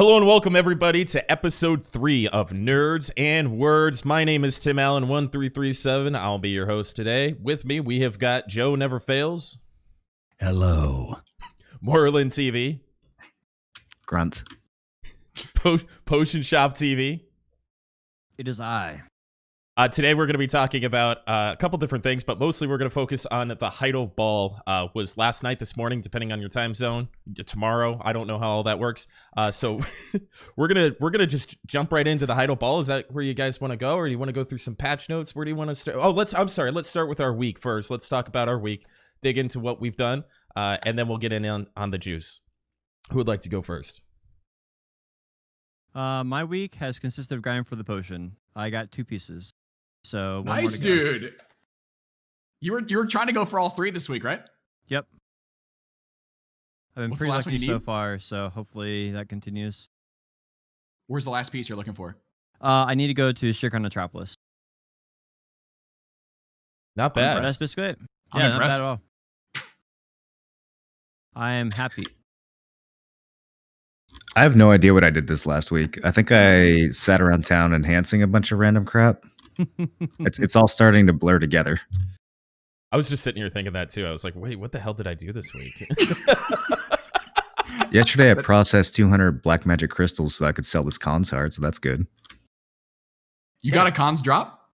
Hello and welcome everybody to episode 3 of Nerds and Words. My name is Tim Allen 1337. I'll be your host today. With me, we have got Joe Never Fails. Hello. Moreland TV. Grunt. Potion Shop TV. It is I. Today we're going to be talking about a couple different things, but mostly we're going to focus on the Heidel Ball. Was last night, this morning, depending on your time zone. Tomorrow, I don't know how all that works. So we're gonna just jump right into the Heidel Ball. Is that where you guys want to go, or do you want to go through some patch notes? Where do you want to start? Oh, let's start with our week first. Let's talk about our week, dig into what we've done, and then we'll get in on the juice. Who would like to go first? My week has consisted of grinding for the potion. I got 2 pieces. So one more nice, to go. dude. You were trying to go for all 3 this week, right? Yep. I've been What's the pretty last one lucky you so need? far, so hopefully that continues. Where's the last piece you're looking for? I need to go to Shirk on Metropolis. Not bad. That's basically it. I'm Yeah, not impressed. bad at all. I am happy. I have no idea what I did this last week. I think I sat around town enhancing a bunch of random crap. It's all starting to blur together. I was just sitting here thinking that too. I was like, wait, what the hell did I do this week? Yesterday, I processed 200 black magic crystals so I could sell this cons card, so that's good. You got a cons drop?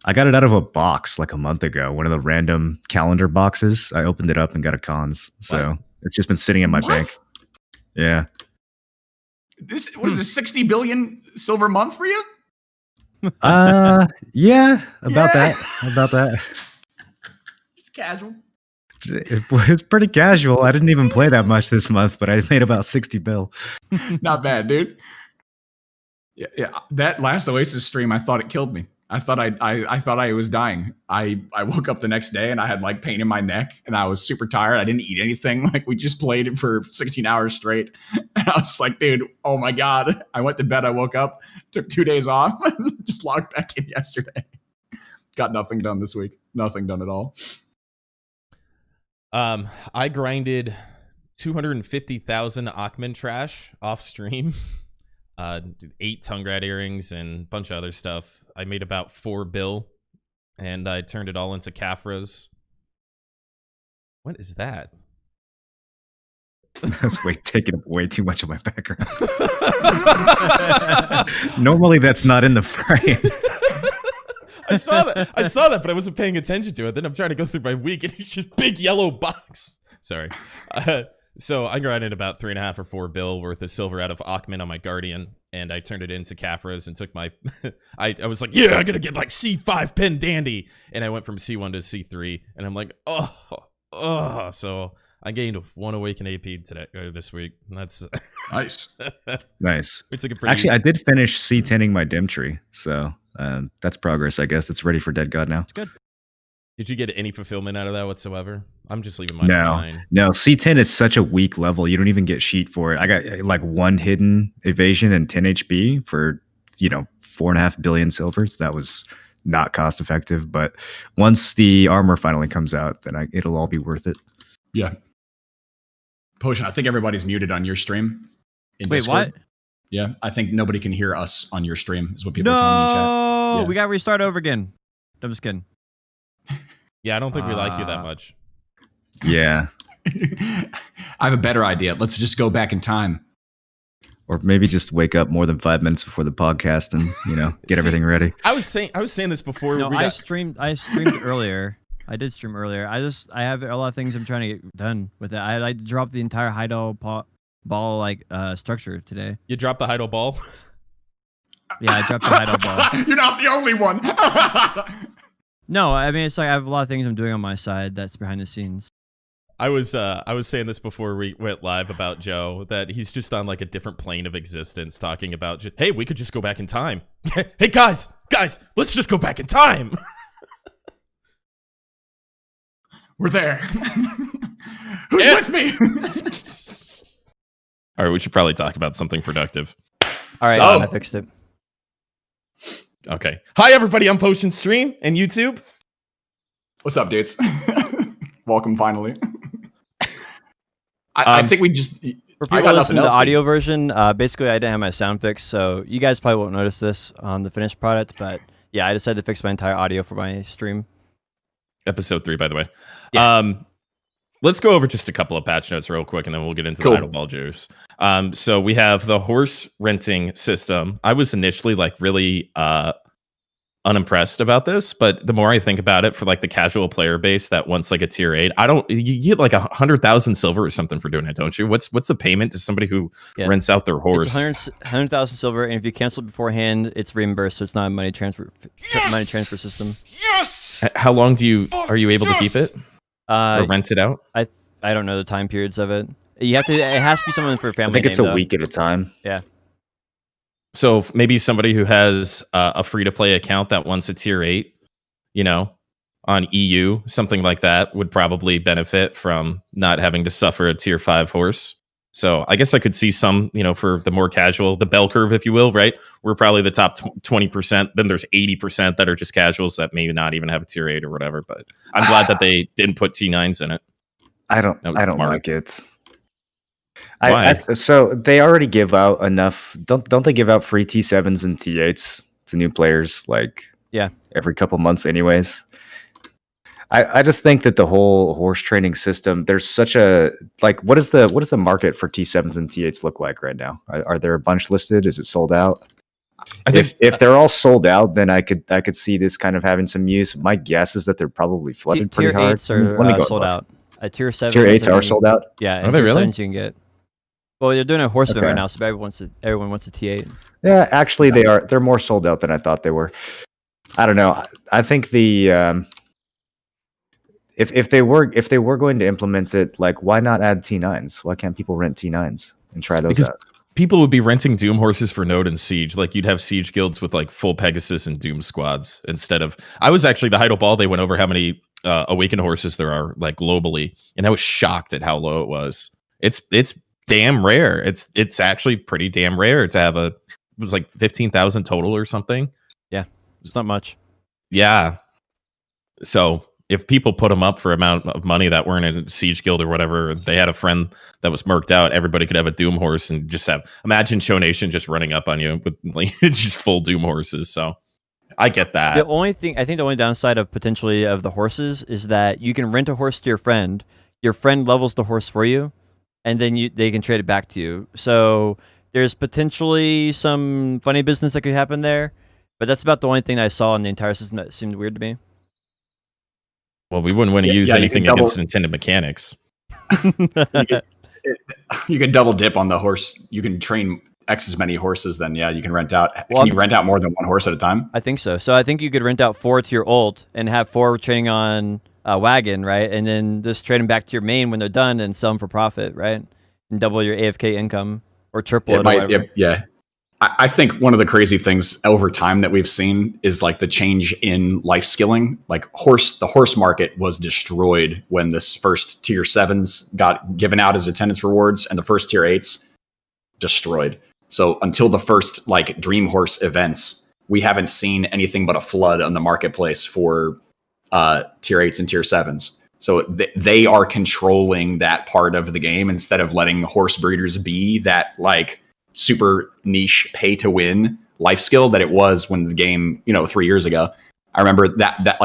I got it out of a box like a month ago, one of the random calendar boxes. I opened it up and got a cons, so What? it's just been sitting in my What? bank. Yeah. What is this, 60 billion silver month for you? Yeah, about Yeah. that. Just casual. It's pretty casual. I didn't even play that much this month, but I made about 60 bill. Not bad, dude. Yeah. That last Oasis stream, I thought it killed me. I thought I was dying. I woke up the next day and I had like pain in my neck and I was super tired. I didn't eat anything. Like we just played it for 16 hours straight. And I was like, dude, oh my God. I went to bed. I woke up, took 2 days off, and just logged back in yesterday. Got nothing done this week. Nothing done at all. I grinded 250,000 Achman trash off stream. 8 Tungrat earrings and a bunch of other stuff. I made about 4 bill, and I turned it all into Caphras. What is that? That's taking up way too much of my background. Normally, that's not in the frame. I saw that, but I wasn't paying attention to it. Then I'm trying to go through my week, and it's just big yellow box. Sorry. So I grinded about 3.5 or 4 bill worth of silver out of Achman on my Guardian, and I turned it into Caphras and took my... I was like, yeah, I'm going to get like C5 Pen Dandy. And I went from C1 to C3, and I'm like, oh. So I gained 1 Awaken AP this week. And that's... Nice. Nice. We took it pretty Actually, easy. I did finish C10ing my Dim Tree, so that's progress, I guess. It's ready for Dead God now. It's good. Did you get any fulfillment out of that whatsoever? I'm just leaving mine behind. No, C10 is such a weak level. You don't even get sheet for it. I got like 1 hidden evasion and 10 HP for, 4.5 billion silvers. That was not cost effective. But once the armor finally comes out, then it'll all be worth it. Yeah. Potion, I think everybody's muted on your stream. In Wait, Discord. what? Yeah, I think nobody can hear us on your stream, is what people are telling me in chat. No, Yeah. we got to restart over again. I'm just kidding. Yeah, I don't think we like you that much. Yeah. I have a better idea. Let's just go back in time. Or maybe just wake up more than 5 minutes before the podcast and, get See, everything ready. I was saying this before. No, we I got... streamed earlier. I did stream earlier. I have a lot of things I'm trying to get done with it. I dropped the entire Heidel Ball structure today. You dropped the Heidel Ball? Yeah, I dropped the Heidel Ball. You're not the only one. No, I mean it's like I have a lot of things I'm doing on my side that's behind the scenes. I was saying this before we went live about Joe, that he's just on like a different plane of existence, talking about hey, we could just go back in time. Hey guys, let's just go back in time. We're there. Who's with me? All right, we should probably talk about something productive. All right, So- I fixed it. Okay. Hi everybody on Potion Stream and YouTube. What's up, dudes? Welcome finally. I think we just For I people got listening nothing to the else, audio version, basically I didn't have my sound fixed, so you guys probably won't notice this on the finished product. But yeah, I decided to fix my entire audio for my stream. Episode 3, by the way. Yeah. Let's go over just a couple of patch notes real quick, and then we'll get into Cool. the Heidel Ball juice. So we have the horse renting system. I was initially like really unimpressed about this, but the more I think about it, for like the casual player base that wants like a tier 8, you get like 100,000 silver or something for doing it, don't you? What's the payment to somebody who rents out their horse? It's 100,000 silver, and if you cancel it beforehand, it's reimbursed, so it's not a money transfer system. Yes. How long are you able to keep it or rent it out? I don't know the time periods of it. You have to. It has to be someone for a I family. think it's name, a though. week at a time. Yeah. So maybe somebody who has a free-to-play account that wants a tier 8, on EU, something like that, would probably benefit from not having to suffer a tier 5 horse. So I guess I could see some, for the more casual, the bell curve, if you will, right? We're probably the top 20%. Then there's 80% that are just casuals that maybe not even have a tier 8 or whatever. But I'm glad that they didn't put T9s in it. I don't smart. like it. Why? So they already give out enough. Don't they give out free T7s and T8s to new players every couple months anyways? I just think that the whole horse training system, there's such a what is the market for T7s and T8s look like right now? Are there a bunch listed? Is it sold out? If they're all sold out, then I could see this kind of having some use. My guess is that they're probably flooded pretty tier hard. 8s are Let me go sold look. out. Tier 7s. Tier 8s are sold out. Yeah, Are they really? 7s you can get. Well, they're doing a horse event Okay. right now, so everyone wants a T8. Yeah, actually, they are. They're more sold out than I thought they were. I don't know. I think the if they were going to implement it, why not add T9s? Why can't people rent T9s and try those Because out? people would be renting Doom horses for Node and Siege. Like you'd have Siege guilds with like full Pegasus and Doom squads instead of. I was actually the Heidel Ball. They went over how many Awakened horses there are globally, and I was shocked at how low it was. It's damn rare. It's actually pretty damn rare to have it was like 15,000 total or something. Yeah, it's not much. Yeah. So if people put them up for amount of money that weren't in a Siege guild or whatever, they had a friend that was murked out, everybody could have a Doom horse and just imagine Show Nation just running up on you with just full Doom horses. So I get that. The only downside of potentially of the horses is that you can rent a horse to your friend levels the horse for you, and then they can trade it back to you. So there's potentially some funny business that could happen there, but that's about the only thing I saw in the entire system that seemed weird to me. Well, we wouldn't want to use anything against Nintendo mechanics. You can double dip on the horse. You can train X as many horses, then you can rent out. Well, can you rent out more than one horse at a time? I think so. So I think you could rent out 4 to your ult and have 4 training on a wagon, right? And then just trade them back to your main when they're done and sell them for profit, right? And double your AFK income or triple it. Or whatever. Yeah. I think one of the crazy things over time that we've seen is the change in life skilling. The horse market was destroyed when this first tier 7s got given out as attendance rewards, and the first tier 8s destroyed. So until the first Dream Horse events, we haven't seen anything but a flood on the marketplace for tier 8s and tier 7s. So they are controlling that part of the game instead of letting horse breeders be that super niche pay to win life skill that it was when the game 3 years ago. I remember that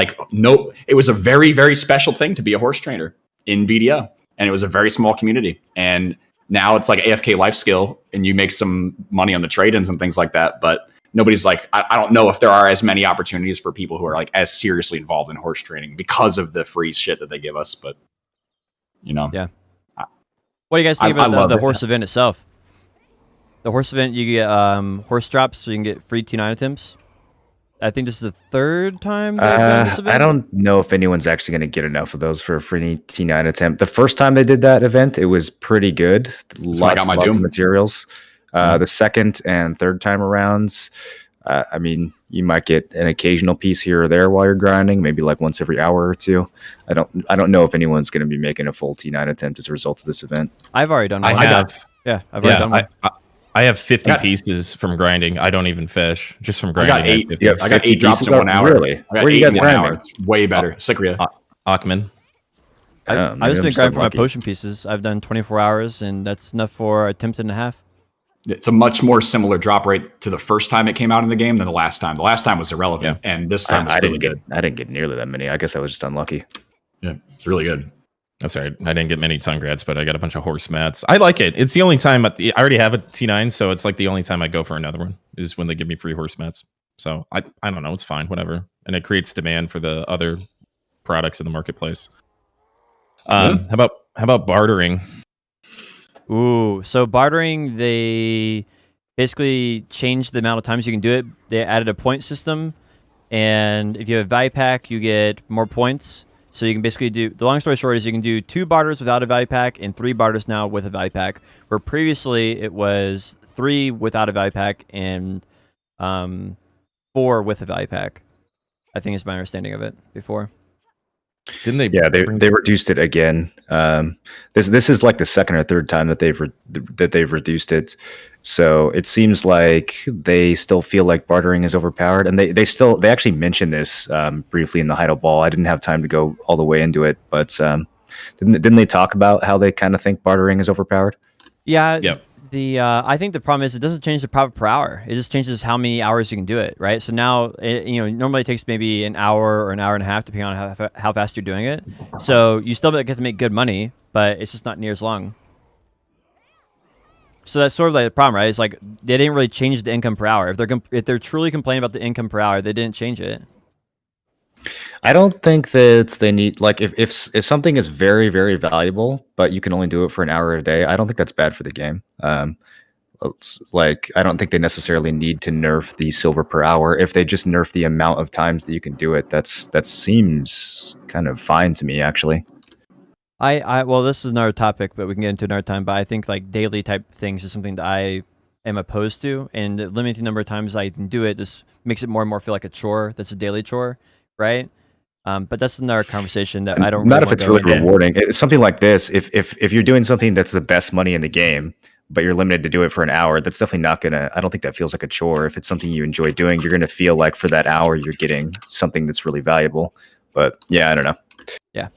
it was a very, very special thing to be a horse trainer in BDO, and it was a very small community. And now it's AFK life skill, and you make some money on the trade-ins and things like that. But nobody's I don't know if there are as many opportunities for people who are as seriously involved in horse training because of the free shit that they give us. But yeah. What do you guys think about the horse event itself? The horse event, you get horse drops, so you can get free T9 attempts. I think this is the 3rd time they've done this event. I don't know if anyone's actually going to get enough of those for a free T9 attempt. The first time they did that event, it was pretty good. Lots of materials. The second and third time arounds, you might get an occasional piece here or there while you're grinding, maybe once every hour or two. I don't know if anyone's going to be making a full T9 attempt as a result of this event. I've already done one. I've already done one. I have 50 pieces from grinding. I don't even fish, just from grinding. I got 8 drops in 1 hour. Really? I got Where are you guys grinding? It's way better. Sikria. Achman. I've maybe just I'm been grinding for my unlucky. potion pieces. I've done 24 hours, and that's enough for a attempt and a half. It's a much more similar drop rate to the first time it came out in the game than the last time. The last time was irrelevant, and this time I was really didn't good. I didn't get nearly that many. I guess I was just unlucky. Yeah, it's really good. That's right. I didn't get many tongue grats, but I got a bunch of horse mats. I like it. It's the only time I already have a T9, so it's like the only time I go for another one is when they give me free horse mats. So I don't know. It's fine, whatever. And it creates demand for the other products in the marketplace. How about bartering? Ooh, so bartering, they basically changed the amount of times you can do it. They added a point system, and if you have a value pack, you get more points. So you can basically do, the long story short is you can do 2 barters without a value pack and 3 barters now with a value pack, where previously it was 3 without a value pack and 4 with a value pack. I think is my understanding of it before. Didn't they? Yeah, they reduced it again. This is like the second or third time that they've reduced it. So it seems like they still feel like bartering is overpowered, and they actually mentioned this briefly in the Heidel Ball. I didn't have time to go all the way into it, but didn't they talk about how they kind of think bartering is overpowered? Yeah. Yep. I think the problem is it doesn't change the profit per hour. It just changes how many hours you can do it, right? So now, normally it takes maybe an hour or an hour and a half, depending on how fast you're doing it. So you still get to make good money, but it's just not near as long. So that's sort of like the problem, right? It's like they didn't really change the income per hour. If they're truly complaining about the income per hour, they didn't change it. I don't think that they need, like, if something is very, very valuable, but you can only do it for an hour a day, I don't think that's bad for the game. Like, I don't think they necessarily need to nerf the silver per hour. If they just nerf the amount of times that you can do it, that seems kind of fine to me, actually. Well, this is another topic, but we can get into another time. But I think like daily type things is something that I am opposed to, and limiting the number of times I can do it just makes it more and more feel like a chore. That's a daily chore, right? But that's another conversation that I don't. Not really if it's wanna really go into. rewarding. It's something like this. If you're doing something that's the best money in the game, but you're limited to do it for an hour, that's definitely not gonna. I don't think that feels like a chore. If it's something you enjoy doing, you're gonna feel like for that hour you're getting something that's really valuable. But yeah, I don't know. Yeah.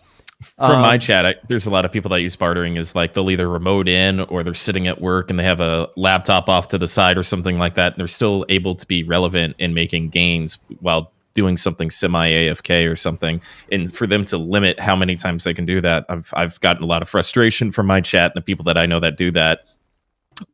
From my chat, there's a lot of people that use bartering as like they'll either remote in or they're sitting at work and they have a laptop off to the side or something like that. And they're still able to be relevant in making gains while doing something semi AFK or something. And for them to limit how many times they can do that, I've gotten a lot of frustration from my chat and the people that I know that do that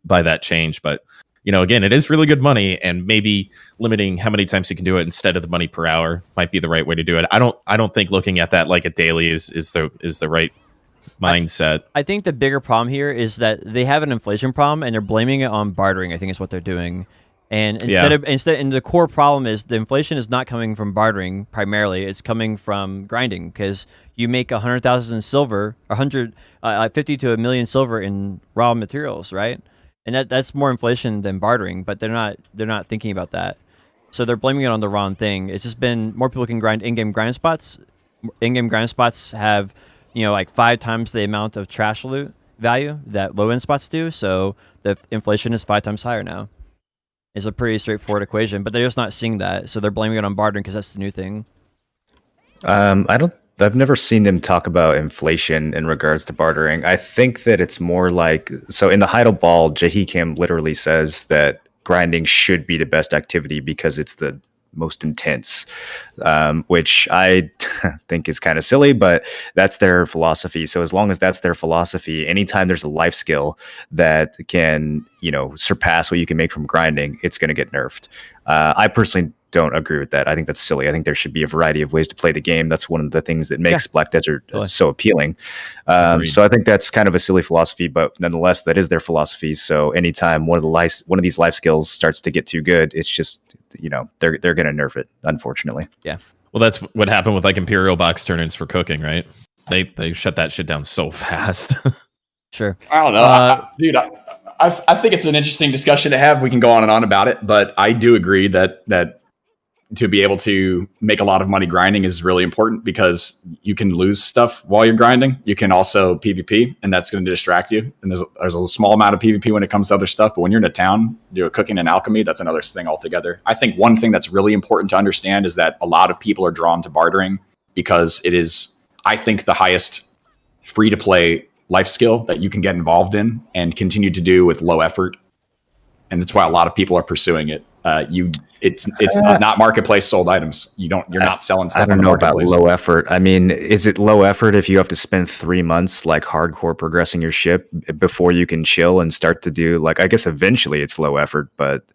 by that change. But again, it is really good money, and maybe limiting how many times you can do it instead of the money per hour might be the right way to do it. I don't think looking at that like a daily is the right mindset. I think the bigger problem here is that they have an inflation problem and they're blaming it on bartering, I think is what they're doing. And and the core problem is the inflation is not coming from bartering primarily. It's coming from grinding, because you make 100,000 silver, 50 to a million silver in raw materials, right? And that's more inflation than bartering, but they're not thinking about that. So they're blaming it on the wrong thing. It's just been more people can grind in-game grind spots. In-game grind spots have, like 5 times the amount of trash loot value that low-end spots do. So the inflation is 5 times higher now. It's a pretty straightforward equation, but they're just not seeing that. So they're blaming it on bartering because that's the new thing. I've never seen them talk about inflation in regards to bartering. I think that it's more like, so in the Heidel Ball, Jahi Kim literally says that grinding should be the best activity because it's the most intense, which I think is kind of silly, but that's their philosophy. So as long as that's their philosophy, anytime there's a life skill that can, surpass what you can make from grinding, it's going to get nerfed. I personally don't agree with that. I think that's silly. I think there should be a variety of ways to play the game. That's one of the things that makes Black Desert so appealing. So I think that's kind of a silly philosophy, but nonetheless, that is their philosophy. So anytime one of these life skills starts to get too good, it's just, they're going to nerf it, unfortunately. Yeah. Well, that's what happened with like Imperial box turn-ins for cooking, right? They shut that shit down so fast. Sure. I don't know, dude. I think it's an interesting discussion to have. We can go on and on about it, but I do agree that to be able to make a lot of money grinding is really important, because you can lose stuff while you're grinding. You can also PvP, and that's going to distract you. And there's a small amount of PvP when it comes to other stuff, but when you're in a town, you're cooking and alchemy, that's another thing altogether. I think one thing that's really important to understand is that a lot of people are drawn to bartering because it is, I think, the highest free to play life skill that you can get involved in and continue to do with low effort. And that's why a lot of people are pursuing it. It's not marketplace sold items. You're not selling stuff. I don't on the know about marketplace. low effort. I mean, is it low effort if you have to spend 3 months like hardcore progressing your ship before you can chill and start to do like? I guess eventually it's low effort, but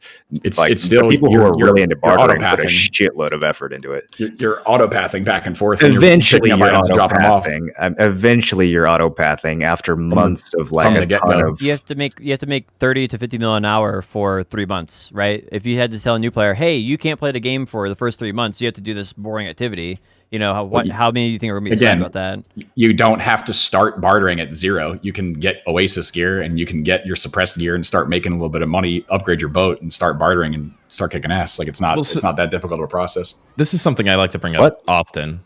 it's still the people who are really into bartering put a auto-pathing. shitload of effort into it. You're auto-pathing back and forth. Eventually, and you're items, dropping them off. auto-pathing. Eventually, you're auto-pathing after months of like from a the ton get-go. of. You have to make 30 to 50 mil an hour for 3 months, right? If you had to tell a new player, hey, you can't play the game for the first 3 months, you have to do this boring activity. You know, how many do you think are going to be excited about that? You don't have to start bartering at 0. You can get Oasis gear and you can get your suppressed gear and start making a little bit of money, upgrade your boat and start bartering and start kicking ass. Like it's not that difficult of a process. This is something I like to bring up often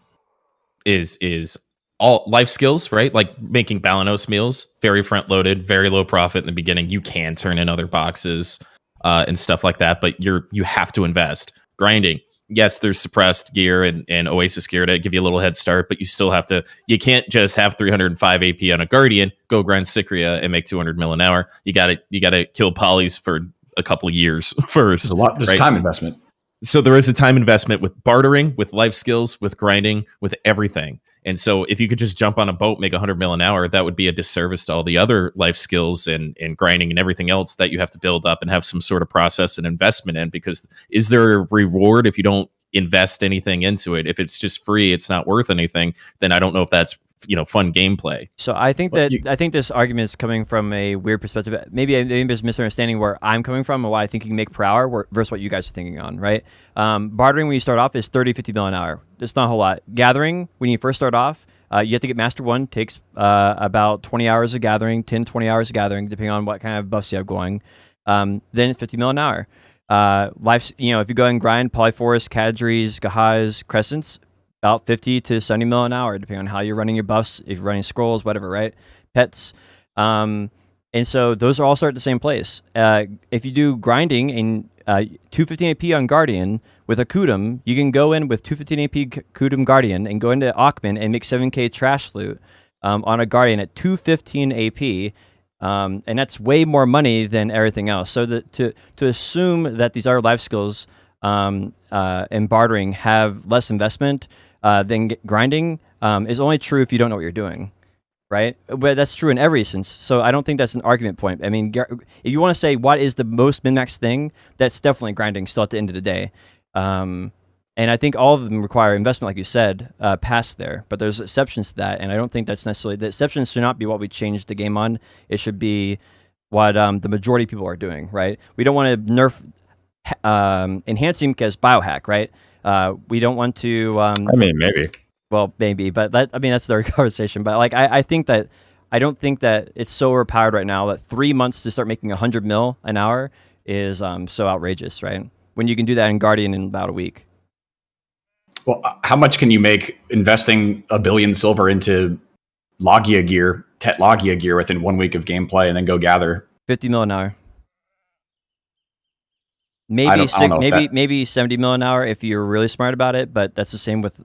is all life skills, right? Like making Balanos meals, very front loaded, very low profit in the beginning. You can turn in other boxes and stuff like that, but you have to invest. Grinding. Yes, there's suppressed gear and Oasis gear to give you a little head start, but you can't just have 305 AP on a Guardian, go grind Cycria and make 200 mil an hour. You gotta kill polys for a couple of years first. There's time investment. So there is a time investment with bartering, with life skills, with grinding, with everything. And so if you could just jump on a boat, make 100 mil an hour, that would be a disservice to all the other life skills and grinding and everything else that you have to build up and have some sort of process and investment in. Because is there a reward if you don't invest anything into it? If it's just free, it's not worth anything, then I don't know if that's fun gameplay. So I think I think this argument is coming from a weird perspective. Maybe there's misunderstanding where I'm coming from and why I think you can make per hour versus what you guys are thinking on, right? Bartering when you start off is 30, 50 mil an hour. It's not a whole lot. Gathering, when you first start off, you have to get Master 1, takes about 20 hours of gathering, 10, 20 hours of gathering, depending on what kind of buffs you have going. Then 50 mil an hour. If you go and grind Polyforest, Cadres, Gahaz, Crescents, about 50 to 70 mil an hour, depending on how you're running your buffs, if you're running scrolls, whatever, right? Pets. And so those are all start at the same place. If you do grinding in 215 AP on Guardian with a Kudum, you can go in with 215 AP Kudum Guardian and go into Aukman and make 7k trash loot on a Guardian at 215 AP. And that's way more money than everything else. So to assume that these other life skills and bartering have less investment than grinding is only true if you don't know what you're doing, right? But that's true in every sense. So I don't think that's an argument point. I mean, if you want to say what is the most min-max thing, that's definitely grinding still at the end of the day. And I think all of them require investment, like you said, past there. But there's exceptions to that, and I don't think that's necessarily... The exceptions should not be what we change the game on. It should be what the majority of people are doing, right? We don't want to nerf enhancing because biohack, right? We don't want to... I mean, maybe. Well, maybe, but that's their conversation. But like, I don't think that it's so overpowered right now that 3 months to start making 100 mil an hour is so outrageous, right? When you can do that in Guardian in about a week. Well, how much can you make investing 1 billion silver into Logia gear, Tet Logia gear within 1 week of gameplay and then go gather? 50 mil an hour. Maybe 70 mil an hour if you're really smart about it, but that's the same with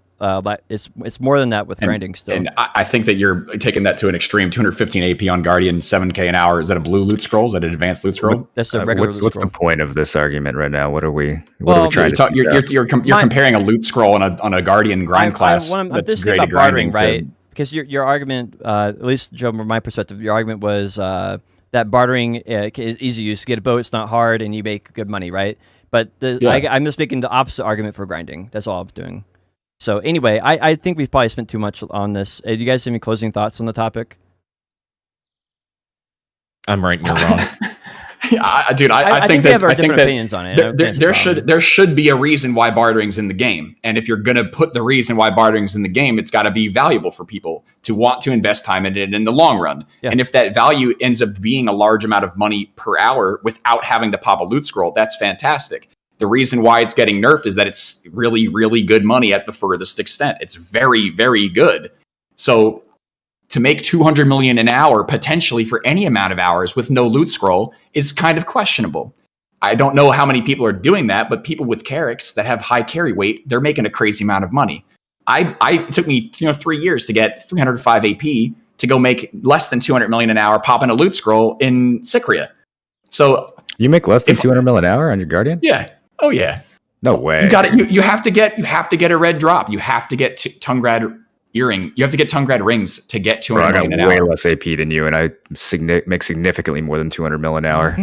it's more than that with grinding still. And I think that you're taking that to an extreme. 215 AP on Guardian, 7k an hour. Is that a blue loot scroll? Is that an advanced loot scroll? That's a regular loot what's scroll. the point of this argument right now? What are we trying to to you're comparing a loot scroll on a Guardian grind class that's just great about at grinding, right? Because your argument, at least Joe, from my perspective, your argument was that bartering is easy use. Get a boat, it's not hard, and you make good money, right? But I'm just making the opposite argument for grinding. That's all I'm doing. So anyway, I think we've probably spent too much on this. Do you guys have any closing thoughts on the topic? I'm right and you're wrong. Dude, I think we have our I think different that opinions on it. There should be a reason why bartering's in the game, and if you're gonna put the reason why bartering's in the game, it's got to be valuable for people to want to invest time in it in the long run. Yeah. And if that value ends up being a large amount of money per hour without having to pop a loot scroll, that's fantastic. The reason why it's getting nerfed is that it's really, really good money at the furthest extent. It's very, very good. So to make 200 million an hour potentially for any amount of hours with no loot scroll is kind of questionable. I don't know how many people are doing that, but people with Carracks that have high carry weight, they're making a crazy amount of money. It took me 3 years to get 305 AP to go make less than 200 million an hour popping a loot scroll in Cypria. So You make less than 200 mil an hour on your Guardian? yeah. Oh yeah. No way. You got it. You have to get a red drop. You have to get Tungrad earring. You have to get Tungrad rings to get 200 Bro, I got million an way hour. less AP than you, and I make significantly more than 200 mil an hour.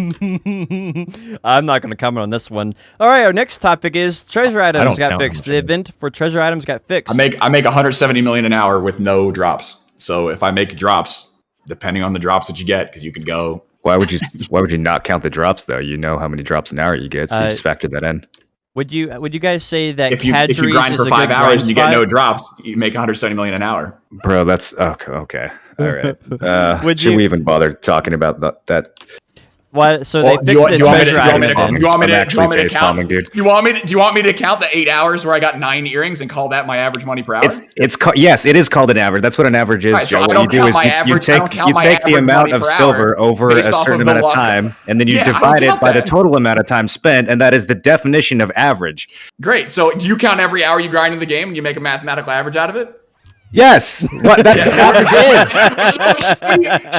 I'm not going to comment on this one. All right, our next topic is treasure items don't got count fixed. them, The event for treasure items got fixed. I make 170 million an hour with no drops. So if I make drops, depending on the drops that you get, because you could go. Why would you not count the drops though? You know how many drops an hour you get, so you just factor that in. Would you guys say that If you Kadri's grind is for a 5 good hours grind and you get no spot? drops, you make 170 million an hour. Bro, that's okay. All right. Would Should you- we even bother talking about that? What? So Well, they fixed the treasure item. do you want me to face count? bombing, dude. Do you want me to count the 8 hours where I got 9 earrings and call that my average money per hour? Yes, it is called an average. That's what an average is, Right, so Joe. I What don't you do count is my you average- I don't take count my the average amount money of per silver hour over a based off certain of the amount of luck. time, and then you Yeah, I don't divide it count by the that. total amount of time spent, and that is the definition of average. Great. So do you count every hour you grind in the game and you make a mathematical average out of it? Yes, what that's what average is.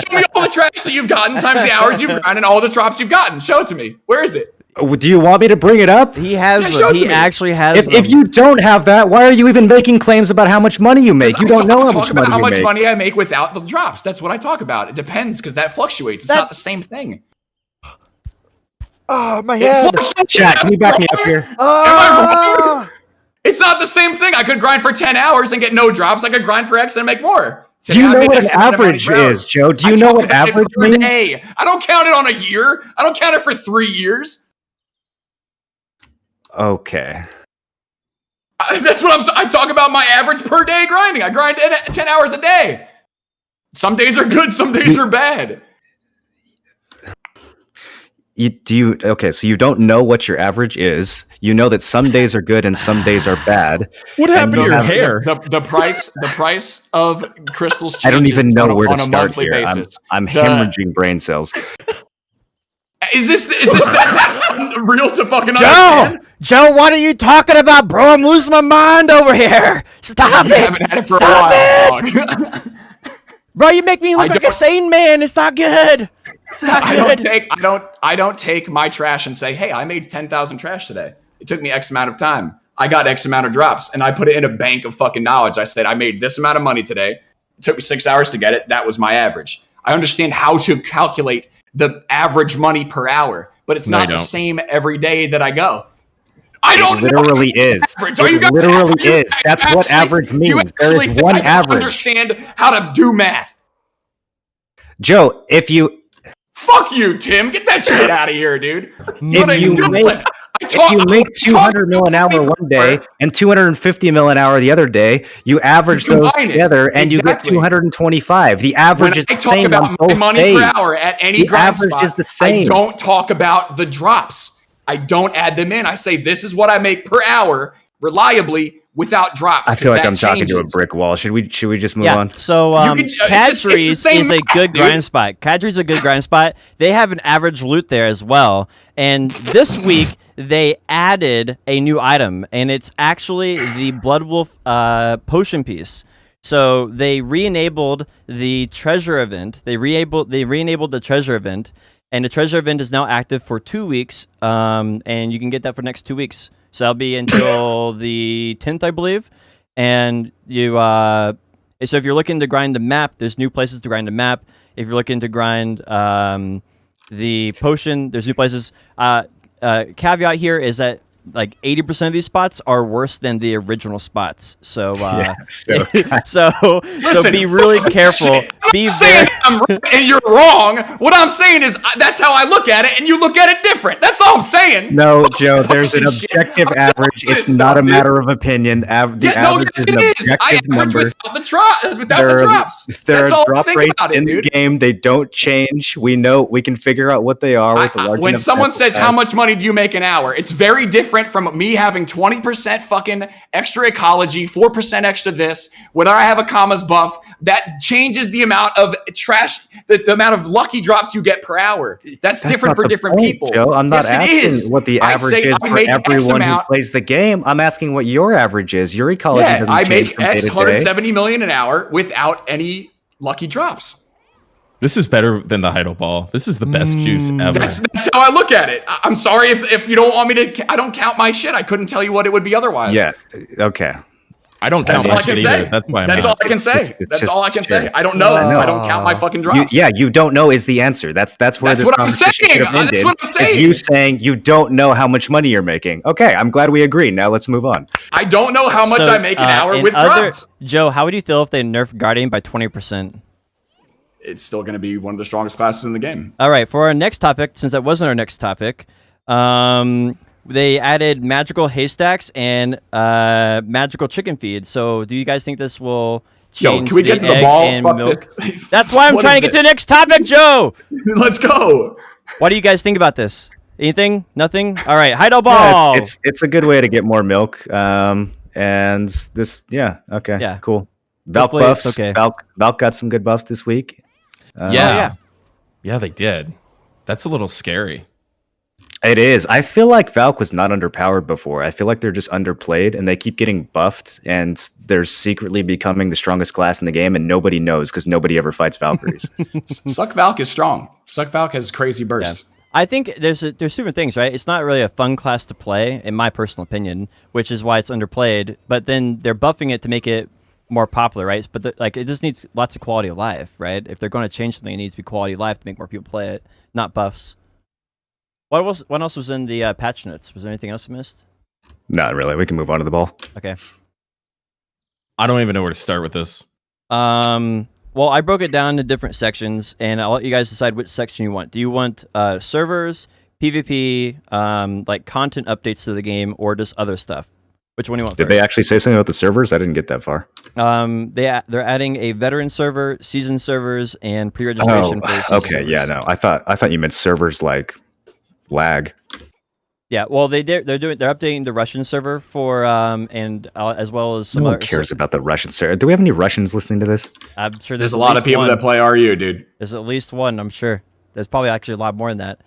Show me all the trash that you've gotten times the hours you've gotten and all the drops you've gotten. Show it to me. Where is it? Do you want me to bring it up? He has Yeah, show them. it He to me. actually has them. If you don't have that, why are you even making claims about how much money you make? You don't know how much money how you much make. money I make without the drops. That's what I talk about. It depends because that fluctuates. It's not the same thing. Oh, my It fluctuates. Chat, can you back me up here? Am I wrong? It's not the same thing. I could grind for 10 hours and get no drops. I could grind for X and make more. Do you I know made what an X amount of money average per hour. is, Joe? Do you I know talk what about it average per means? day. I don't count it on a year. I don't count it for 3 years. Okay. That's what I talk about my average per day grinding. I grind 10 hours a day. Some days are good, some days are bad. Okay, so you don't know what your average is. You know that some days are good and some days are bad. What happened to you your have- hair? The price of crystals changes I don't even know where to on a start monthly here. basis. I'm hemorrhaging brain cells. Is this that real to fucking Joe! understand? Joe, what are you talking about, bro? I'm losing my mind over here. Stop You it! haven't had it for Stop a it! while. dog. Bro, you make me I look like a don't- sane man. It's not good. It's not good. I don't take my trash and say, hey, I made 10,000 trash today. It took me X amount of time. I got X amount of drops and I put it in a bank of fucking knowledge. I said, I made this amount of money today. It took me 6 hours to get it. That was my average. I understand how to calculate the average money per hour, but it's No, not you the don't. same every day that I go. I don't It literally know. is. Average. Are you It guys- literally are you is. That's what actually- average do you means. There is actually one think I average. understand how to do math. Joe, if you Fuck you, Tim. Get that shit out of here, dude. If you make 200 mil an hour one day and 250 mil an hour the other day, you average You those combine it. together and you get Exactly. 225. The average is I the talk same about on my both money days. per hour at any The grind average spot, is the same. I don't talk about the drops. I don't add them in. I say this is what I make per hour reliably without drops. I feel like that I'm talking to a changes. brick wall. Should we just move Yeah. on? So it's the Kadri's same is a math, good dude. grind spot. Kadri's a good grind spot. They have an average loot there as well. And this week they added a new item, and it's actually the Blood Wolf potion piece. So they re-enabled the treasure event. They re-enabled the treasure event, and the treasure event is now active for 2 weeks. And you can get that for the next 2 weeks. So that'll be until the 10th, I believe. And you, so if you're looking to grind the map, there's new places to grind the map. If you're looking to grind the potion, there's new places. Caveat here is that like 80% of these spots are worse than the original spots. So, so Listen, be really fuck careful. shit. I'm Be not saying very. I'm right and you're wrong. What I'm saying is that's how I look at it, and you look at it different. That's all I'm saying. No, Fuck Joe, there's an bullshit shit. objective I'm average. telling It's you not a stuff, dude. matter of opinion. The average is an I objective average number. without the drops. There That's are all I drop think rates about it, in the dude. game. They don't change. We know we can figure out what they are with a large When enough someone sample says how size. much money do you make an hour, it's very different from me having 20% fucking extra ecology, 4% extra this. Whether I have a commas buff, that changes the amount of trash, the amount of lucky drops you get per hour. That's different not for the different point, people. Joe. I'm not Yes, it asking is. what the I average say is I for make X everyone who amount. plays the game. I'm asking what your average is. Your ecology Yeah, doesn't I change make from day X to day. 170 million an hour without any lucky drops. This is better than the Heidel Ball. This is the best juice ever. That's how I look at it. I'm sorry if you don't want me to. I don't count my shit. I couldn't tell you what it would be otherwise. Yeah. Okay. I don't That's count all my I can shit say. either. That's why I'm That's not. all I can say. It's That's just all I can say. shit. I don't know. No. I don't count my fucking drops. You don't know is the answer. That's where That's this what I'm conversation saying. should have ended. That's what I'm Is saying. you saying you don't know how much money you're making. Okay, I'm glad we agree. Now let's move on. I don't know how much So, I make an hour in with drops. Joe, how would you feel if they nerf Guardian by 20%? It's still going to be one of the strongest classes in the game. All right, for our next topic, since that wasn't our next topic, they added magical haystacks and magical chicken feed. So, do you guys think this will change Can we get to the egg ball? and Fuck milk? this. That's why I'm What trying to is get to the next topic, Joe. Let's go. What do you guys think about this? Anything? Nothing? All right, Heidel Yeah, Ball. it's a good way to get more milk. And this, okay, Yeah. cool. Valk Hopefully it's buffs. okay. Valk got some good buffs this week. Yeah. Yeah, they did. That's a little scary. It is. I feel like Valk was not underpowered before. I feel like they're just underplayed, and they keep getting buffed, and they're secretly becoming the strongest class in the game, and nobody knows because nobody ever fights Valkyries. Suck Valk is strong. Suck Valk has crazy bursts. I think there's two different things, right? It's not really a fun class to play, in my personal opinion, which is why it's underplayed. But then they're buffing it to make it more popular, right? But it just needs lots of quality of life, right? If they're going to change something, it needs to be quality of life to make more people play it, not buffs. What else was in the patch notes? Was there anything else I missed? Not really. We can move on to the ball. Okay. I don't even know where to start with this. Well, I broke it down into different sections, and I'll let you guys decide which section you want. Do you want servers, PvP, like content updates to the game, or just other stuff? Which one do you want Did first? they actually say something about the servers? I didn't get that far. They're adding a veteran server, season servers, and pre-registration for season okay. servers. Yeah, no. I thought you meant servers like lag. Yeah, well, they're updating the Russian server for and as well as some No one other cares about the Russian server. Do we have any Russians listening to this? I'm sure There's a at lot of least people one. that play RU, dude. There's at least one, I'm sure. There's probably actually a lot more than that.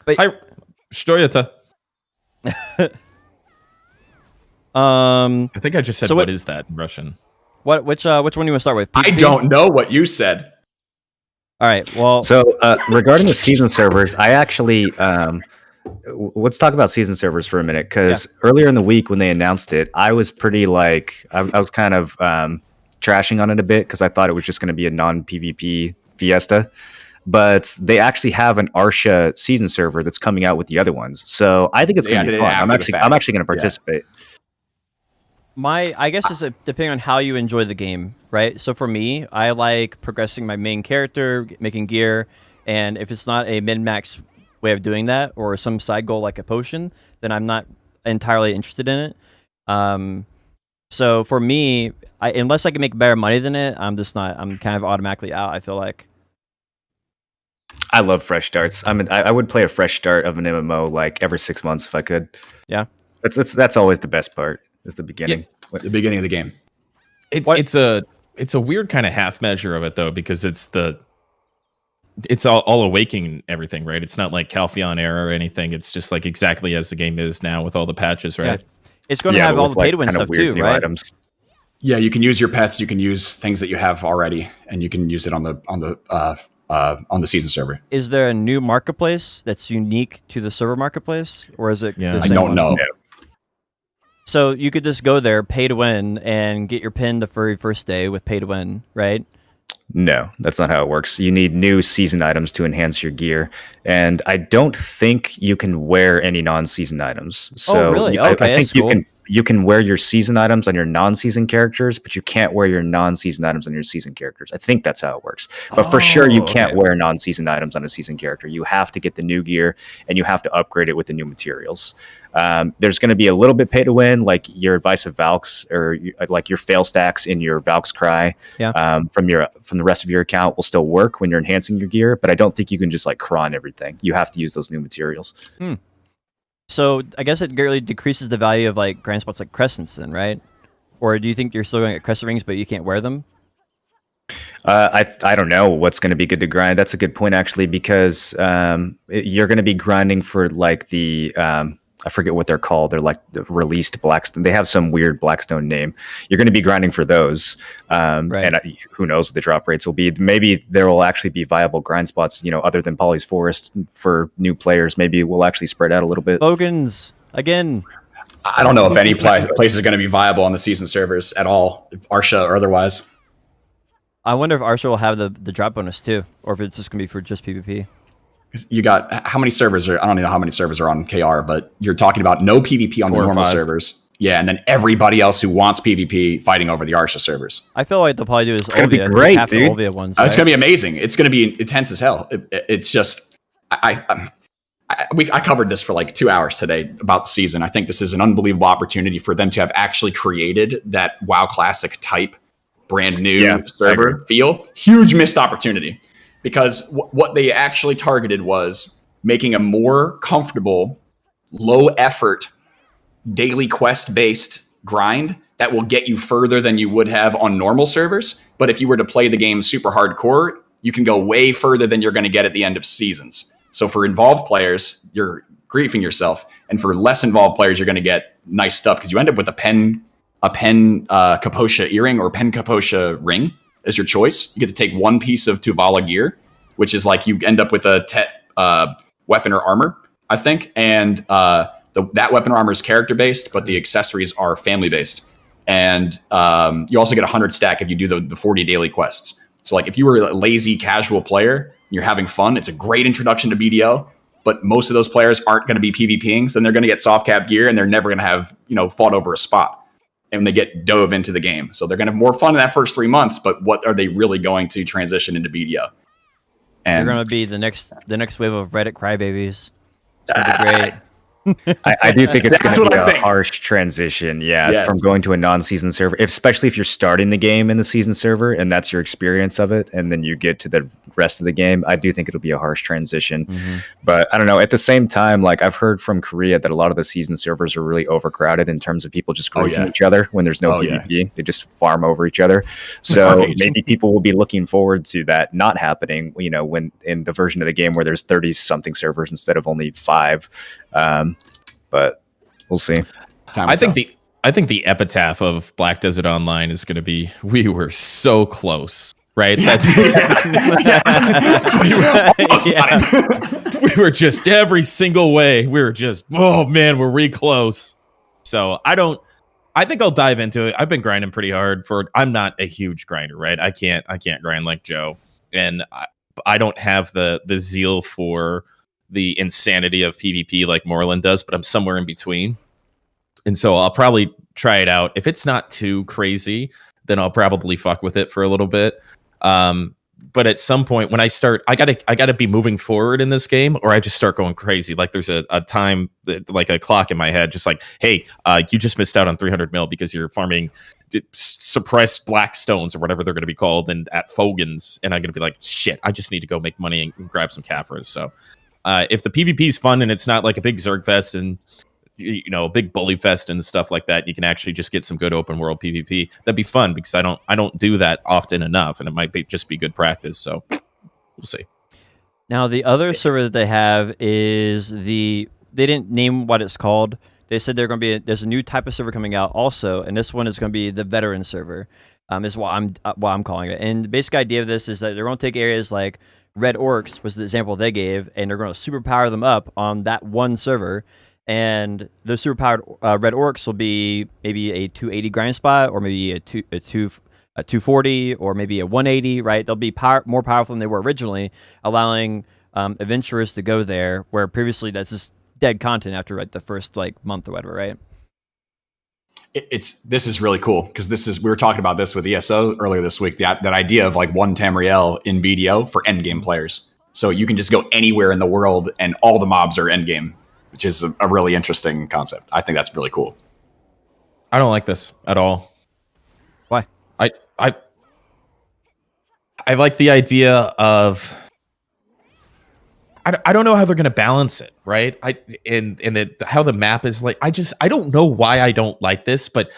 But Hi, Stoyata. I think I just said, So what is that in Russian? which one do you want to start with? I PvP? don't know what you said. All right. Well, So regarding the season servers, I actually let's talk about season servers for a minute because earlier in the week when they announced it, I was pretty I was kind of trashing on it a bit because I thought it was just going to be a non-PvP fiesta. But they actually have an Arsha season server that's coming out with the other ones, so I think it's going to be fun. I'm actually going to participate. I guess it's depending on how you enjoy the game, right? So for me, I like progressing my main character, making gear, and if it's not a min-max way of doing that or some side goal like a potion, then I'm not entirely interested in it. So for me, unless I can make better money than it, I'm just not. I'm kind of automatically out, I feel like. I love fresh starts. I would play a fresh start of an MMO like every 6 months if I could. Yeah, that's always the best part. Is the beginning. The beginning of the game. It's a weird kind of half measure of it though, because it's all awakening everything, right? It's not like Calpheon era or anything. It's just like exactly as the game is now with all the patches, right? Yeah. It's going to have but all with, the pay to win kind of stuff weird too, new right? Items. Yeah, you can use your pets. You can use things that you have already, and you can use it on the season server. Is there a new marketplace that's unique to the server marketplace, or is it? Yeah. the I same don't one? know. So you could just go there, pay to win, and get your pin the very first day with pay to win, right? No, that's not how it works. You need new season items to enhance your gear, and I don't think you can wear any non-season items. So really? I Okay, think that's cool. you can wear your season items on your non-season characters, but you can't wear your non-season items on your season characters. I think that's how it works. But for sure, you can't wear non-season items on a season character. You have to get the new gear, and you have to upgrade it with the new materials. There's going to be a little bit pay to win, like your advice of Valks or like your fail stacks in your Valks cry from the rest of your account will still work when you're enhancing your gear, but I don't think you can just like cron everything. You have to use those new materials. So I guess it greatly decreases the value of like grand spots like crescents, then, right? Or do you think you're still going to get crescent rings, but you can't wear them? I don't know what's going to be good to grind. That's a good point actually, because you're going to be grinding for like the I forget what they're called. They're like the released Blackstone. They have some weird Blackstone name. You're going to be grinding for those. Right. And who knows what the drop rates will be. Maybe there will actually be viable grind spots, other than Polly's Forest for new players. Maybe we'll actually spread out a little bit. Bogans, again. I don't know if any place is going to be viable on the season servers at all, Arsha or otherwise. I wonder if Arsha will have the drop bonus too, or if it's just going to be for just PvP. You got how many servers are? I don't know how many servers are on KR, but you're talking about no PvP on the normal servers. Yeah, and then everybody else who wants PvP fighting over the Arsha servers. I feel like they'll probably do is it's gonna be great, half dude. the Olvia ones. Right? It's gonna be amazing. It's gonna be intense as hell. It's just I covered this for like 2 hours today about the season. I think this is an unbelievable opportunity for them to have actually created that WoW Classic type brand new server feel. Huge missed opportunity. Because what they actually targeted was making a more comfortable, low effort, daily quest based grind that will get you further than you would have on normal servers. But if you were to play the game super hardcore, you can go way further than you're going to get at the end of seasons. So for involved players, you're griefing yourself. And for less involved players, you're going to get nice stuff because you end up with a pen Kaposha earring or pen Kaposha ring as your choice. You get to take one piece of Tuvala gear, which is like you end up with a weapon or armor, I think. And that weapon or armor is character based, but the accessories are family based. And you also get 100 stack if you do the 40 daily quests. So like if you were a lazy casual player and you're having fun, it's a great introduction to BDO. But most of those players aren't going to be PvPing, so then they're going to get soft cap gear and they're never going to have fought over a spot. And they get dove into the game. So they're going to have more fun in that first 3 months, but what are they really going to transition into BDO? And they're going to be the next wave of Reddit crybabies. It's going to be great. I do think it's going to be a harsh transition, Yes. from going to a non-season server, especially if you're starting the game in the season server and that's your experience of it, and then you get to the rest of the game. I do think it'll be a harsh transition. Mm-hmm. But I don't know. At the same time, like I've heard from Korea that a lot of the season servers are really overcrowded in terms of people just griefing each other when there's no PvP. They just farm over each other. So maybe people will be looking forward to that not happening, when in the version of the game where there's 30-something servers instead of only 5. But we'll see. I think the epitaph of Black Desert Online is going to be, we were so close, right? That's we were just every single way. We were just, oh man, we're really close. So I think I'll dive into it. I've been grinding pretty hard I'm not a huge grinder, right? I can't grind like Joe, and I don't have the zeal for the insanity of PvP like Moreland does, but I'm somewhere in between. And so I'll probably try it out. If it's not too crazy, then I'll probably fuck with it for a little bit. But at some point when I start, I gotta be moving forward in this game, or I just start going crazy. Like there's a time, like a clock in my head, just like, hey, you just missed out on 300 mil because you're farming suppressed black stones or whatever they're going to be called, and at Fogans, and I'm going to be like, shit, I just need to go make money and grab some Caphras. So if the PvP is fun and it's not like a big Zerg fest and a big bully fest and stuff like that, you can actually just get some good open world PvP. That'd be fun because I don't do that often enough, and it might just be good practice. So we'll see. Now the other server that they have is they didn't name what it's called. They said there's a new type of server coming out also, and this one is going to be the veteran server. Is what I'm calling it. And the basic idea of this is that they're going to take areas like Red Orcs was the example they gave, and they're going to superpower them up on that one server. And those superpowered Red Orcs will be maybe a 280 grind spot, or maybe a 240, or maybe a 180. Right? They'll be more powerful than they were originally, allowing adventurers to go there, where previously that's just dead content after the first month or whatever. Right? This is really cool because we were talking about this with ESO earlier this week, that idea of one Tamriel in BDO for endgame players. So you can just go anywhere in the world and all the mobs are endgame, which is a really interesting concept. I think that's really cool. I don't like this at all. Why? I like the idea of, I don't know how they're going to balance it, right? How the map is like. I don't know why I don't like this, but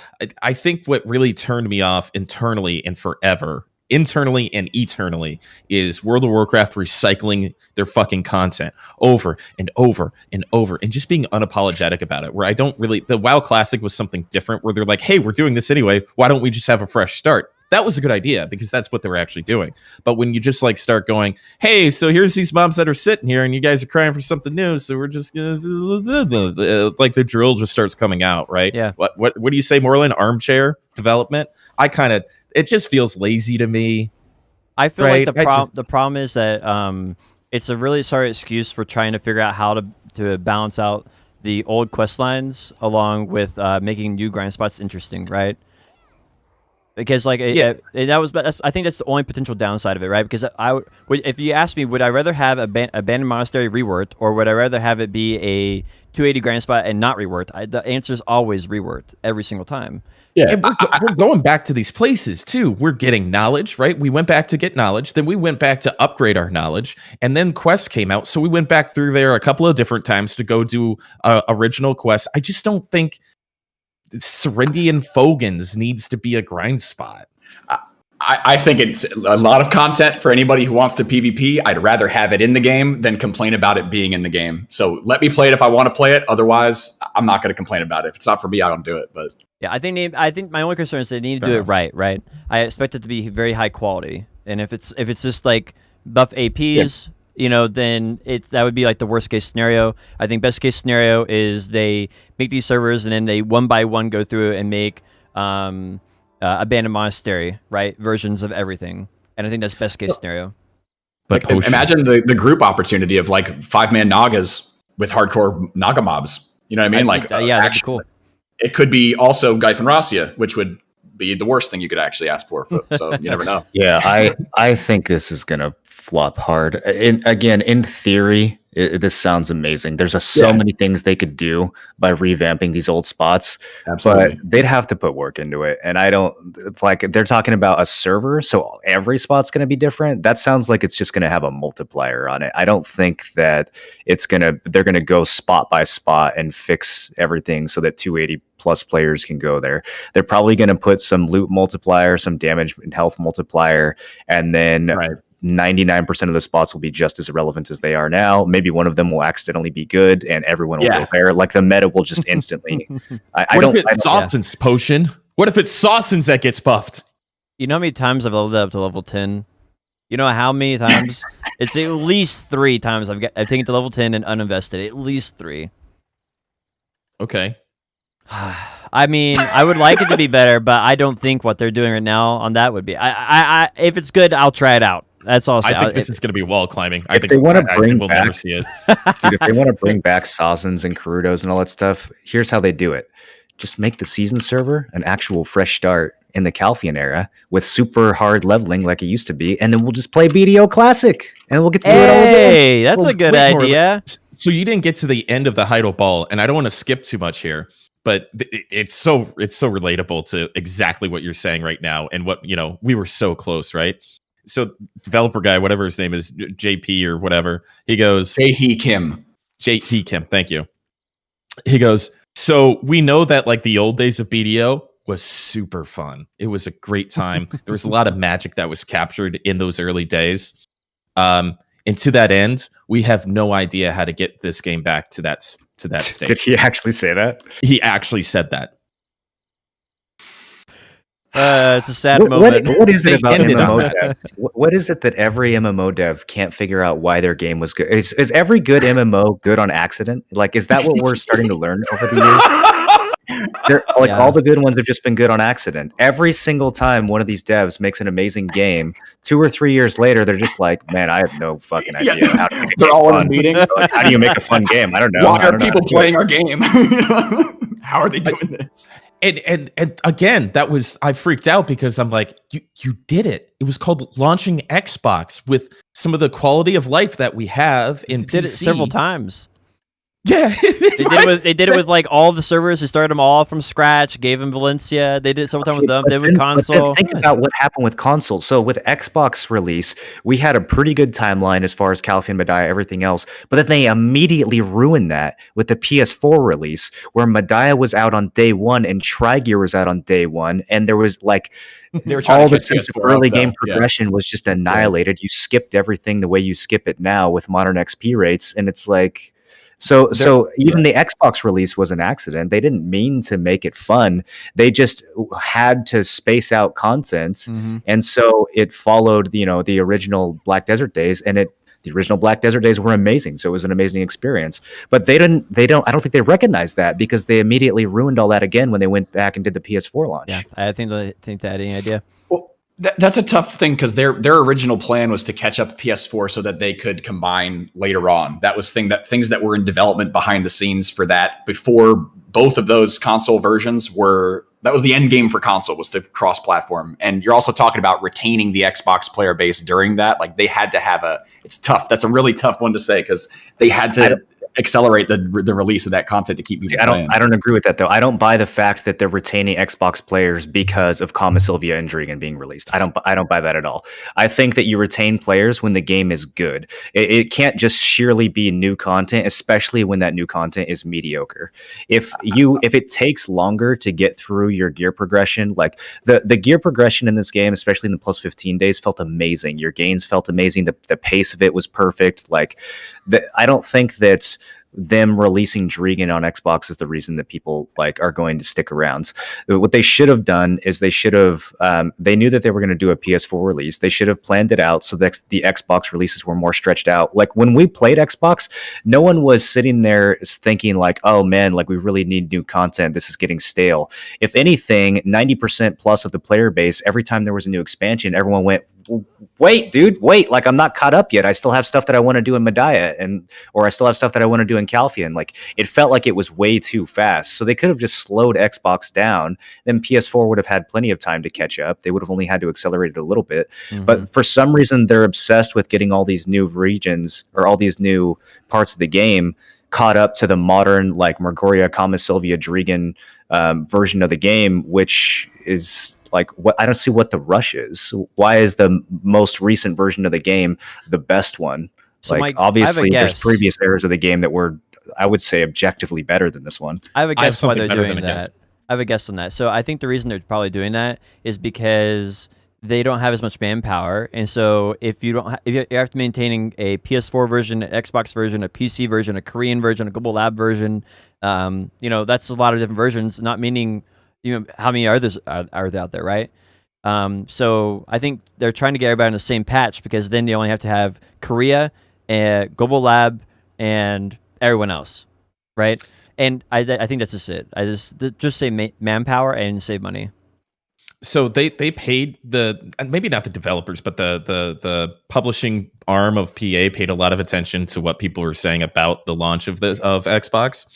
I think what really turned me off internally and forever internally and eternally is World of Warcraft recycling their fucking content over and over and over and just being unapologetic about it. Where I don't really, the WoW Classic was something different where they're like, hey, we're doing this anyway. Why don't we just have a fresh start? That was a good idea because that's what they were actually doing. But when you just like start going, hey, so here's these mobs that are sitting here and you guys are crying for something new, so we're just gonna like the drill just starts coming out, right? Yeah. What do you say, Moreland? Armchair development? It just feels lazy to me. I feel Right, like the problem is that it's a really sorry excuse for trying to figure out how to balance out the old quest lines along with making new grind spots interesting, right? Because like I think that's the only potential downside of it, right? Because if you ask me, would I rather have Abandoned Monastery reworked, or would I rather have it be a 280 grind spot and not reworked? The answer is always reworked every single time. Yeah, And we're going back to these places too. We're getting knowledge, right? We went back to get knowledge, then we went back to upgrade our knowledge, and then quests came out. So we went back through there a couple of different times to go do original quests. I just don't think Serendian Fogans needs to be a grind spot. I think it's a lot of content for anybody who wants to PvP. I'd rather have it in the game than complain about it being in the game. So let me play it if I want to play it. Otherwise, I'm not going to complain about it. If it's not for me, I don't do it. But yeah, I think my only concern is they need to do it right. I expect it to be very high quality, and if it's just like buff APs, then that would be like the worst case scenario. I think best case scenario is they make these servers and then they one by one go through and make Abandoned Monastery, right, versions of everything, and I think that's best case scenario. But imagine the group opportunity of like 5-man Nagas with hardcore Naga mobs. You know what I mean? That'd be cool. It could be also Gyphon Rasia, which would be the worst thing you could actually ask for. So you never know. Yeah, I think this is gonna flop hard. In theory, this sounds amazing. There's so many things they could do by revamping these old spots. Absolutely. But they'd have to put work into it. And I don't like, they're talking about a server, so every spot's going to be different. That sounds like it's just going to have a multiplier on it. I don't think that they're going to go spot by spot and fix everything so that 280 plus players can go there. They're probably going to put some loot multiplier, some damage and health multiplier, and then 99% of the spots will be just as irrelevant as they are now. Maybe one of them will accidentally be good and everyone will go there. Like the meta will just instantly. What if it's Sawson's potion? What if it's Sawson's that gets buffed? You know how many times I've leveled up to level 10? You know how many times? It's at least 3 times I've taken it to level 10 and uninvested. At least 3. Okay. I mean, I would like it to be better, but I don't think what they're doing right now on that would be. I if it's good, I'll try it out. That's all. I think this is going to be wall climbing. I think we'll never see it. Dude, if they want to bring back Sawsons and Karutos and all that stuff, here's how they do it. Just make the season server an actual fresh start in the Calphian era with super hard leveling like it used to be, and then we'll just play BDO Classic, and we'll get to do it all again. Hey, that's a good idea. So you didn't get to the end of the Heidel Ball, and I don't want to skip too much here, but it's so relatable to exactly what you're saying right now, and what we were so close, right? So developer guy, whatever his name is, JP or whatever, he goes, Jae-hee Kim. Jae-hee Kim, thank you. He goes, so we know that like the old days of BDO was super fun. It was a great time. There was a lot of magic that was captured in those early days. And to that end, we have no idea how to get this game back to that state. Did he actually say that? He actually said that. It's a sad moment. What is it about MMO devs? What is it that every MMO dev can't figure out why their game was good? Is every good MMO good on accident? Like, is that what we're starting to learn over the years? All the good ones have just been good on accident. Every single time one of these devs makes an amazing game, 2 or 3 years later, they're just like, man, I have no fucking idea. How to make They're all in a meeting. Like, how do you make a fun game? I don't know. Why are people playing our game? How are they doing this? And again, I freaked out because I'm like, you did it. It was called launching Xbox with some of the quality of life that we have in PC. Did it several times. Yeah, They did it with like all the servers. They started them all from scratch. Gave them Valencia. They did it sometime with them. They did with console. Think about what happened with console. So with Xbox release, we had a pretty good timeline as far as Calphian, Medaya, everything else. But then they immediately ruined that with the PS4 release, where Medaya was out on day one and Tri-Gear was out on day one, and there was like They were trying all to the catch sense of PS4 early up, game though. Yeah. progression was just annihilated. You skipped everything the way you skip it now with modern XP rates, and it's like. So even the Xbox release was an accident. They didn't mean to make it fun. They just had to space out content, and so it followed, the original Black Desert days, and the original Black Desert days were amazing. So it was an amazing experience. But I don't think they recognized that, because they immediately ruined all that again when they went back and did the PS4 launch. Yeah, I think they had any idea. Well, that's a tough thing, because their original plan was to catch up PS4 so that they could combine later on. That was things that were in development behind the scenes for that before both of those console versions were. That was the end game for console, was to cross-platform. And you're also talking about retaining the Xbox player base during that. Like, they had to have it's tough. That's a really tough one to say, because they had to accelerate the release of that content to keep people playing. I don't agree with that, though. I don't buy the fact that they're retaining Xbox players because of Kama Sylvia and Drigan being released. I don't buy that at all. I think that you retain players when the game is good. It can't just sheerly be new content, especially when that new content is mediocre. If it takes longer to get through your gear progression, like the gear progression in this game, especially in the plus 15 days, felt amazing. Your gains felt amazing. The pace of it was perfect. Like, I don't think that them releasing Drigan on Xbox is the reason that people are going to stick around. What they should have done is they knew that they were going to do a PS4 release. They should have planned it out so that the Xbox releases were more stretched out. Like, when we played Xbox, no one was sitting there thinking like, oh man, like, we really need new content. This is getting stale. If anything, 90% plus of the player base, every time there was a new expansion, everyone went, wait, dude, wait, like, I'm not caught up yet. I still have stuff that I want to do in Medaya, or I still have stuff that I want to do in Calphian. Like, it felt like it was way too fast. So they could have just slowed Xbox down. Then PS4 would have had plenty of time to catch up. They would have only had to accelerate it a little bit. But for some reason, they're obsessed with getting all these new regions or all these new parts of the game caught up to the modern, like, Margoria, Kama Sylvia, Drigan version of the game, which is like, what I don't see what the rush is. Why is the most recent version of the game the best one? So like, Mike, obviously there's previous eras of the game that were, I would say, objectively better than this one. I have a guess why they're doing than a guess. that. I have a guess on that. So I think the reason they're probably doing that is because they don't have as much manpower, and so if you don't, if you have to maintaining a PS4 version, an Xbox version, a PC version, a Korean version, a Global Lab version, that's a lot of different versions. Not meaning, how many are there out there, right? So I think they're trying to get everybody on the same patch, because then they only have to have Korea, Global Lab, and everyone else, right? And I think that's just it. I just say manpower and save money. So they paid maybe not the developers, but the publishing arm of PA paid a lot of attention to what people were saying about the launch of Xbox,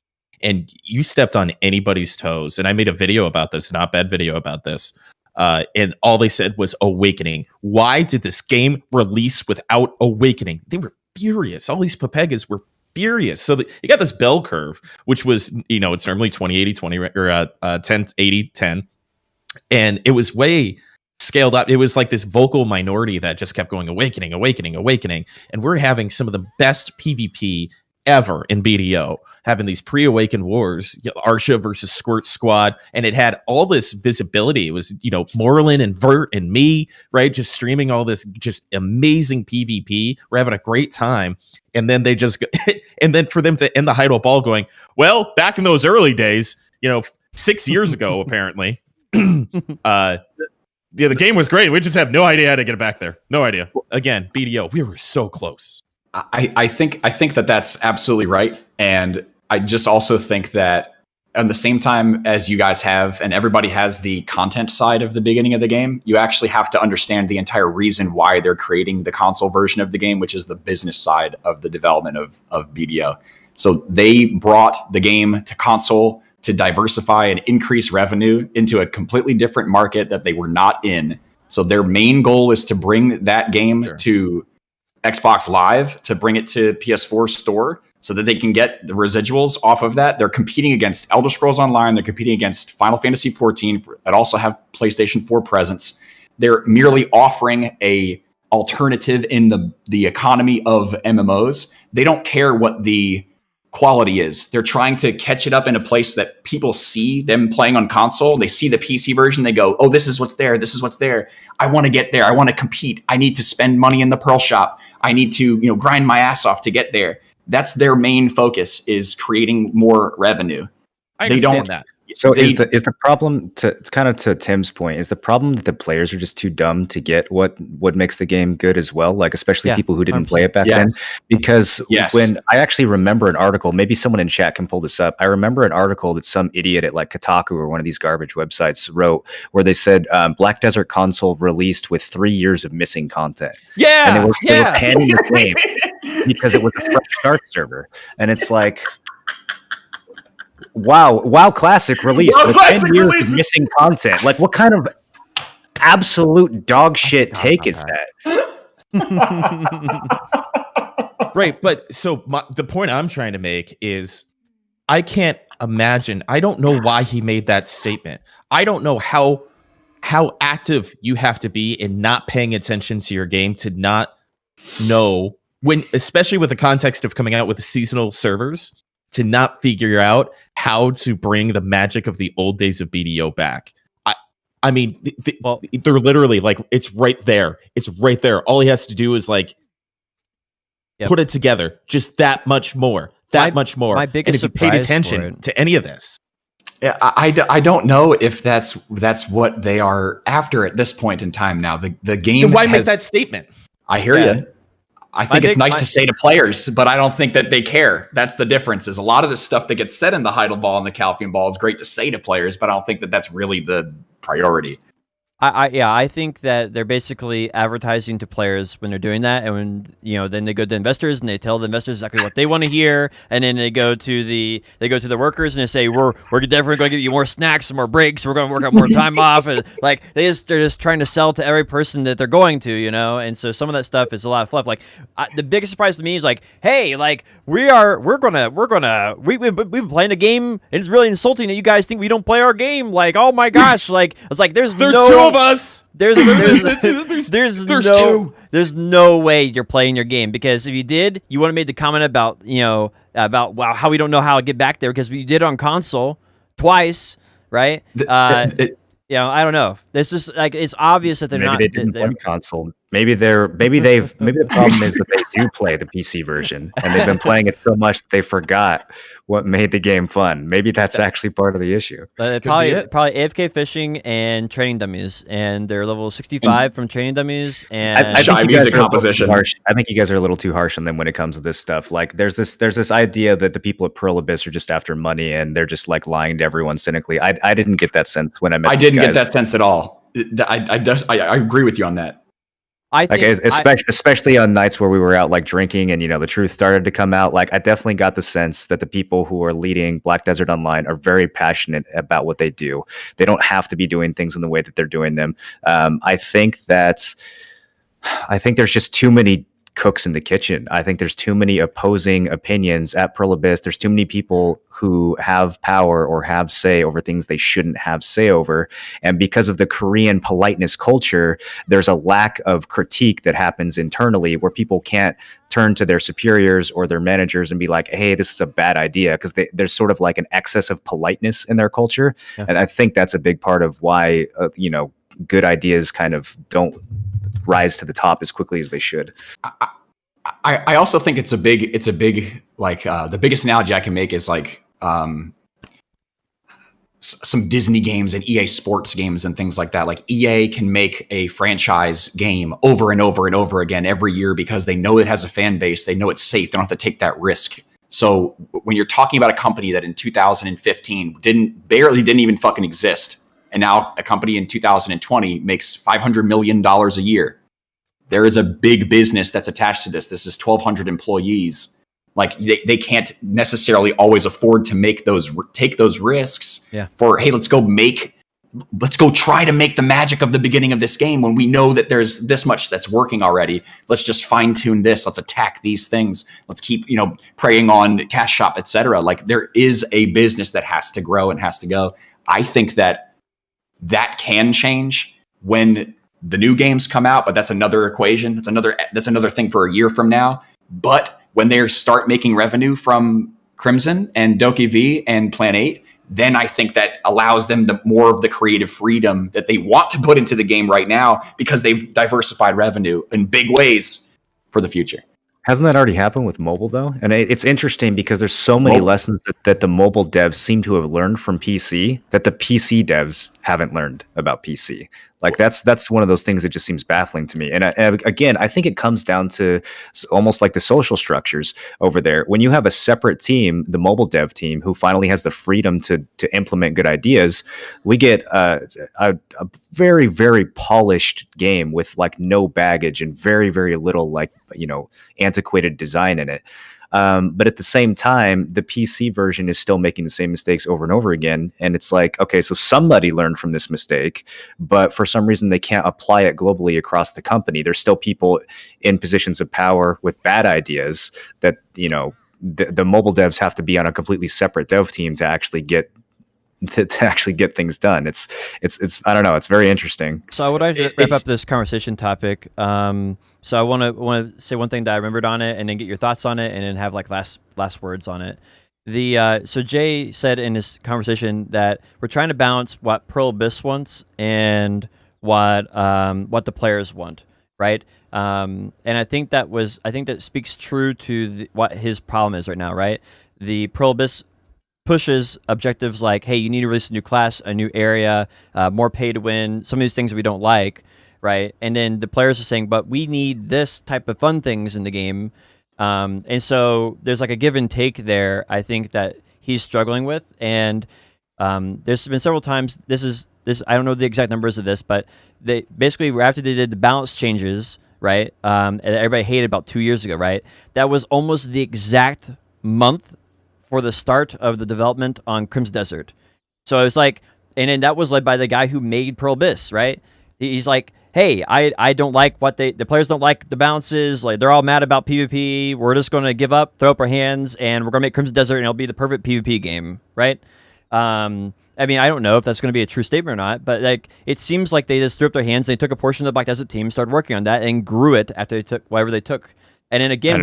and you stepped on anybody's toes. And I made a video about this, an op-ed video about this, and all they said was Awakening. Why did this game release without Awakening? They were furious. All these Papegas were furious. So you got this bell curve, which was, it's normally 20-80-20 or 10-80-10. And it was way scaled up. It was like this vocal minority that just kept going, Awakening, Awakening, Awakening. And we're having some of the best PvP ever in BDO, having these pre-awakened wars, Arsha versus Squirt Squad. And it had all this visibility. It was, Morlin and Vert and me, right? Just streaming all this just amazing PvP. We're having a great time. And then they just, and then for them to end the Heidel Ball going, well, back in those early days, 6 years ago, apparently, the game was great. We just have no idea how to get it back there. No idea. Again, BDO, we were so close. I think that that's absolutely right. And I just also think that at the same time as you guys have, and everybody has the content side of the beginning of the game, you actually have to understand the entire reason why they're creating the console version of the game, which is the business side of the development of BDO. So they brought the game to console to diversify and increase revenue into a completely different market that they were not in. So their main goal is to bring that game to Xbox Live, to bring it to PS4 store, so that they can get the residuals off of that. They're competing against Elder Scrolls Online. They're competing against Final Fantasy XIV that also have PlayStation 4 presence. They're merely offering a alternative in the economy of MMOs. They don't care what the quality is. They're trying to catch it up in a place that people see them playing on console. They see the PC version. They go, oh, this is what's there. This is what's there. I want to get there. I want to compete. I need to spend money in the Pearl shop. I need to, grind my ass off to get there. That's their main focus, is creating more revenue. I understand that. So is the problem, it's kind of to Tim's point, is the problem that the players are just too dumb to get what makes the game good as well? Like, especially people who didn't 100%. play it back then. Because Yes. when I actually remember an article, maybe someone in chat can pull this up. I remember an article that some idiot at like Kotaku or one of these garbage websites wrote, where they said Black Desert console released with 3 years of missing content. Yeah. And they were panning the game because it was a fresh start server. And it's like, WoW Classic released with 10 years of missing content. Like, what kind of absolute dog shit take is that? Right, but so the point I'm trying to make is I can't imagine. I don't know why he made that statement. I don't know how active you have to be in not paying attention to your game to not know when, especially with the context of coming out with the seasonal servers, to not figure out how to bring the magic of the old days of BDO back. I mean, they're literally like, it's right there. It's right there. All he has to do is like put it together. Just that much more. Much more. My biggest and if you paid surprise attention to any of this. Yeah, I don't know if that's what they are after at this point in time now. The game. Then why make that statement? I hear you. I think it's nice to say to players, but I don't think that they care. That's the difference. Is a lot of the stuff that gets said in the Heidel Ball and the Calcium Ball is great to say to players, but I don't think that that's really the priority. I think that they're basically advertising to players when they're doing that, and when then they go to investors and they tell the investors exactly what they want to hear, and then they go to the workers and they say we're definitely going to give you more snacks and more breaks. We're going to work out more time off, and like they're just trying to sell to every person that they're going to, and so some of that stuff is a lot of fluff. Like the biggest surprise to me is like, hey, like we've been playing a game, and it's really insulting that you guys think we don't play our game. Like, oh my gosh, like it's like there's two of us. There's two. There's no way you're playing your game, because if you did, you would have made the comment about how we don't know how to get back there because we did it on console twice, right? I don't know. This is like it's obvious that they're maybe not. They didn't play console. Maybe the problem is that they do play the PC version and they've been playing it so much that they forgot what made the game fun. Maybe that's actually part of the issue. Probably AFK fishing and training dummies, and they're level 65 from training dummies. And I think you guys music composition. I think you guys are a little too harsh on them when it comes to this stuff. Like there's this idea that the people at Pearl Abyss are just after money and they're just like lying to everyone cynically. I didn't get that sense when I met. I didn't get that sense at all. I agree with you on that. Especially on nights where we were out like drinking and the truth started to come out. Like I definitely got the sense that the people who are leading Black Desert Online are very passionate about what they do. They don't have to be doing things in the way that they're doing them. I think there's just too many cooks in the kitchen. I think there's too many opposing opinions at Pearl Abyss. There's too many people who have power or have say over things they shouldn't have say over. And because of the Korean politeness culture, there's a lack of critique that happens internally where people can't turn to their superiors or their managers and be like, hey, this is a bad idea, because there's sort of like an excess of politeness in their culture. Yeah. And I think that's a big part of why, good ideas kind of don't rise to the top as quickly as they should. I also think it's a big like the biggest analogy I can make is like some Disney games and EA Sports games and things like that. Like EA can make a franchise game over and over and over again every year because they know it has a fan base. They know it's safe. They don't have to take that risk. So when you're talking about a company that in 2015 didn't even fucking exist, and now a company in 2020 makes $500 million a year. There is a big business that's attached to this. This is 1,200 employees. Like they can't necessarily always afford to take those risks for, hey, let's go make let's go try to make the magic of the beginning of this game when we know that there's this much that's working already. Let's just fine tune this. Let's attack these things. Let's keep, preying on cash shop, etc. Like there is a business that has to grow and has to go. I think that can change when the new games come out, but that's another equation. That's another thing for a year from now. But when they start making revenue from Crimson and Doki V and Plan 8, then I think that allows them more of the creative freedom that they want to put into the game right now because they've diversified revenue in big ways for the future. Hasn't that already happened with mobile, though? And it's interesting because there's so many lessons that the mobile devs seem to have learned from PC that the PC devs haven't learned about PC. Like that's one of those things that just seems baffling to me. And again, I think it comes down to almost like the social structures over there. When you have a separate team, the mobile dev team, who finally has the freedom to implement good ideas, we get a very, very polished game with like no baggage and very, very little antiquated design in it. But at the same time, the PC version is still making the same mistakes over and over again. And it's like, okay, so somebody learned from this mistake, but for some reason they can't apply it globally across the company. There's still people in positions of power with bad ideas that, the mobile devs have to be on a completely separate dev team to actually get things done. It's I don't know. It's very interesting. So I would like to wrap up this conversation topic. So I want to say one thing that I remembered on it, and then get your thoughts on it, and then have like last words on it. So Jay said in this conversation that we're trying to balance what Pearl Abyss wants and what the players want, right? And I think that speaks true to what his problem is right now, right? The Pearl Abyss pushes objectives like, hey, you need to release a new class, a new area, more pay to win, some of these things we don't like, right? And then the players are saying, but we need this type of fun things in the game. And so there's like a give and take there, I think, that he's struggling with. And there's been several times, this I don't know the exact numbers of this, but they basically, after they did the balance changes, right, and everybody hated about 2 years ago, right, that was almost the exact month for the start of the development on Crimson Desert. So it was like, and then that was led by the guy who made Pearl Abyss, right? He's like, hey, I don't like the players don't like the balances, like they're all mad about PvP, we're just going to give up, throw up our hands, and we're going to make Crimson Desert and it'll be the perfect PvP game, right? I mean, I don't know if that's going to be a true statement or not, but like it seems like they just threw up their hands, they took a portion of the Black Desert team, started working on that, and grew it after they took whatever they took. And then again,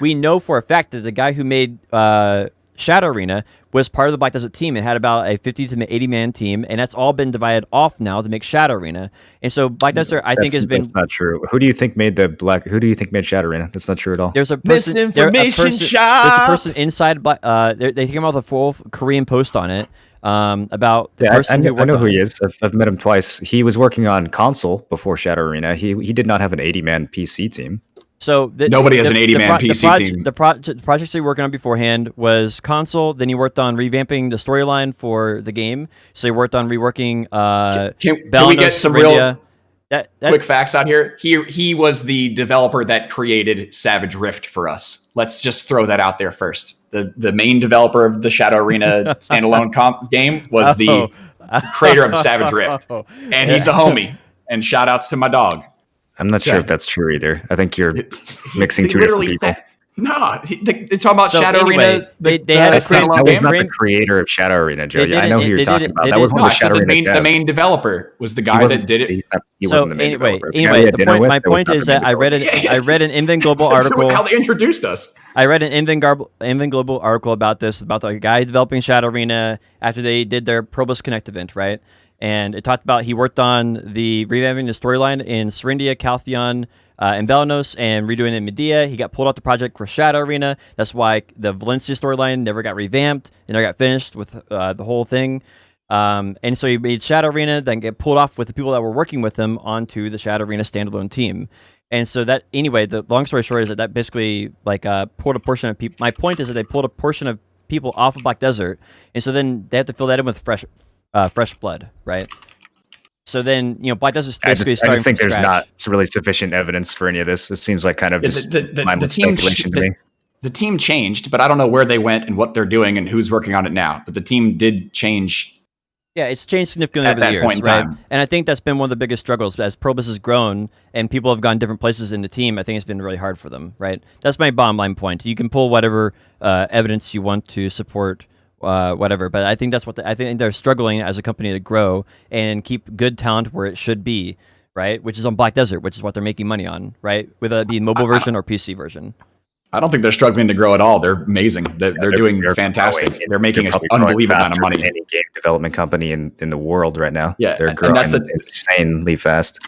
we know for a fact that the guy who made Shadow Arena was part of the Black Desert team and had about a 50 to 80 man team, and that's all been divided off now to make Shadow Arena. And so Black Desert, I think, has been. That's not true. Who do you think made Who do you think made Shadow Arena? That's not true at all. There's a person, misinformation shop. There's a person inside. They came out with a full Korean post on it. About the person I know who he is. I've met him twice. He was working on console before Shadow Arena. He did not have an 80-man PC team. So nobody has an 80-man PC team. The projects he worked on beforehand was console. Then he worked on revamping the storyline for the game. So he worked on reworking. Can we get some real quick facts out here? He was the developer that created Savage Rift for us. Let's just throw that out there first. The main developer of the Shadow Arena standalone game was the creator of Savage Rift, and he's a homie. And shout outs to my dog. I'm not sure if that's true either. I think you're mixing two different people. No, they're talking about Shadow Arena. They had a standalone game. Not the creator of Shadow Arena, Joe. I know who you're talking about. That was one of the Shadow Arena. The main developer was the guy that did it. He wasn't the main developer. Anyway, my point is that I read an Invin Global article. How they introduced us. I read an Invin Global article about this, about the guy developing Shadow Arena after they did their Probus Connect event, right? And it talked about he worked on the revamping the storyline in Serendia, Caltheon, and Belanos, and redoing it in Medea. He got pulled off the project for Shadow Arena. That's why the Valencia storyline never got revamped and never got finished with the whole thing. And so he made Shadow Arena, then get pulled off with the people that were working with him onto the Shadow Arena standalone team. And so that, anyway, the long story short is that basically like pulled a portion of people. My point is that they pulled a portion of people off of Black Desert, and so then they have to fill that in with fresh blood, right? So then, Black Desert's basically starting I just think from there's scratch. not really sufficient evidence for any of this. It seems like kind of just the team changed, but I don't know where they went and what they're doing and who's working on it now. But the team did change Yeah, it's changed significantly At over the that years, point in right? time. And I think that's been one of the biggest struggles as Probus has grown and people have gone different places in the team. I think it's been really hard for them, right? That's my bottom line point. You can pull whatever evidence you want to support whatever, but I think that's what I think they're struggling as a company to grow and keep good talent where it should be, right? Which is on Black Desert, which is what they're making money on, right? Whether it be mobile version or PC version. I don't think they're struggling to grow at all. They're amazing. They're doing fantastic. growing. They're making an probably growing unbelievable amount of faster money. than any game development company in the world right now. Yeah, they're and growing that's insanely fast.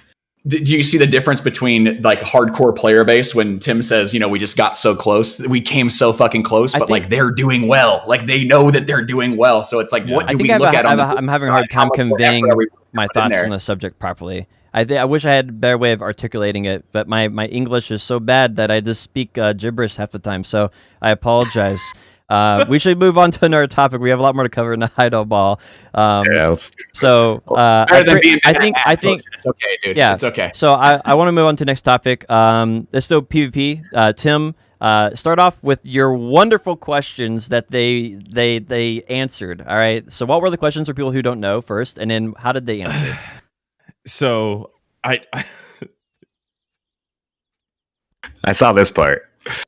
Do you see the difference between like hardcore player base when Tim says, we just got so close, we came so fucking close, but like they're doing well, like they know that they're doing well. So it's like, what do we look at? I'm having a hard time conveying my thoughts on the subject properly. I wish I had a better way of articulating it, but my English is so bad that I just speak gibberish half the time. So I apologize. We should move on to another topic. We have a lot more to cover in the Heidel Ball. I think it's okay, dude. Yeah, it's okay. So I want to move on to the next topic. Let's do PvP. Tim, start off with your wonderful questions that they answered. All right. So what were the questions for people who don't know first, and then how did they answer? So I saw this part.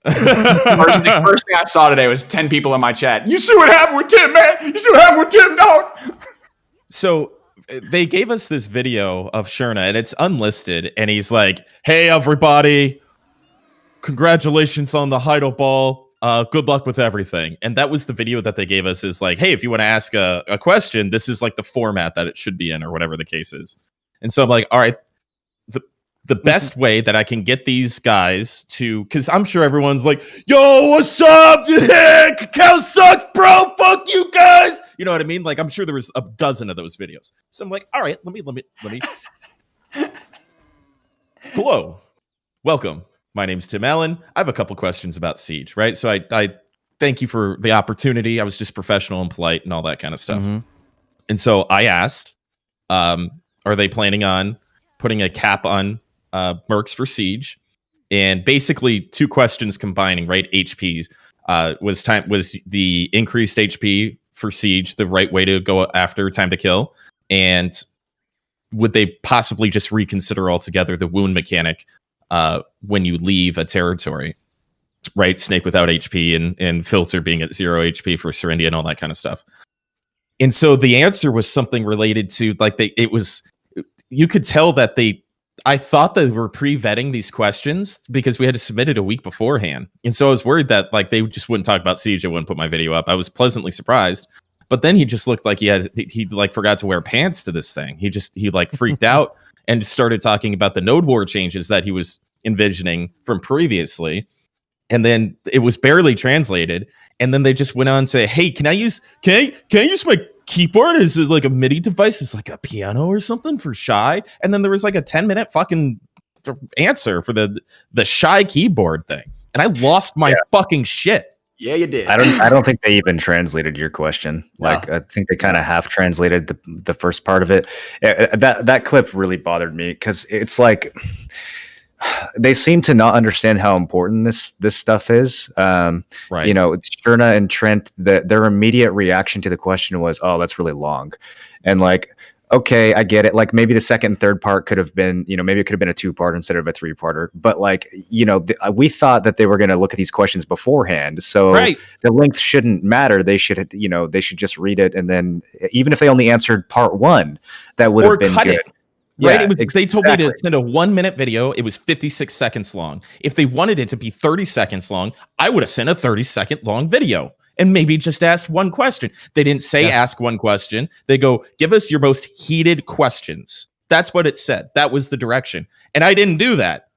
First thing I saw today was 10 people in my chat. You see what happened with Tim, man? You see what happened with Tim, dog? So they gave us this video of Sherna, and it's unlisted, and he's like, "Hey, everybody, congratulations on the Heidel Ball. Good luck with everything." And that was the video that they gave us, is like, "Hey, if you want to ask a question, this is like the format that it should be in," or whatever the case is. And so I'm like, all right, the best way that I can get these guys to, because I'm sure everyone's like, "Yo, what's up? Yeah, Cacao sucks, bro. Fuck you guys." You know what I mean? Like, I'm sure there was a dozen of those videos. So I'm like, all right, let me. Hello, welcome. My name's Tim Allen. I have a couple questions about Siege, right? So I thank you for the opportunity. I was just professional and polite and all that kind of stuff. Mm-hmm. And so I asked, are they planning on putting a cap on mercs for Siege? And basically 2 questions combining, right? HP was the increased HP for Siege the right way to go after time to kill? And would they possibly just reconsider altogether the wound mechanic when you leave a territory? Right? Snake without HP and Filter being at 0 HP for Serendia and all that kind of stuff. And so the answer was something related to, like, you could tell that I thought they were pre-vetting these questions because we had to submit it a week beforehand. And so I was worried that like they just wouldn't talk about Siege. They wouldn't put my video up. I was pleasantly surprised. But then he just looked like he like forgot to wear pants to this thing. He like freaked out and started talking about the node war changes that he was envisioning from previously. And then it was barely translated. And then they just went on to, "Hey, can I use my keyboard as like a MIDI device, as like a piano or something for Shy?" And then there was like a 10-minute fucking answer for the Shy keyboard thing. And I lost my fucking shit. Yeah, you did. I don't think they even translated your question. Like, I think they kind of half translated the first part of it. That clip really bothered me because it's like they seem to not understand how important this stuff is. Right. Sherna and Trent, their immediate reaction to the question was, "Oh, that's really long," and like, okay, I get it. Like maybe the second and third part could have been, maybe it could have been a 2-part instead of a 3-parter. But like, we thought that they were going to look at these questions beforehand. So the length shouldn't matter. They should, they should just read it. And then even if they only answered part 1, that would have been good. Right? They told me to send a 1-minute video. It was 56 seconds long. If they wanted it to be 30 seconds long, I would have sent a 30-second long video and maybe just asked one question. They didn't say ask one question. They go, "Give us your most heated questions." That's what it said. That was the direction. And I didn't do that.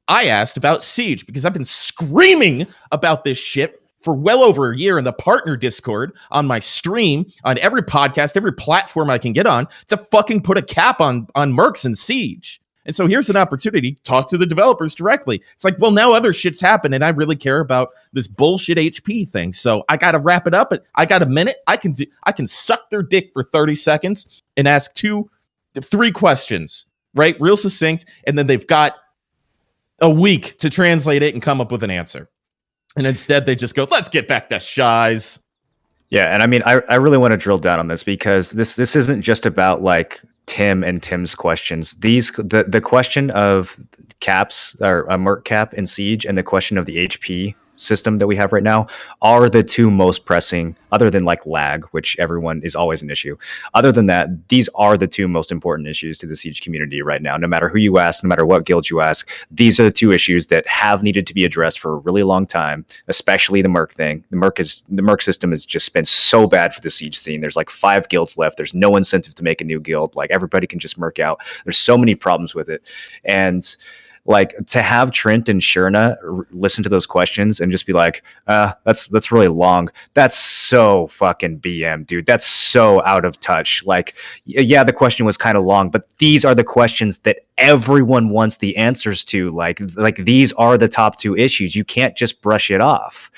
I asked about Siege because I've been screaming about this shit for well over a year in the partner Discord, on my stream, on every podcast, every platform I can get on, to fucking put a cap on mercs and Siege. And so here's an opportunity to talk to the developers directly. It's like, well, now other shit's happened, and I really care about this bullshit HP thing. So I got to wrap it up. I got a minute. I can suck their dick for 30 seconds and ask 2-3 questions, right? Real succinct. And then they've got a week to translate it and come up with an answer. And instead they just go, "Let's get back to Shies." Yeah, and I mean, I really want to drill down on this because this isn't just about like Tim and Tim's questions. The question of caps or a merc cap in Siege and the question of the HP system that we have right now are the two most pressing, other than like lag, which everyone is always an issue. Other than that, these are the two most important issues to the Siege community right now. No matter who you ask, no matter what guild you ask, these are the two issues that have needed to be addressed for a really long time, especially the merc thing. The merc system has just been so bad for the Siege scene. There's like 5 guilds left. There's no incentive to make a new guild. Like everybody can just merc out. There's so many problems with it. And like to have Trent and Shurna listen to those questions and just be like, that's really long. That's so fucking BM, dude. That's so out of touch. Like, yeah, the question was kind of long, but these are the questions that everyone wants the answers to. Like these are the top 2 issues. You can't just brush it off.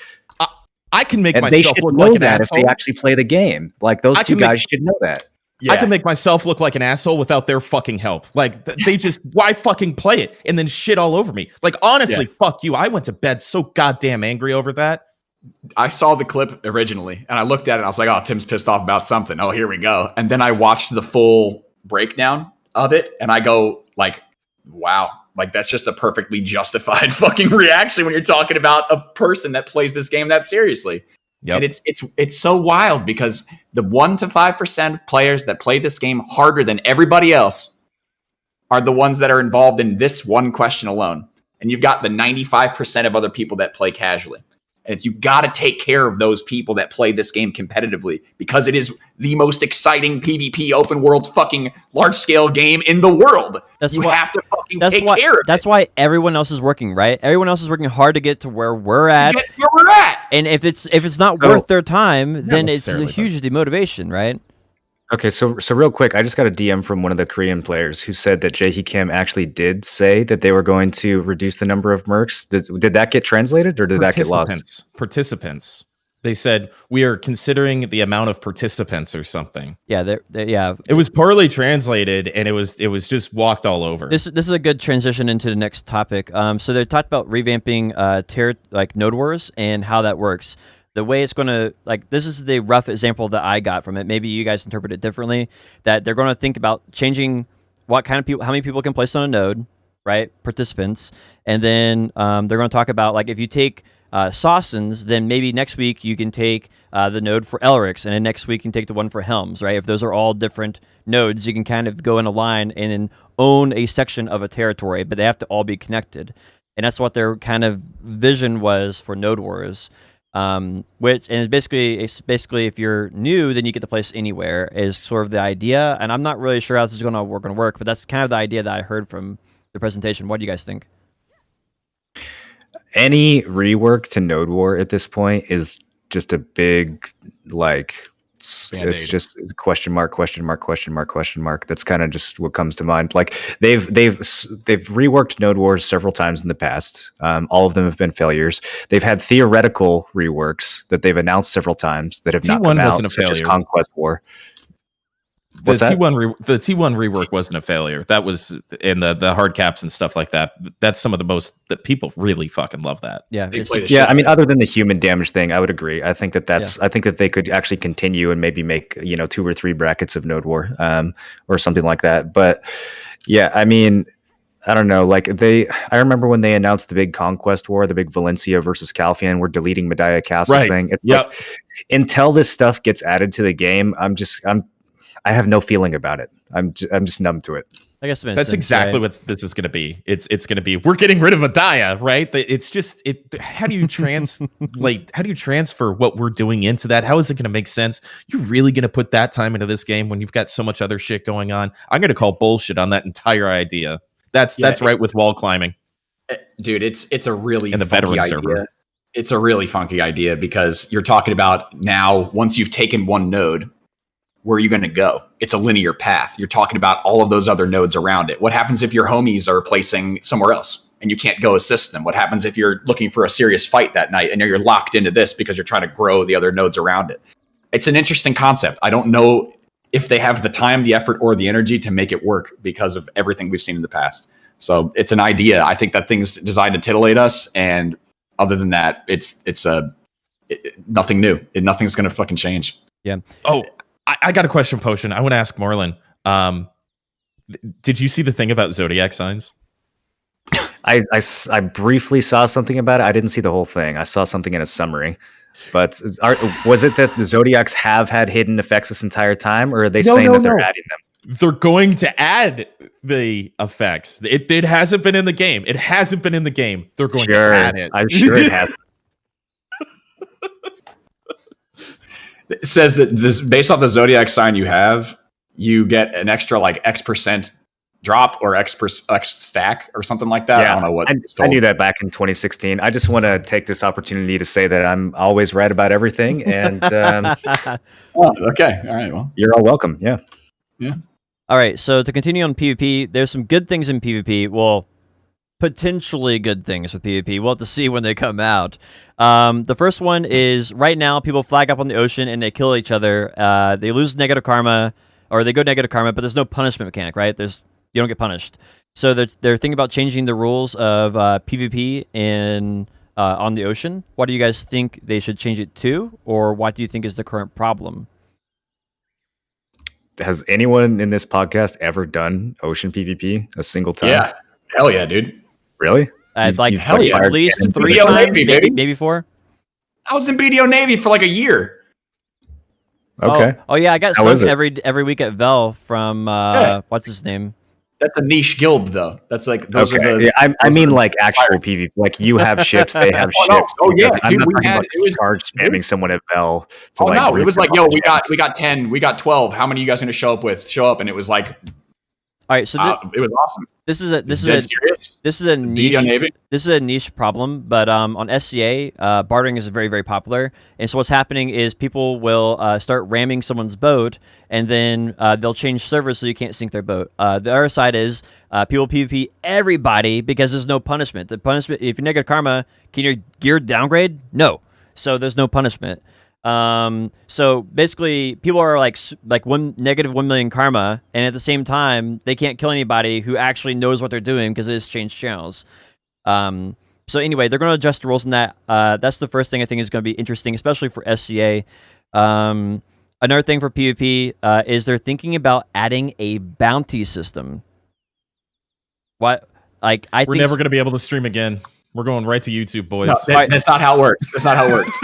I can make and myself look like an asshole if they actually play the game. Like those two guys should know that. Yeah. I can make myself look like an asshole without their fucking help. Like they just, why fucking play it and then shit all over me? Like, honestly, fuck you. I went to bed so goddamn angry over that. I saw the clip originally and I looked at it and I was like, oh, Tim's pissed off about something. Oh, here we go. And then I watched the full breakdown of it and I go like, wow, like that's just a perfectly justified fucking reaction when you're talking about a person that plays this game that seriously. Yep. And it's so wild because the 1 to 5% of players that play this game harder than everybody else are the ones that are involved in this one question alone. And you've got the 95% of other people that play casually. And it's, you got to take care of those people that play this game competitively because it is the most exciting PvP open world fucking large scale game in the world. You have to fucking take care of it. That's why everyone else is working, right? Everyone else is working hard to get to where we're at. And if it's not worth their time, then it's a huge demotivation, right? Okay, so real quick, I just got a DM from one of the Korean players who said that Jae-hee Kim actually did say that they were going to reduce the number of mercs. Did that get translated or did that get lost? Participants. They said we are considering the amount of participants or something. Yeah, yeah. It was poorly translated and it was just walked all over. This is a good transition into the next topic. So they talked about revamping node wars and how that works. The way it's going to, like, this is the rough example that I got from it. Maybe you guys interpret it differently. That they're going to think about changing what kind of people, how many people can place on a node, right? Participants. And then they're going to talk about, like, if you take Sawsons, then maybe next week you can take the node for Elric's, and then next week you can take the one for Helms, right? If those are all different nodes, you can kind of go in a line and then own a section of a territory, but they have to all be connected. And that's what their kind of vision was for node wars. Which and it's basically if you're new, then you get to place anywhere is sort of the idea. And I'm not really sure how this is going to work, but that's kind of the idea that I heard from the presentation. What do you guys think? Any rework to Node War at this point is just a big like Band-Aid. It's just question mark. That's kind of just what comes to mind. Like they've reworked Node Wars several times in the past. All of them have been failures. They've had theoretical reworks that they've announced several times that have not come out, such as Conquest War. The T1 rework wasn't a failure. That was in the hard caps and stuff like that. That's some of the most that people really fucking love that. Yeah, I mean, other than the human damage thing, I would agree. I think I think that they could actually continue and maybe make 2 or 3 brackets of Node War, or something like that. But yeah, I mean, I don't know. Like I remember when they announced the big Conquest War, the big Valencia versus Calfian, we're deleting Medaya Castle thing. It's like, until this stuff gets added to the game, I have no feeling about it. I'm just numb to it. I guess that's exactly what this is going to be. It's going to be we're getting rid of Medaya, right? It's just how do you how do you transfer what we're doing into that? How is it going to make sense? You're really going to put that time into this game when you've got so much other shit going on? I'm going to call bullshit on that entire idea. That's right with wall climbing, dude. It's a really and the veteran idea. server. It's a really funky idea because you're talking about now once you've taken one node. Where are you going to go? It's a linear path. You're talking about all of those other nodes around it. What happens if your homies are placing somewhere else and you can't go assist them? What happens if you're looking for a serious fight that night and you're locked into this because you're trying to grow the other nodes around it? It's an interesting concept. I don't know if they have the time, the effort, or the energy to make it work because of everything we've seen in the past. So it's an idea. I think that thing's designed to titillate us. And other than that, it's nothing new. Nothing's gonna fucking change. Yeah. Oh, I got a question, Potion. I want to ask Marlon. Did you see the thing about zodiac signs? I briefly saw something about it. I didn't see the whole thing. I saw something in a summary. But was it that the zodiacs have had hidden effects this entire time, or are they saying that they're adding them? They're going to add the effects. It hasn't been in the game. It hasn't been in the game. They're going to add it. I'm sure it has. It says that this, based off the zodiac sign you have, you get an extra like X% drop or X stack or something like that. Yeah, I don't know what. I knew that back in 2016. I just want to take this opportunity to say that I'm always right about everything. And Oh, okay. All right. Well, you're all welcome. Yeah. All right, so to continue on PvP, there's some good things in PvP. Well, potentially good things with PvP. We'll have to see when they come out. The first one is right now people flag up on the ocean and they kill each other. They lose negative karma, or they go negative karma, but there's no punishment mechanic, right? You don't get punished. So they're thinking about changing the rules of PvP in on the ocean. What do you guys think they should change it to, or what do you think is the current problem? Has anyone in this podcast ever done ocean PvP a single time? yeah. Hell yeah, dude. Really? I'd like You've hell yeah. at least fired 3 BO times, Navy, maybe 4. I was in BDO Navy for like a year. Okay. Oh yeah, I got How is sunk it? every week at Vel from Yeah. what's his name? That's a niche guild, though. That's like those are the. Yeah, I those mean, are like actual fire. PvP. Like you have ships, they have Oh, no. ships. Oh, yeah, I'm dude, not we talking had- about it was- charge spamming someone at Vel. To Oh like no! It brief was them like, yo, on we got 10, we got 12. How many are you guys going to show up with? Show up, and it was like, All right, so it was awesome. this is a This is serious. this is a niche BDO Navy. this is a niche problem, but on SCA, bartering is very, very popular. And so what's happening is people will start ramming someone's boat, and then they'll change servers so you can't sink their boat. The other side is people PvP everybody because there's no punishment. The punishment, if you're negative karma, can your gear downgrade? No. So there's no punishment. So basically, people are like negative 1 million karma, and at the same time, they can't kill anybody who actually knows what they're doing because they just changed channels. So anyway, they're going to adjust the rules in that. That's the first thing I think is going to be interesting, especially for SCA. Another thing for PvP is they're thinking about adding a bounty system. What? Like We're never going to be able to stream again. We're going right to YouTube, boys. No, that's not how it works. That's not how it works.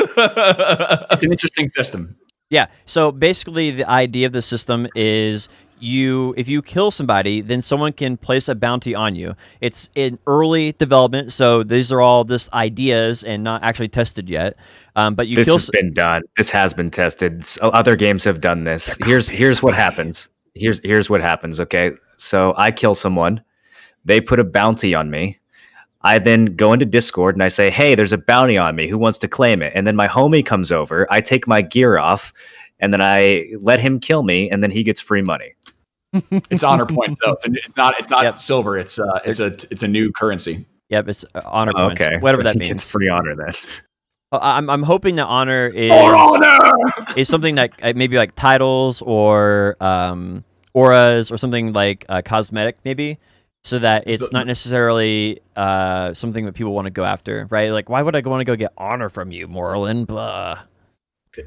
It's an interesting system. Yeah. So basically, the idea of the system is if you kill somebody, then someone can place a bounty on you. It's in early development, so these are all just ideas and not actually tested yet. But This has been done. This has been tested. So other games have done this. Here's what happens. Here's what happens. Okay, so I kill someone. They put a bounty on me. I then go into Discord and I say, hey, there's a bounty on me. Who wants to claim it? And then my homie comes over. I take my gear off, and then I let him kill me, and then he gets free money. It's honor points, though. It's not Yep. silver. It's a new currency. Yep, it's honor points. Okay, Whatever so that he means. gets free honor then. I'm hoping that honor Honor! is something that maybe like titles or auras or something like cosmetic, maybe. So that it's not necessarily something that people want to go after, right? Like, why would I want to go get honor from you, Morlin? Blah.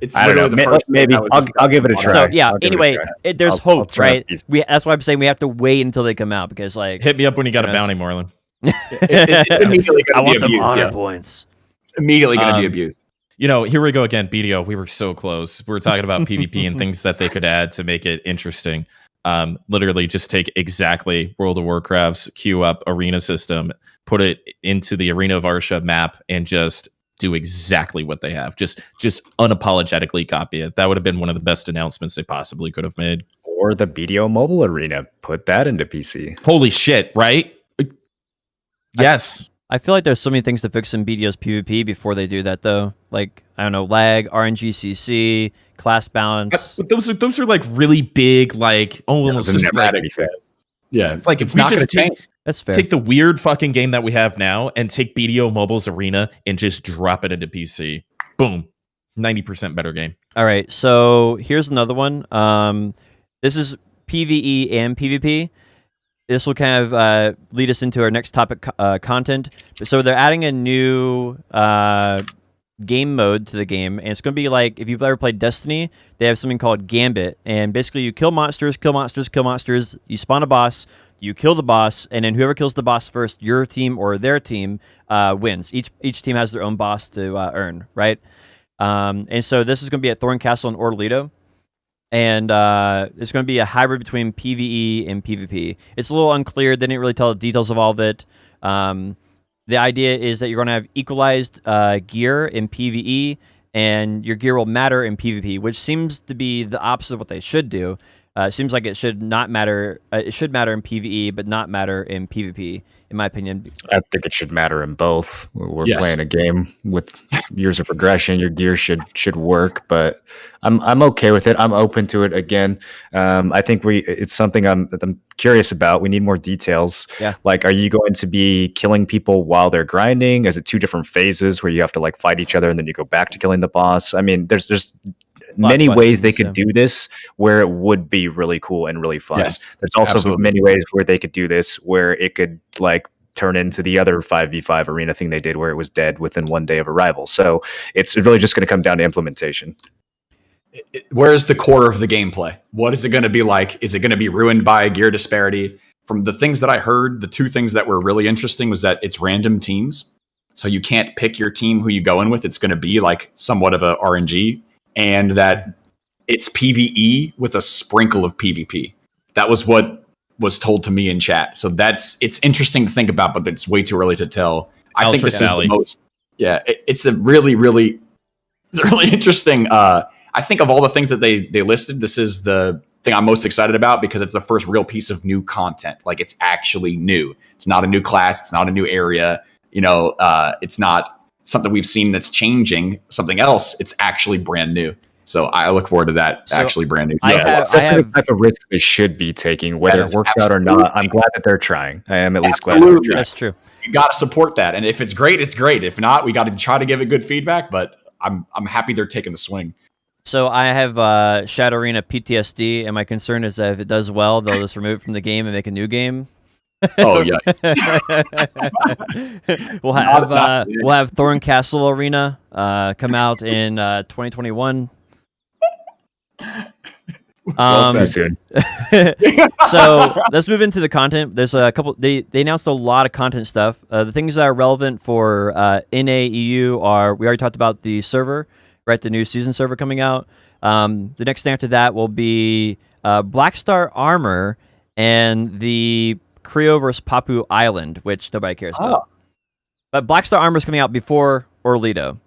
It's I don't know. literally the first Maybe thing I was I'll give it a discussing. try. So yeah. I'll give it a Anyway, try. there's I'll hope, try right? these. That's why I'm saying we have to wait until they come out because, like, Hit me up when you got a Yes. bounty, Marlon. It's immediately I going to want be them abused. honor Yeah. points. It's immediately going to be Um, abused. You know, here we go again. BDO, we were so close. We were talking about PvP and things that they could add to make it interesting. Literally just take exactly World of Warcraft's queue up arena system, put it into the Arena of Arsha map, and just do exactly what they have. Just unapologetically copy it. That would have been one of the best announcements they possibly could have made. Or the BDO mobile arena. Put that into PC. Holy shit, right? Yes. I feel like there's so many things to fix in BDO's PvP before they do that, though. Like, I don't know, lag, RNGCC, class balance. But those are like really big, like almost Those are just never like, gonna be fixed. Yeah, like if it's we not going to just take, change. That's fair. take the weird fucking game that we have now and take BDO Mobile's arena and just drop it into PC. Boom. 90% better game. All right, so here's another one. This is PvE and PvP. This will kind of lead us into our next topic, content. So they're adding a new game mode to the game, and it's going to be like if you've ever played Destiny, they have something called Gambit, and basically you kill monsters, you spawn a boss, you kill the boss, and then whoever kills the boss first, your team or their team, wins. Each team has their own boss to earn, right? And so this is going to be at Thorn Castle in Orlito, and it's going to be a hybrid between PvE and PvP. It's a little unclear. They didn't really tell the details of all of it. The idea is that you're going to have equalized gear in PvE, and your gear will matter in PvP, which seems to be the opposite of what they should do. It seems like it should not matter. It should matter in PvE, but not matter in PvP, in my opinion. I think it should matter in both. We're Yes. playing a game with years of progression. Your gear should work, but I'm okay with it. I'm open to it again. I think it's something I'm curious about. We need more details. Yeah. Like, are you going to be killing people while they're grinding? Is it 2 different phases where you have to like fight each other and then you go back to killing the boss? I mean, there's many ways they could do this where it would be really cool and really fun. Yes, There's also absolutely. many ways where they could do this where it could like turn into the other 5v5 arena thing they did where it was dead within 1 day of arrival. So it's really just going to come down to implementation. Where's the core of the gameplay? What is it going to be like? Is it going to be ruined by gear disparity? From the things that I heard, the 2 things that were really interesting was that it's random teams. So you can't pick your team who you go in with. It's going to be like somewhat of a RNG, and that it's PvE with a sprinkle of PvP. That was what was told to me in chat. So it's interesting to think about, but it's way too early to tell. I think this is the most, it's a really, really, really interesting. I think of all the things that they listed, this is the thing I'm most excited about because it's the first real piece of new content. Like, it's actually new. It's not a new class. It's not a new area. It's not something we've seen that's changing something else. It's actually brand new. So I look forward to that. So actually brand new. That's definitely the type of risk they should be taking, whether it works out or not. I'm glad that they're trying. I am at least glad they're trying. That's true. You got to support that. And if it's great, it's great. If not, we got to try to give it good feedback, but I'm happy they're taking the swing. So I have Shadow Arena PTSD, and my concern is that if it does well, they'll just remove it from the game and make a new game. Oh yeah. we'll have Thorn Castle Arena come out in 2021. Too soon. So let's move into the content. There's a couple. They announced a lot of content stuff. The things that are relevant for NAEU are, we already talked about the server, right? The new season server coming out. The next thing after that will be Black Star Armor and the Creo vs. Papu Island, which nobody cares about. But Black Star Armor is coming out before Orlito.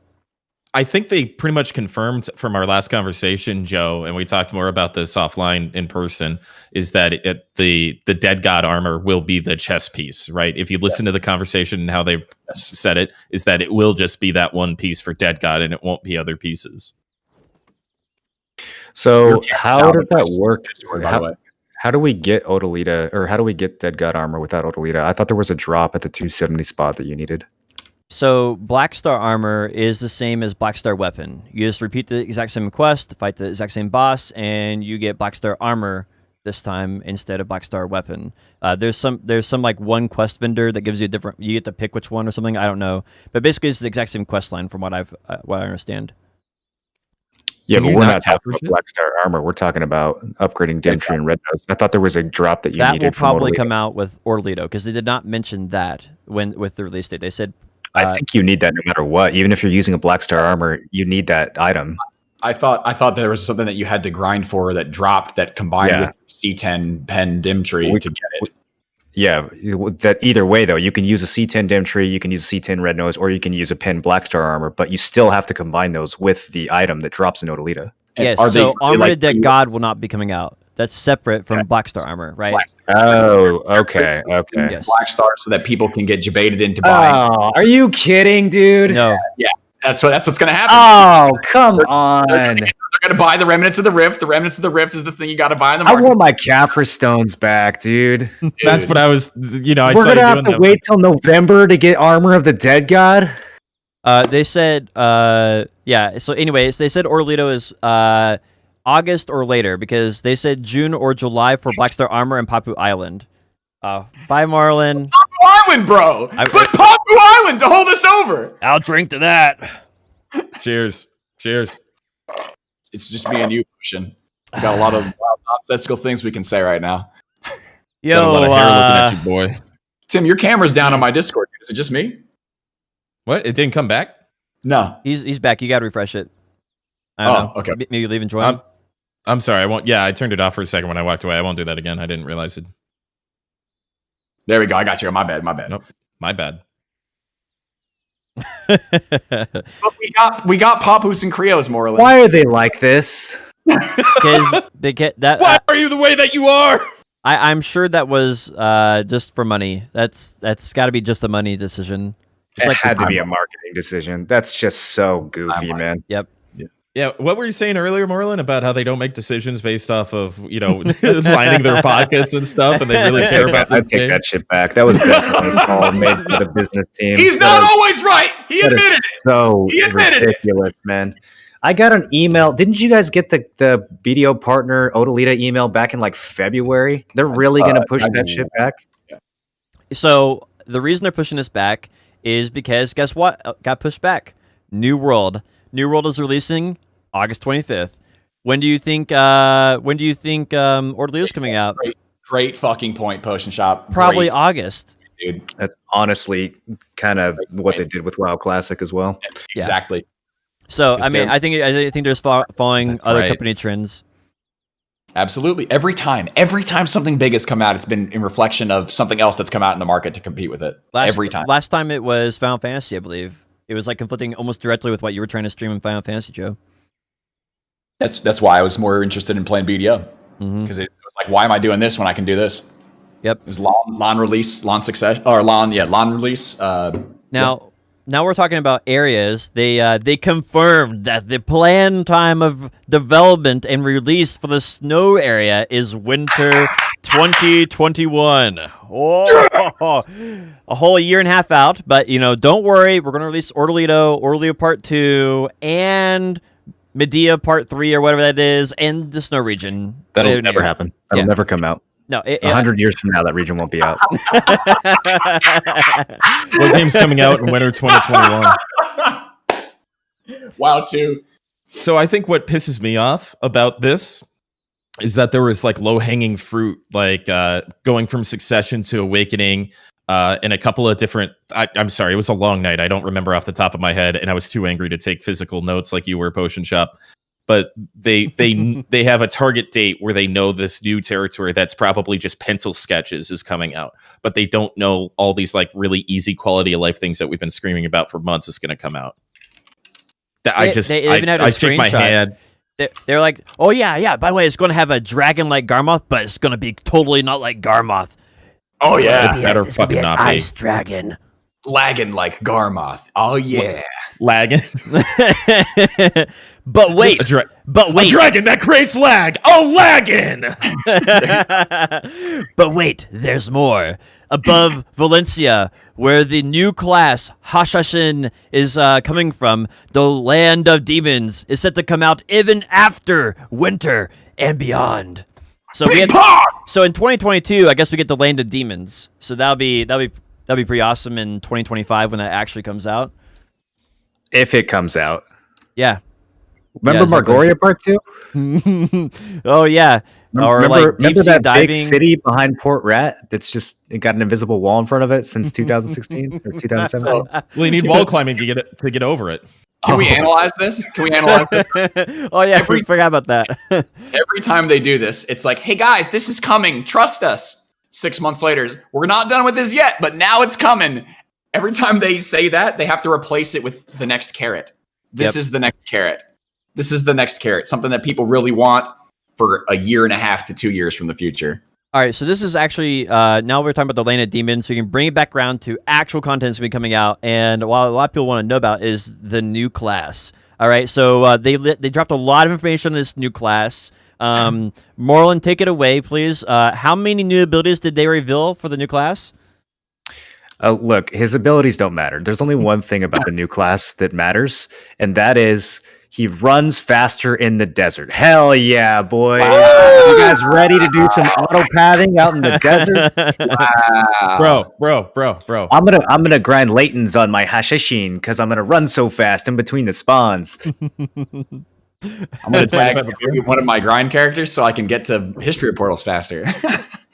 I think they pretty much confirmed from our last conversation, Joe, and we talked more about this offline in person, is that the Dead God armor will be the chess piece, right? If you listen to the conversation and how they said it, is that it will just be that one piece for Dead God and it won't be other pieces. So how does that work? By the way. How do we get Odalita, or how do we get Dead God armor without Odalita? I thought there was a drop at the 270 spot that you needed. So Black Star Armor is the same as Black Star Weapon. You just repeat the exact same quest, fight the exact same boss, and you get Black Star Armor this time instead of Black Star Weapon. There's some like one quest vendor that gives you a different. You get to pick which one or something. I don't know, but basically it's the exact same quest line from what I understand. Yeah, Can but you we're not not talking Caprice about it? Black Star armor. We're talking about upgrading Dimtree and Red Nose. I thought there was a drop that you That needed. will probably from Odalita. come out with Orlito because they did not mention that with the release date. They said I think you need that no matter what. Even if you're using a Black Star armor, you need that item. I thought there was something that you had to grind for that dropped that combined Yeah. with C10 pen Dimtree to get it. Yeah, that either way though, you can use a C10 Dimtree, you can use a C10 Red Nose, or you can use a pen Black Star armor, but you still have to combine those with the item that drops in Odalita. And yes. are they- So are they Armored like Dead pre- God will not be coming out. That's separate from Black Star Armor, right? Oh, okay. Yes. Black Star so that people can get debated into buying. Oh, are you kidding, dude? No. That's what's going to happen. Oh, come on. They're going to buy the Remnants of the Rift. The Remnants of the Rift is the thing you got to buy in the I market. want my Kaffir stones back, dude. That's what I was, I We're saw you gonna have doing to that. wait till November to get Armor of the Dead God. They said, yeah. So, anyways, they said Orlito is August or later because they said June or July for Black Star Armor and Papu Island. Bye, Marlon. Papu Island, bro. Put Papu Island to hold us over. I'll drink to that. Cheers. Cheers. It's just me and you, Potion. We got a lot of wild, nonsensical things we can say right now. Got a lot of hair looking at you, boy. Tim, your camera's down on my Discord. Is it just me? What? It didn't come back? No. He's back. You got to refresh it. I don't know. Okay. Maybe leave and join. I'm sorry. I won't. Yeah, I turned it off for a second when I walked away. I won't do that again. I didn't realize it. There we go. I got you. My bad. Nope. My bad. But we got Papoose and Creos, more or less. Why are they like this? Because they get that. Why are you the way that you are? I'm sure that was just for money. That's got to be just a money decision. It's It had to be a marketing decision. That's just so goofy, man. Yep. Yeah, what were you saying earlier, Moreland, about how they don't make decisions based off of, lining their pockets and stuff, and they really care about I take that shit back. That was definitely a call made for the business team. He's not always right. He That admitted is it. so He admitted it. ridiculous, man. I got an email. Didn't you guys get the BDO partner Odalita email back in like February? They're really going to push that shit back? So the reason they're pushing this back is because guess what? Got pushed back. New World. New World is releasing August 25th. When do you think Orderly's coming out? Great fucking point, Potion Shop. Probably Great, August. dude. That's honestly kind of what they did with WoW Classic as well. Yeah. Exactly. So Because I think there's following That's other right. company trends. Absolutely. Every time something big has come out, it's been in reflection of something else that's come out in the market to compete with it. Every time. Last time it was Final Fantasy, I believe. It was like conflicting almost directly with what you were trying to stream in Final Fantasy, Joe. That's why I was more interested in playing BDO. Mhm. Because it was like, why am I doing this when I can do this? Yep. It was LAN release, LAN success, or LAN release. Now we're talking about areas. They confirmed that the planned time of development and release for the snow area is winter 2021. Oh, a whole year and a half out. But don't worry, we're gonna release Orderlito Part 2, and Medea Part 3 or whatever that is, and the snow region. That'll never happen. That'll Yeah. never come out. No, 100 years from now, that region won't be out. What game's coming out in winter 2021? WoW 2. So I think what pisses me off about this is that there was like low-hanging fruit, like going from Succession to Awakening, and a couple of different. I'm sorry, it was a long night. I don't remember off the top of my head, and I was too angry to take physical notes like you were, Potion Shop. But they have a target date where they know this new territory that's probably just pencil sketches is coming out, but they don't know all these like really easy quality of life things that we've been screaming about for months is going to come out. I shake my head. They're like, oh yeah. By the way, it's going to have a dragon like Garmoth, but it's going to be totally not like Garmoth. Oh, yeah. It better fucking not be. Ice dragon. Lagging like Garmoth. Oh, yeah. Lagging. But wait. A dragon that creates lag. Oh, lagging. But wait, there's more. Above Valencia, where the new class Hashashin is coming from, the land of demons is set to come out even after winter and beyond. So so in 2022, I guess we get the land of demons. So that'll be pretty awesome in 2025 when that actually comes out. If it comes out. Yeah. Remember Margoria Part 2? Oh yeah. Or remember like deep sea that diving. big city behind Port Rat that's just it got an invisible wall in front of it since 2016 or 2017? Well, you need wall climbing to get over it. Can we analyze this? Can we analyze this? Oh yeah, we forgot about that. Every time they do this, it's like, hey guys, this is coming. Trust us. 6 months later, we're not done with this yet, but now it's coming. Every time they say that, they have to replace it with the next carrot. This is the next carrot. This is the next carrot. Something that people really want for a year and a half to 2 years from the future. All right, so this is actually now we're talking about the Lane of Demons, so we can bring it back around to actual content that's going to be coming out. And what a lot of people want to know about is the new class. All right, so they dropped a lot of information on this new class. Moreland, take it away, please. How many new abilities did they reveal for the new class? Look, his abilities don't matter. There's only one thing about the new class that matters, and that is He runs faster in the desert. Hell yeah, boys. You guys ready to do some auto pathing out in the desert? Bro. I'm gonna grind latents on my Hashashin because I'm gonna run so fast in between the spawns. I'm gonna tag one of my grind characters so I can get to history portals faster.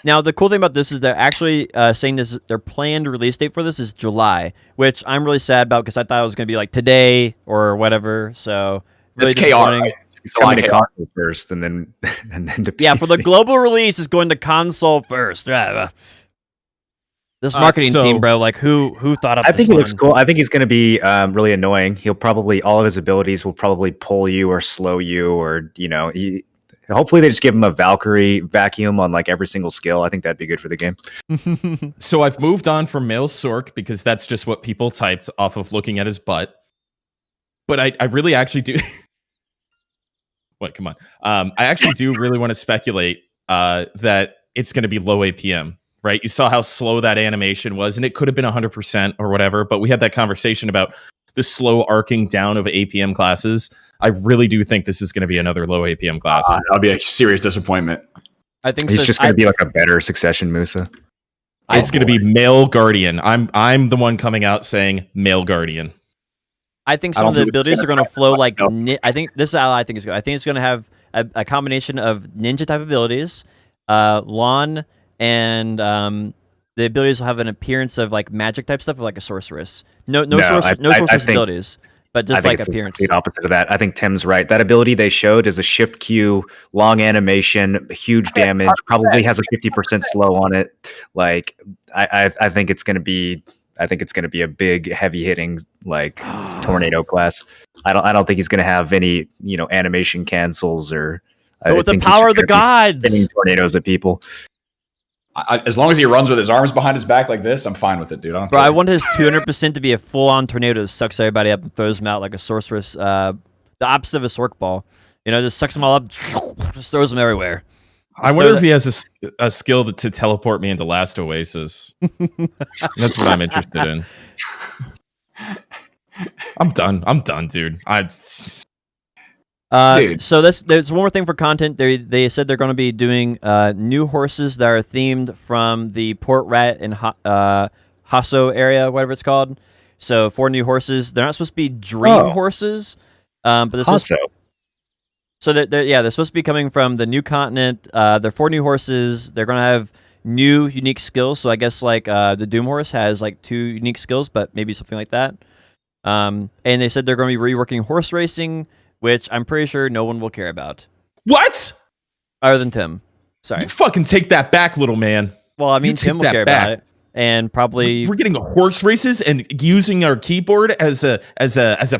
Now, the cool thing about this is they're actually saying this. Their planned release date for this is July, which I'm really sad about because I thought it was going to be like today or whatever. So really It's KR. Right? It's coming to console first, and then to PC. Yeah, for the global release, is going to console first. This marketing team, bro, like who thought up? I think this he looks cool. I think he's going to be really annoying. He'll probably all of his abilities will probably pull you or slow you, or hopefully they just give him a Valkyrie vacuum on like every single skill. I think that'd be good for the game. So I've moved on from male Sork because that's just what people typed off of looking at his butt. But I really actually do. What? Come on. I actually do really want to speculate that it's going to be low APM, right? You saw how slow that animation was, and it could have been 100% or whatever. But we had that conversation about the slow arcing down of APM classes. I really do think this is going to be another low APM class. That'll be a serious disappointment. I think he's just going to be like a better Succession Musa. It's going to be male Guardian. I'm the one coming out saying male Guardian. I think some of the abilities are going to flow like. I think this is how I think it's going. I think it's going to have a combination of ninja type abilities, lawn, and the abilities will have an appearance of like magic type stuff, like a sorceress. No sorceress abilities. But just like appearance. The opposite of that. I think Tim's right. That ability they showed is a shift Q, long animation, huge damage, probably has a 50% slow on it. Like I think it's gonna be a big heavy hitting like tornado class. I don't think he's gonna have any, animation cancels or with the power of the gods hitting tornadoes at people. As long as he runs with his arms behind his back like this, I'm fine with it, dude. I want his 200% to be a full-on tornado that sucks everybody up and throws them out like a sorceress. The opposite of a Sork ball. Just sucks them all up, just throws them everywhere. I wonder if he has a skill to teleport me into Last Oasis. That's what I'm interested in. I'm done, dude. So there's one more thing for content. They said they're going to be doing new horses that are themed from the Port Rat and Hasso area, whatever it's called. So 4 new horses. They're not supposed to be dream horses, but they're supposed they're supposed to be coming from the new continent. They're 4 new horses. They're going to have new unique skills. So I guess like the Doom horse has like 2 unique skills, but maybe something like that. And they said they're going to be reworking horse racing, which I'm pretty sure no one will care about. What? Other than Tim. Sorry. You fucking take that back, little man. Well, I mean, Tim will care about it. And probably we're getting horse races and using our keyboard as a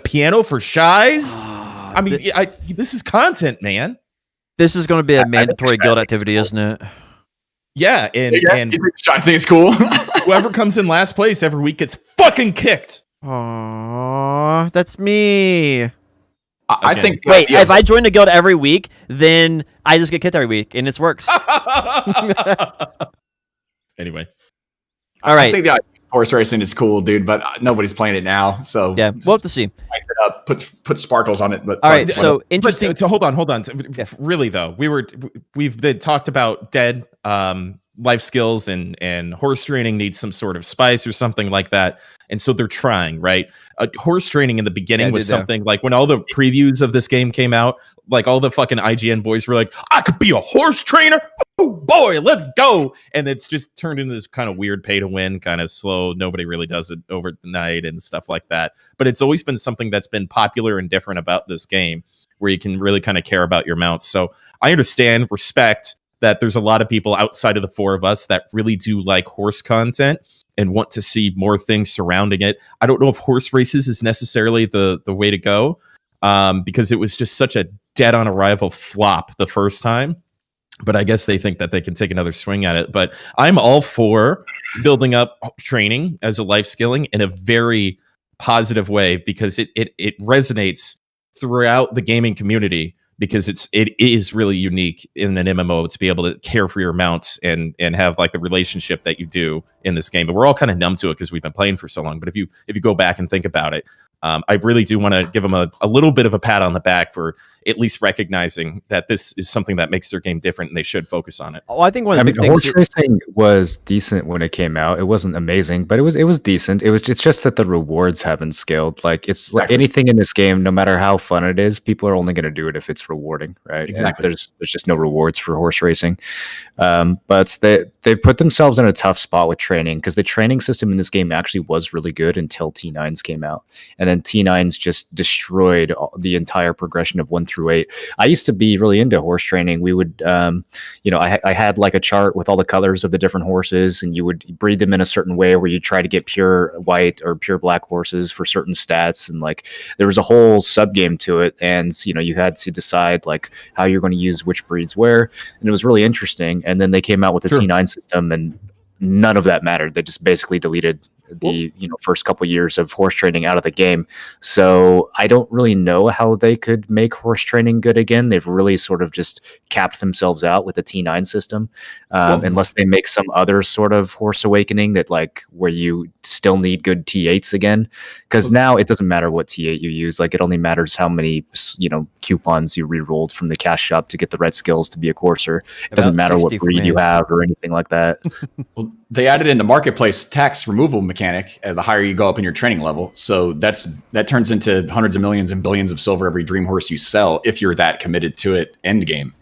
piano for shies. I mean, this is content, man. This is going to be a mandatory guild activity, isn't it? Yeah, and I think it's cool. Whoever comes in last place every week gets fucking kicked. Aww, that's me. I think. Wait, if I join a guild every week, then I just get kicked every week, and it works. Anyway, all right. I think the idea of horse racing is cool, dude, but nobody's playing it now. So yeah, we'll have to see. Spice it up, put sparkles on it. But all right, so interesting. So hold on. Really though, we've been talked about dead life skills and horse training needs some sort of spice or something like that. And so they're trying, right? Horse training in the beginning was something like when all the previews of this game came out, like all the fucking IGN boys were like, I could be a horse trainer. Oh boy, let's go. And it's just turned into this kind of weird pay to win, kind of slow. Nobody really does it overnight and stuff like that. But it's always been something that's been popular and different about this game where you can really kind of care about your mounts. So I understand, respect that there's a lot of people outside of the 4 of us that really do like horse content and want to see more things surrounding it. I don't know if horse races is necessarily the way to go because it was just such a dead on arrival flop the first time. But I guess they think that they can take another swing at it. But I'm all for building up training as a life skilling in a very positive way because it resonates throughout the gaming community because it is really unique in an MMO to be able to care for your mounts and have like the relationship that you do in this game. But we're all kind of numb to it because we've been playing for so long. But if you go back and think about it, I really do want to give them a little bit of a pat on the back for at least recognizing that this is something that makes their game different and they should focus on it. Well, I think one of the big horse things. racing was decent when it came out. It wasn't amazing, but it was decent. It's just that the rewards haven't scaled. Like it's like anything in this game, no matter how fun it is, people are only going to do it if it's rewarding, right? Exactly. And there's just no rewards for horse racing. But they put themselves in a tough spot with training because the training system in this game actually was really good until T9s came out, and then T9s just destroyed the entire progression of 1 through 8. I used to be really into horse training. We would, I had like a chart with all the colors of the different horses, and you would breed them in a certain way where you try to get pure white or pure black horses for certain stats, and like there was a whole sub game to it, and you had to decide like how you're going to use which breeds where, and it was really interesting. And then they came out with the T9 system, and none of that mattered. They just basically deleted the first couple years of horse training out of the game. So I don't really know how they could make horse training good again. They've really sort of just capped themselves out with the T9 system, unless they make some other sort of horse awakening that like where you still need good T8s again. Because now it doesn't matter what T8 you use. Like it only matters how many coupons you re-rolled from the cash shop to get the right skills to be a courser. It doesn't matter what breed you have or anything like that. Well, they added in the marketplace tax removal mechanic the higher you go up in your training level. So that turns into hundreds of millions and billions of silver every dream horse you sell if you're that committed to it end game.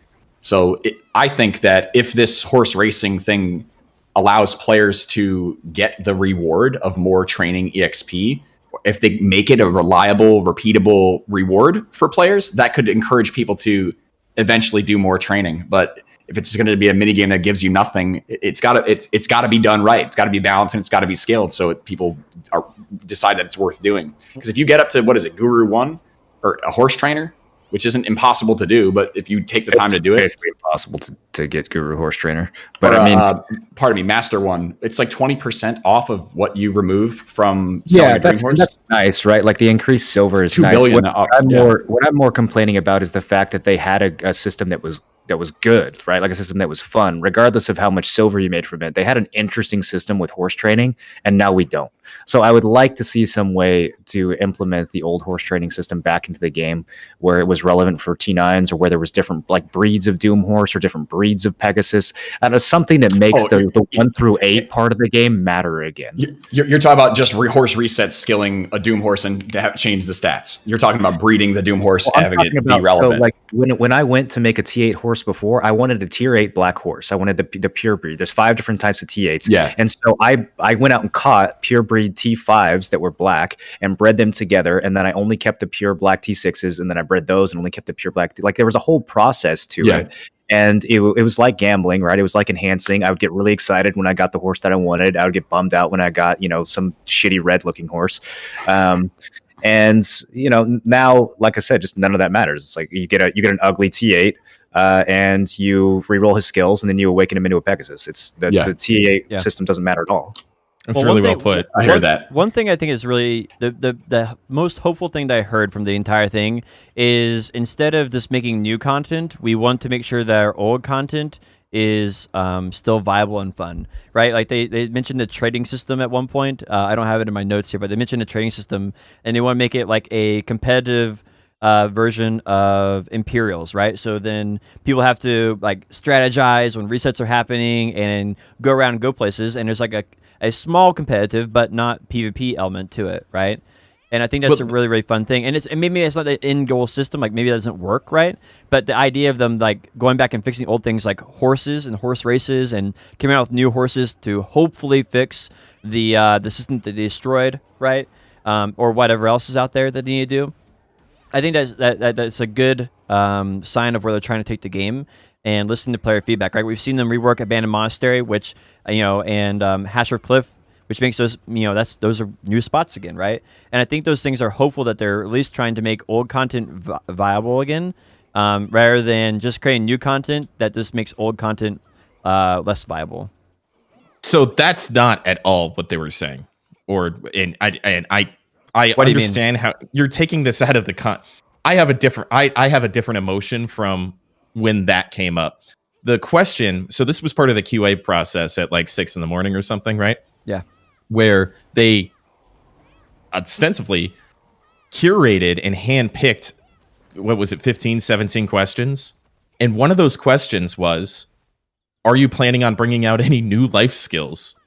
So I think that if this horse racing thing allows players to get the reward of more training EXP, if they make it a reliable, repeatable reward for players, that could encourage people to eventually do more training. But if it's going to be a mini game that gives you nothing, it's got to be done right. It's got to be balanced and it's got to be scaled so people decide that it's worth doing. Because if you get up to Guru 1 or a horse trainer, which isn't impossible to do, but if you take the time to do it, it's basically impossible to get Guru horse trainer. But Master 1, it's like 20% off of what you remove from selling a dream horse. That's nice, right? Like the increased silver is nice. $2 billion. What I'm more complaining about is the fact that they had a system that was good, right? Like a system that was fun, regardless of how much silver you made from it. They had an interesting system with horse training, and now we don't. So I would like to see some way to implement the old horse training system back into the game where it was relevant for T9s or where there was different like breeds of Doom horse or different breeds of Pegasus. And it's something that makes the 1 through 8 part of the game matter again. You're talking about just horse resets skilling a Doom horse and change the stats. You're talking about breeding the Doom horse, having it be relevant. So like when I went to make a T8 horse before, I wanted a tier 8 black horse. I wanted the pure breed. There's 5 different types of T8s. Yeah. And so I went out and caught pure breed T5s that were black and bred them together. And then I only kept the pure black T6s. And then I bred those and only kept the pure black. Like there was a whole process to it. And it was like gambling, right? It was like enhancing. I would get really excited when I got the horse that I wanted. I would get bummed out when I got, some shitty red looking horse. And now, like I said, just none of that matters. It's like you get an ugly T8. And you reroll his skills, and then you awaken him into a Pegasus. It's the T8 system doesn't matter at all. That's really well put. I hear that. One thing I think is really the most hopeful thing that I heard from the entire thing is instead of just making new content, we want to make sure that our old content is still viable and fun, right? Like they mentioned the trading system at one point. I don't have it in my notes here, but they mentioned a trading system, and they want to make it like a competitive version of Imperials, right? So then people have to like strategize when resets are happening and go around and go places, and there's like a small competitive but not PvP element to it, right? And I think that's a really, really fun thing. And maybe it's not an end goal system, like maybe it doesn't work, right? But the idea of them like going back and fixing old things like horses and horse races and coming out with new horses to hopefully fix the system that they destroyed, right? Or whatever else is out there that they need to do. I think that's a good sign of where they're trying to take the game and listen to player feedback, right? We've seen them rework Abandoned Monastery, which, and Hasher Cliff, which makes those, those are new spots again, right? And I think those things are hopeful that they're at least trying to make old content viable again, rather than just creating new content that just makes old content less viable. So that's not at all what they were saying. I understand how you're taking this out of the I have a different emotion from when that came up. The question, so this was part of the QA process at like 6 a.m. or something, right? Yeah. Where they ostensibly curated and handpicked, what was it, 15, 17 questions? And one of those questions was, are you planning on bringing out any new life skills?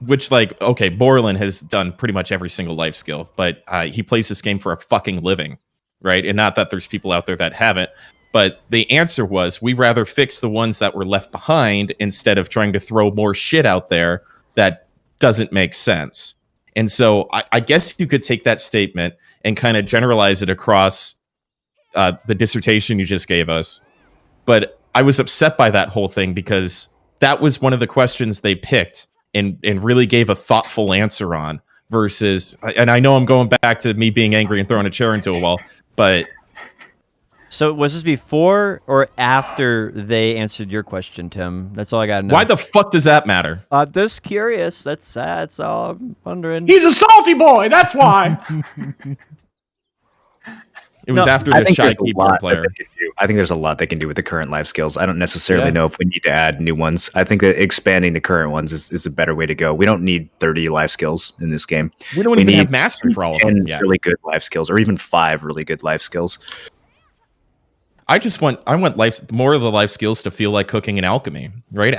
Which, like, okay, Borland has done pretty much every single life skill, but he plays this game for a fucking living, right? And not that there's people out there that haven't, but the answer was, we rather fix the ones that were left behind instead of trying to throw more shit out there that doesn't make sense. And so I guess you could take that statement and kind of generalize it across the dissertation you just gave us. But I was upset by that whole thing because that was one of the questions they picked and really gave a thoughtful answer on versus, and I know I'm going back to me being angry and throwing a chair into a wall, but... So was this before or after they answered your question, Tim? That's all I got to know. Why the fuck does that matter? I'm just curious. That's sad. That's all I'm wondering. He's a salty boy. That's why. It was after the shy keyboard player. I think there's a lot they can do with the current life skills. I don't necessarily know if we need to add new ones. I think that expanding the current ones is a better way to go. We don't need 30 life skills in this game. We don't even have mastery for all of them. Yeah. Really good life skills, or even 5 really good life skills. I want more of the life skills to feel like cooking and alchemy, right?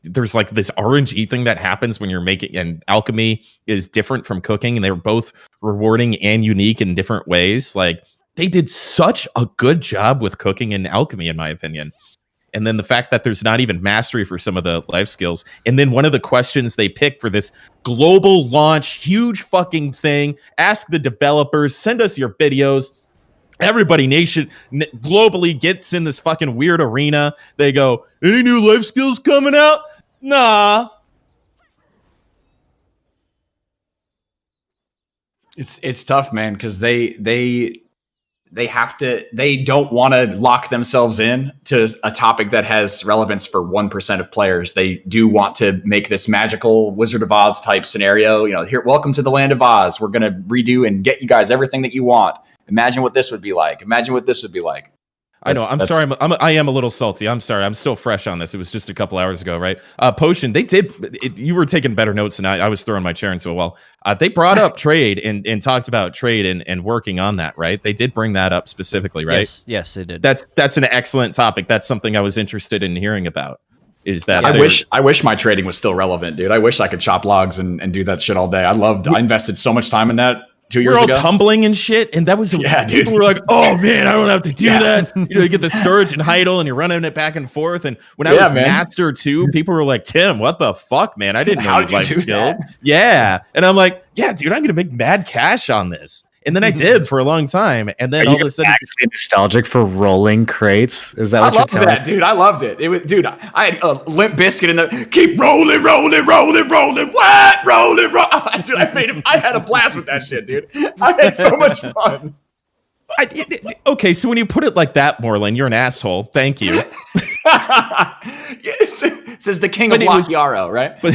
There's like this RNG thing that happens when you're making, and alchemy is different from cooking, and they're both rewarding and unique in different ways. Like, they did such a good job with cooking and alchemy, in my opinion. And then the fact that there's not even mastery for some of the life skills. And then one of the questions they picked for this global launch, huge fucking thing, ask the developers, send us your videos. Everybody globally gets in this fucking weird arena. They go, any new life skills coming out? Nah. It's tough, man, because they don't want to lock themselves in to a topic that has relevance for 1% of players. They do want to make this magical Wizard of Oz type scenario. Here, welcome to the land of Oz. We're going to redo and get you guys everything that you want. Imagine what this would be like. I know. I'm sorry. I am a little salty. I'm sorry. I'm still fresh on this. It was just a couple hours ago, right? Potion. You were taking better notes than I was throwing my chair into a wall. They brought up trade and talked about trade and working on that, right? They did bring that up specifically, right? Yes, they did. That's an excellent topic. That's something I was interested in hearing about. Is that I wish my trading was still relevant, dude. I wish I could chop logs and do that shit all day. I invested so much time in that. 2 years ago, tumbling and shit, and that was people were like, "Oh man, I don't have to do that." You get the storage in Heidel, and you're running it back and forth. And when I was master too, people were like, "Tim, what the fuck, man? I didn't know you life skill." Yeah, and I'm like, "Yeah, dude, I'm gonna make mad cash on this." And then I did for a long time, and then all of a sudden, actually nostalgic for rolling crates. Is that what you're telling me? I loved that, dude. I loved it. It was, dude. I had a Limp Biscuit in the keep rolling. What? Rolling. Dude, I had a blast with that shit, dude. I had so much fun. Okay, so when you put it like that, Moreland, you're an asshole. Thank you. Says the king of Lock Yarrow, right? But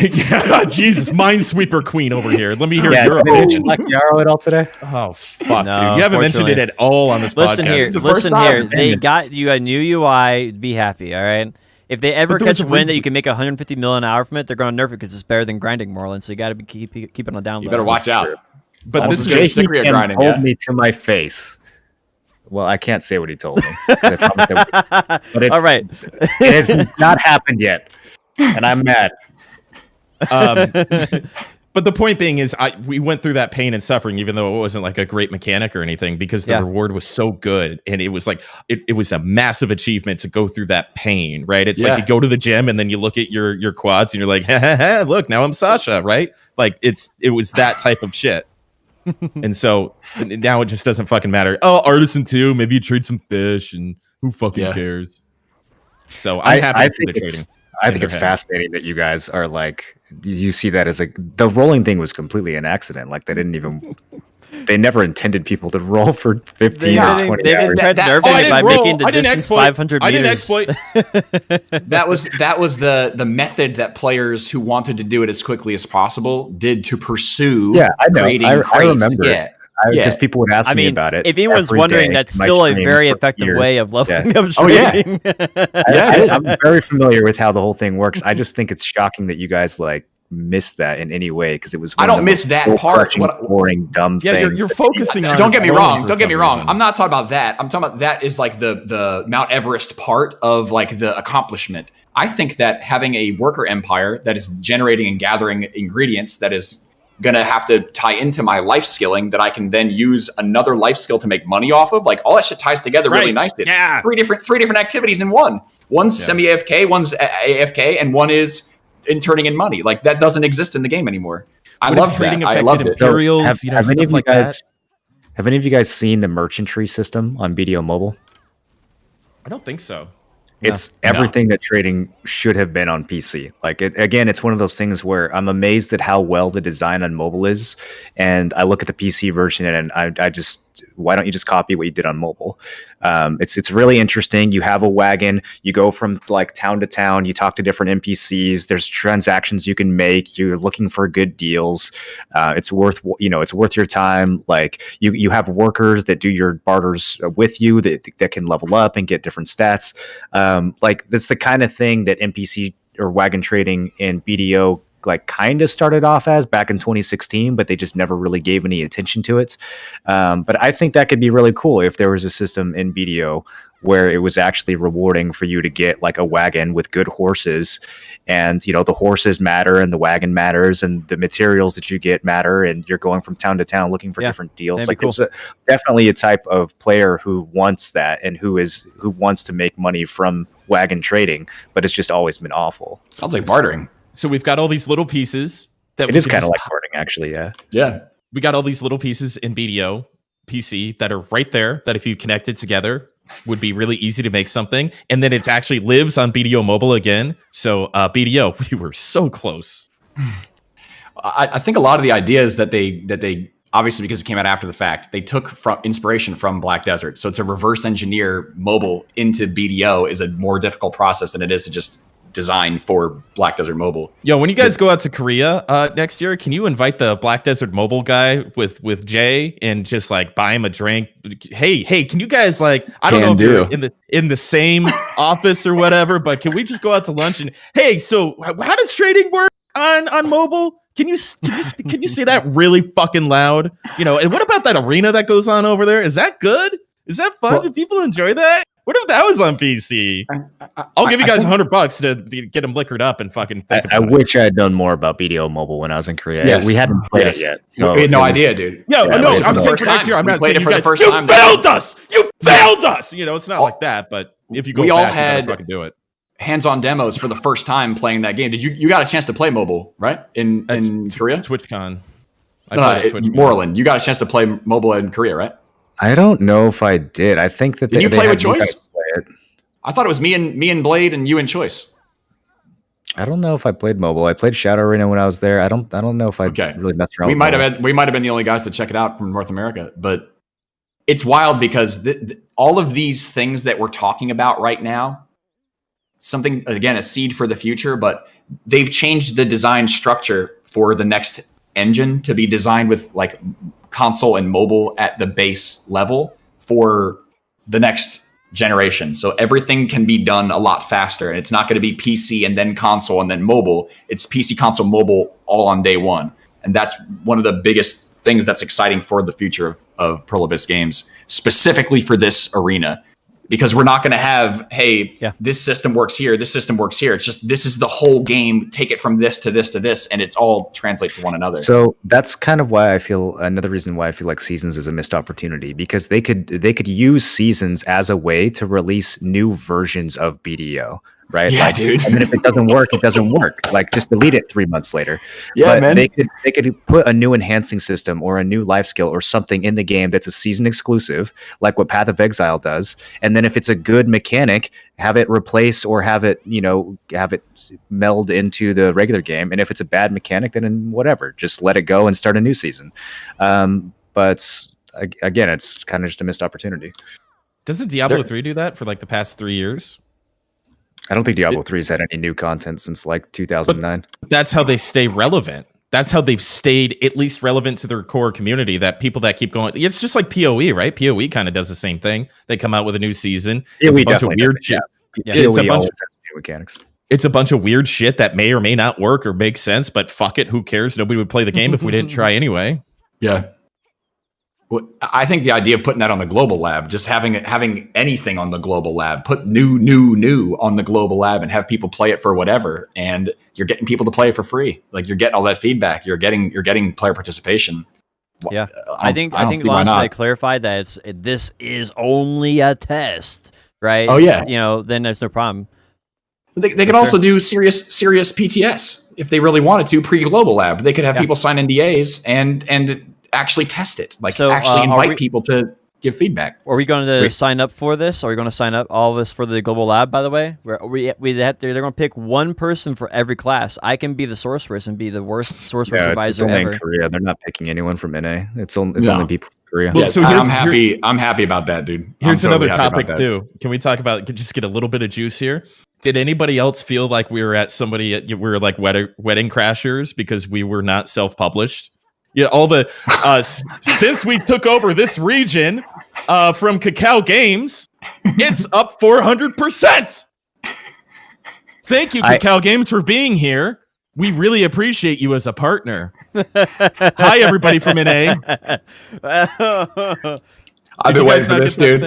Jesus, Minesweeper Queen over here. Let me hear your opinion. Did you like Yarrow at all today? Oh fuck, dude! You haven't mentioned it at all on this podcast. Listen here. They got you a new UI. Be happy, all right? If they ever catch wind that you can make 150 million an hour from it, they're going to nerf it because it's better than grinding, Moreland. So you got to keep it on down low. You better watch out. But this is grinding. Told me to my face. Well, I can't say what he told me. But it's, all right. It has not happened yet, and I'm mad. But the point being is, we went through that pain and suffering, even though it wasn't like a great mechanic or anything, because the reward was so good, and it was like it was a massive achievement to go through that pain, right? It's like you go to the gym and then you look at your quads and you're like, ha, look, now I'm Sasha, right? Like it was that type of shit. And so now it just doesn't fucking matter. Oh, Artisan 2, maybe you trade some fish, and who fucking cares? So I'm happy for the trading. I think it's fascinating that you guys are like, you see that as the rolling thing was completely an accident. Like they never intended people to roll for 15 or 20 hours. They tried nerfing it by making the distance 500 meters. I didn't exploit. That was the method that players who wanted to do it as quickly as possible did to pursue. Yeah, I know. I remember. Yeah. Because people would ask me about it. If anyone's wondering, that's still a very effective way of leveling up trading. I'm very familiar with how the whole thing works. I just think it's shocking that you guys miss that in any way because it was. I don't miss that part. Boring, dumb things. You're focusing on. Don't get me wrong. Don't get me wrong. Reason. I'm not talking about that. I'm talking about that is like the Mount Everest part of like the accomplishment. I think that having a worker empire that is generating and gathering ingredients that is going to have to tie into my life skilling that I can then use another life skill to make money off of. Like all that shit ties together really nicely. It's three different activities in one. One's semi-AFK, one's AFK, and one is in turning in money. Like that doesn't exist in the game anymore. I love that. I love it. Imperials, have any of you guys have any of you guys seen the merchantry system on BDO Mobile? I don't think so. It's everything that trading should have been on PC. Like again, it's one of those things where I'm amazed at how well the design on mobile is, and I look at the PC version and I just, why don't you just copy what you did on mobile? It's really interesting. You have a wagon, you go from like town to town, you talk to different NPCs. There's transactions you can make. You're looking for good deals. It's worth your time. Like you have workers that do your barters with you that can level up and get different stats. Like that's the kind of thing that NPC or wagon trading in BDO like kind of started off as back in 2016, but they just never really gave any attention to it. But I think that could be really cool if there was a system in BDO where it was actually rewarding for you to get like a wagon with good horses, and the horses matter and the wagon matters and the materials that you get matter, and you're going from town to town looking for different deals. Like cool. It's definitely a type of player who wants that and who wants to make money from wagon trading, but it's just always been awful. Sounds like bartering. So we've got all these little pieces that it is kind of like bartering, actually. Yeah. We got all these little pieces in BDO PC that are right there that if you connected together would be really easy to make something, and then it actually lives on BDO Mobile again. So BDO, we were so close. I think a lot of the ideas that they obviously, because it came out after the fact, they took from inspiration from Black Desert. So to reverse engineer mobile into BDO is a more difficult process than it is to just design for Black Desert Mobile. Yo, when you guys go out to Korea next year, can you invite the Black Desert Mobile guy with Jay and just like buy him a drink? Hey, can you guys like, I don't know if you're in the same office or whatever, but can we just go out to lunch and hey, so how does trading work on mobile? Can you say that really fucking loud? And what about that arena that goes on over there? Is that good? Is that fun? Do people enjoy that? What if that was on PC? I'll give you guys $100 to get them liquored up and fucking think about I wish I had done more about BDO Mobile when I was in Korea. Yes. We hadn't played it yet. So we had no idea, dude. No, I'm saying for next year. I'm not saying it for the first time. You failed us. You failed us. It's not like that, but if you go back, you gotta fucking do it. Hands-on demos for the first time playing that game. Did you got a chance to play mobile, right? In Korea? TwitchCon. Moreland, you got a chance to play mobile in Korea, right? I don't know if I did. I think that did you play with Choice? I thought it was me and Blade and you and Choice. I don't know if I played mobile. I played Shadow Arena when I was there. I don't know if I really messed around. We might have been the only guys to check it out from North America, but it's wild because all of these things that we're talking about right now, something, again, a seed for the future, but they've changed the design structure for the next engine to be designed with like console and mobile at the base level for the next generation. So everything can be done a lot faster, and it's not going to be PC and then console and then mobile. It's PC, console, mobile all on day one. And that's one of the biggest things that's exciting for the future of Pearl Abyss games, specifically for this arena. Because we're not going to have, this system works here, this system works here. It's just, this is the whole game. Take it from this to this to this, and it's all translates to one another. So that's kind of why another reason why I feel like Seasons is a missed opportunity, because they could use Seasons as a way to release new versions of BDO. Right? Yeah, dude. And then if it doesn't work, it doesn't work. Like just delete it 3 months later. Yeah, but man. They could put a new enhancing system or a new life skill or something in the game that's a season exclusive, like what Path of Exile does. And then if it's a good mechanic, have it replace or have it meld into the regular game. And if it's a bad mechanic, then whatever, just let it go and start a new season. But again, it's kind of just a missed opportunity. Doesn't Diablo 3 do that for like the past 3 years? I don't think Diablo 3 has had any new content since like 2009. But that's how they stay relevant. That's how they've stayed at least relevant to their core community, that people that keep going. It's just like PoE, right? PoE kind of does the same thing. They come out with a new season. It's a bunch of weird shit. Yeah, it's a bunch of new mechanics. It's a bunch of weird shit that may or may not work or make sense, but fuck it, who cares? Nobody would play the game if we didn't try anyway. Yeah. Well, I think the idea of putting that on the global lab, just having anything on the global lab, put new on the global lab and have people play it for whatever, and you're getting people to play it for free. Like, you're getting all that feedback. You're getting player participation. Yeah, I think see why launch not. should clarify that this is only a test, right? Oh, yeah. Then there's no problem. They could also do serious PTS if they really wanted to pre-global lab. They could have people sign NDAs and actually test it, like actually invite people to give feedback. Are we going to sign up for this? Are we going to sign up all of this for the global lab? By the way, they're going to pick one person for every class. I can be the source person, be the worst source advisor it's only ever. in Korea. They're not picking anyone from NA. It's only people from Korea. Well, Yeah, so I'm happy about that, dude. Here's I'm totally another happy about topic that. too. Can we talk about just get a little bit of juice here? Did anybody else feel like we were at we were like wedding crashers because we were not self-published? Yeah, all the since we took over this region from Kakao Games, it's up 400%. Thank you, Kakao Games, for being here. We really appreciate you as a partner. Hi, everybody from NA. I've been waiting for this, dude.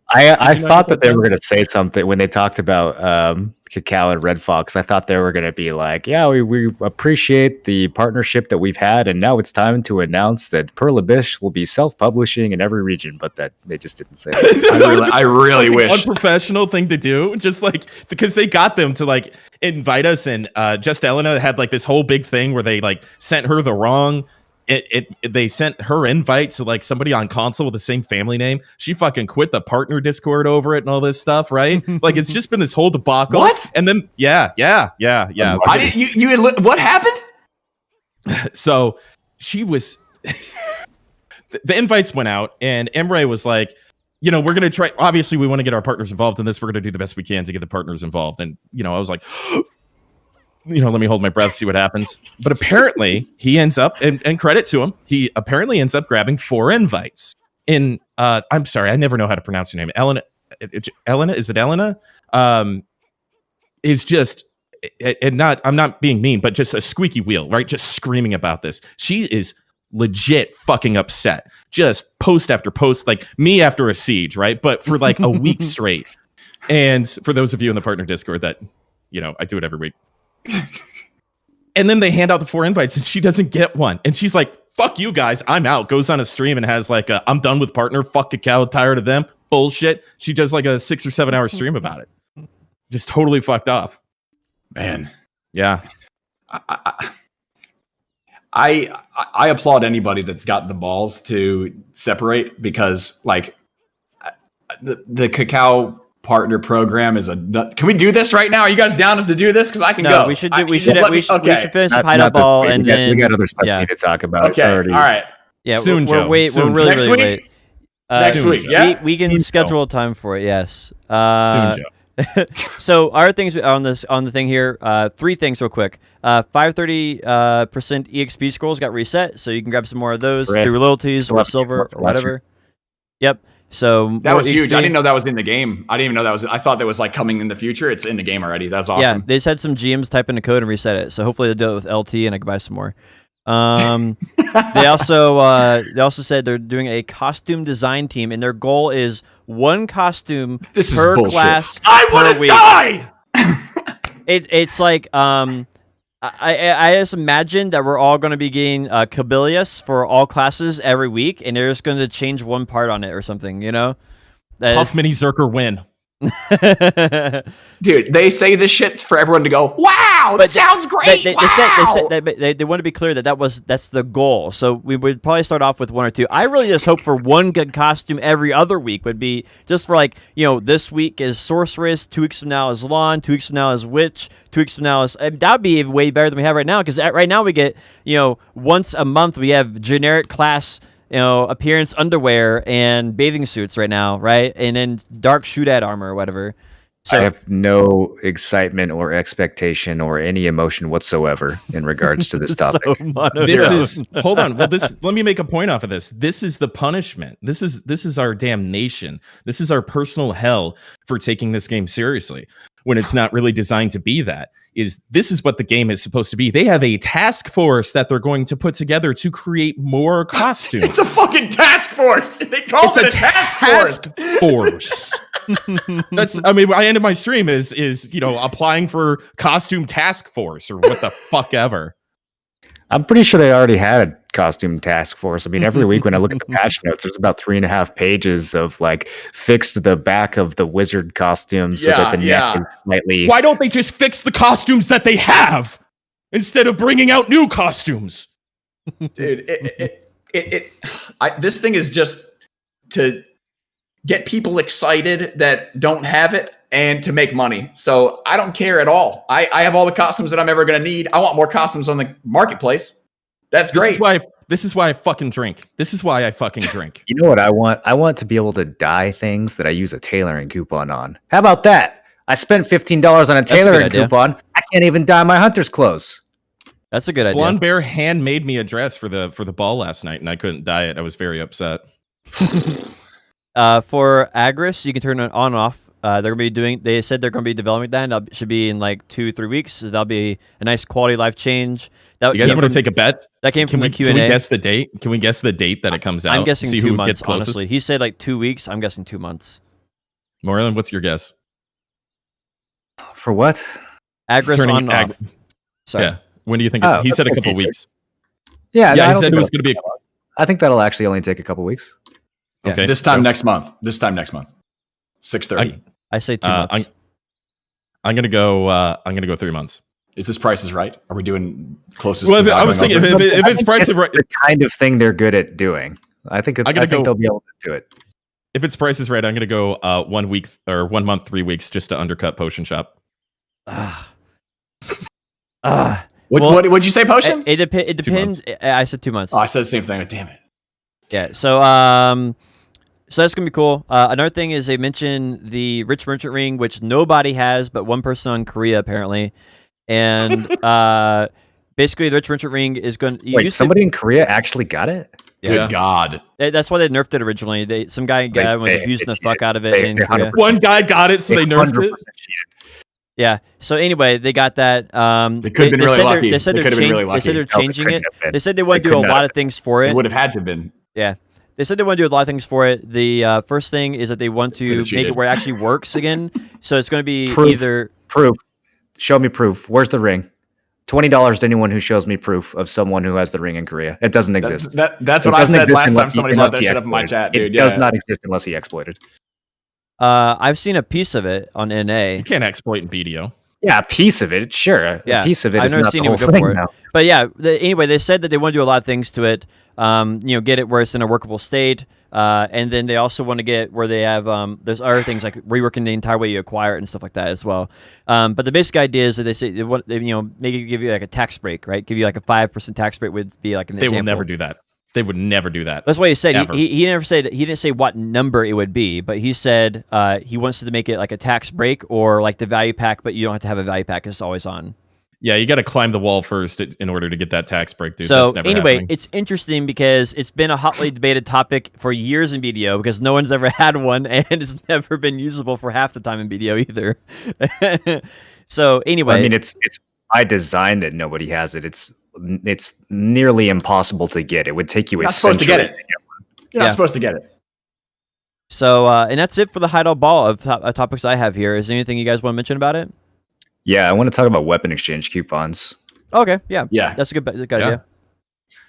I thought that they were going to say something when they talked about Kakao and Red Fox. I thought they were going to be like, yeah, we appreciate the partnership that we've had, and now it's time to announce that Pearl Abyss will be self-publishing in every region, but that they just didn't say it. I really wish. Unprofessional thing to do, just like because they got them to like invite us, and Just Elena had like this whole big thing where they like sent her the wrong. They sent her invite to like somebody on console with the same family name. She fucking quit the partner Discord over it and all this stuff, right? Like, it's just been this whole debacle. What? And then yeah. What happened? So she was. The invites went out, and Emre was like, we're gonna try. Obviously, we want to get our partners involved in this. We're gonna do the best we can to get the partners involved. And I was like. Let me hold my breath, see what happens. But apparently he ends up, and credit to him, he apparently ends up grabbing 4 invites. I'm sorry, I never know how to pronounce your name. Elena, is it Elena? Is just, and I'm not being mean, but just a squeaky wheel, right? Just screaming about this. She is legit fucking upset. Just post after post, like me after a siege, right? But for like a week straight. And for those of you in the partner Discord that, I do it every week. And then they hand out the 4 invites and she doesn't get one. And she's like, fuck you guys, I'm out. Goes on a stream and has like I'm done with partner. Fuck Kakao, tired of them. Bullshit. She does like a 6 or 7 hour stream about it. Just totally fucked off. Man. Yeah. I applaud anybody that's got the balls to separate, because like the Kakao partner program is can we do this right now? Are you guys down to do this? Because I can go. We should finish the Heidel Ball, and then we got other stuff we need to talk about. Okay, all right. Yeah, soon, we're Joe. really Next week? late. Next week, yeah. We can schedule a time for it. Yes. Soon, Joe. So our things on the thing here, 3 things real quick. 530% EXP scrolls got reset, so you can grab some more of those through loyalties or silver or whatever. Yep. So that was huge. I didn't know that was in the game. I didn't even know that was. I thought that was like coming in the future. It's in the game already. That's awesome. Yeah, they just had some GMs type in the code and reset it. So hopefully they'll do it with LT, and I can buy some more. They also said they're doing a costume design team, and their goal is 1 costume per class. I want to die. It's like I just imagine that we're all going to be getting Kabilius for all classes every week, and they're just going to change one part on it or something, Puff Mini Zerker win. Dude, they say this shit for everyone to go, wow, that sounds great. They want to be clear that's the goal. So we would probably start off with 1 or 2. I really just hope for 1 good costume every other week would be just for like, this week is Sorceress, 2 weeks from now is Lawn, 2 weeks from now is Witch, 2 weeks from now is that'd be way better than we have right now, because right now we get once a month we have generic class appearance underwear and bathing suits right now, right? And then dark shootout armor or whatever. So I have no excitement or expectation or any emotion whatsoever in regards to this topic. Hold on. Well, let me make a point off of this. This is the punishment. This is our damnation. This is our personal hell for taking this game seriously. when it's not really designed to be that. This is what the game is supposed to be. They have a task force that they're going to put together to create more costumes. It's a fucking task force. They call it a task force. That's. I mean, I ended my stream is applying for costume task force or what the fuck ever. I'm pretty sure they already had a costume task force. I mean, every week when I look at the patch notes, there's about 3.5 pages of like fixed the back of the wizard costume so that the neck is slightly. Why don't they just fix the costumes that they have instead of bringing out new costumes? Dude, this thing is just to get people excited that don't have it and to make money. So I don't care at all. I have all the costumes that I'm ever going to need. I want more costumes on the marketplace. That's great. This is why I fucking drink. This is why I fucking drink. You know what I want? I want to be able to dye things that I use a tailoring coupon on. How about that? I spent $15 on a tailoring coupon. I can't even dye my hunter's clothes. That's a good idea. Blonde Bear handmade me a dress for the ball last night, and I couldn't dye it. I was very upset. For Agris, you can turn it on and off. They said they're going to be developing that, and that should be in like 2-3 weeks. So that'll be a nice quality life change. You guys want to take a bet? That came from the Q&A. Can we guess the date? Can we guess the date that it comes out? I'm guessing 2 months, honestly. He said like 2 weeks. I'm guessing 2 months. Moreland, what's your guess? For what? Agris on and off. Sorry. Yeah. When do you think? He said a couple weeks. Yeah. He said it was going to be. I think that'll actually only take a couple weeks. Yeah. Okay. This time next month. 6:30. I say 2 months. I'm gonna go 3 months. Is this Price is Right? Are we doing closest? Well, I was thinking if it's Price is Right, the kind of thing they're good at doing. I think they'll be able to do it. If it's Price is Right, I'm gonna go 1 week or 1 month, 3 weeks just to undercut Potion Shop. What'd you say, Potion? It depends. I said 2 months. Oh, I said the same thing. Damn it. Yeah. So so that's gonna be cool. Another thing is they mentioned the Rich Merchant Ring, which nobody has but one person in Korea apparently, and basically the Rich Merchant Ring is going. Wait, somebody in Korea actually got it? Yeah. Good God. That's why they nerfed it originally. Some guy was abusing the fuck out of it in Korea. One guy got it, so they nerfed it. Yeah. So anyway, they got that. They could have been really lucky. They said they're changing it. They said they want to do a lot of things for it. It would have had to have been. Yeah. They said they want to do a lot of things for it. The first thing is that they want to make it where it actually works again. So it's going to be proof. Show me proof. Where's the ring? $20 to anyone who shows me proof of someone who has the ring in Korea. It doesn't exist. That's what I said last time somebody brought that shit up in my chat, dude. It does not exist unless he exploited. I've seen a piece of it on NA. You can't exploit in BDO. Yeah, a piece of it, sure. Yeah. A piece of it is not the whole thing thing now. But yeah, anyway, they said that they want to do a lot of things to it. Get it where it's in a workable state. And then they also want to get where they have there's other things like reworking the entire way you acquire it and stuff like that as well. But the basic idea is that they say they maybe give you like a tax break, right? Give you like a 5% tax break would be like an example. They will never do that. They would never do that. That's what he said. He never said, he didn't say what number it would be, but he said he wants to make it like a tax break or like the value pack, but you don't have to have a value pack. It's always on. Yeah, you got to climb the wall first in order to get that tax break, dude. So That's never anyway, happening. It's interesting because it's been a hotly debated topic for years in BDO because no one's ever had one and it's never been usable for half the time in BDO either. So anyway, I mean, it's by design that nobody has it. It's nearly impossible to get. It would take you a century to get it. You're not supposed to get it. So and that's it for the Heidel Ball of topics I have here. Is there anything you guys want to mention about it? Yeah, I want to talk about weapon exchange coupons. Okay, yeah. Yeah. That's a good idea.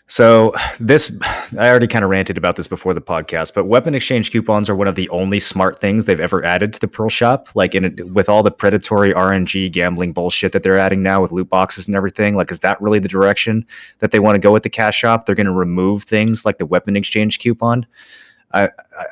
So I already kind of ranted about this before the podcast, but weapon exchange coupons are one of the only smart things they've ever added to the Pearl Shop. Like with all the predatory RNG gambling bullshit that they're adding now with loot boxes and everything, like is that really the direction that they want to go with the cash shop? They're going to remove things like the weapon exchange coupon.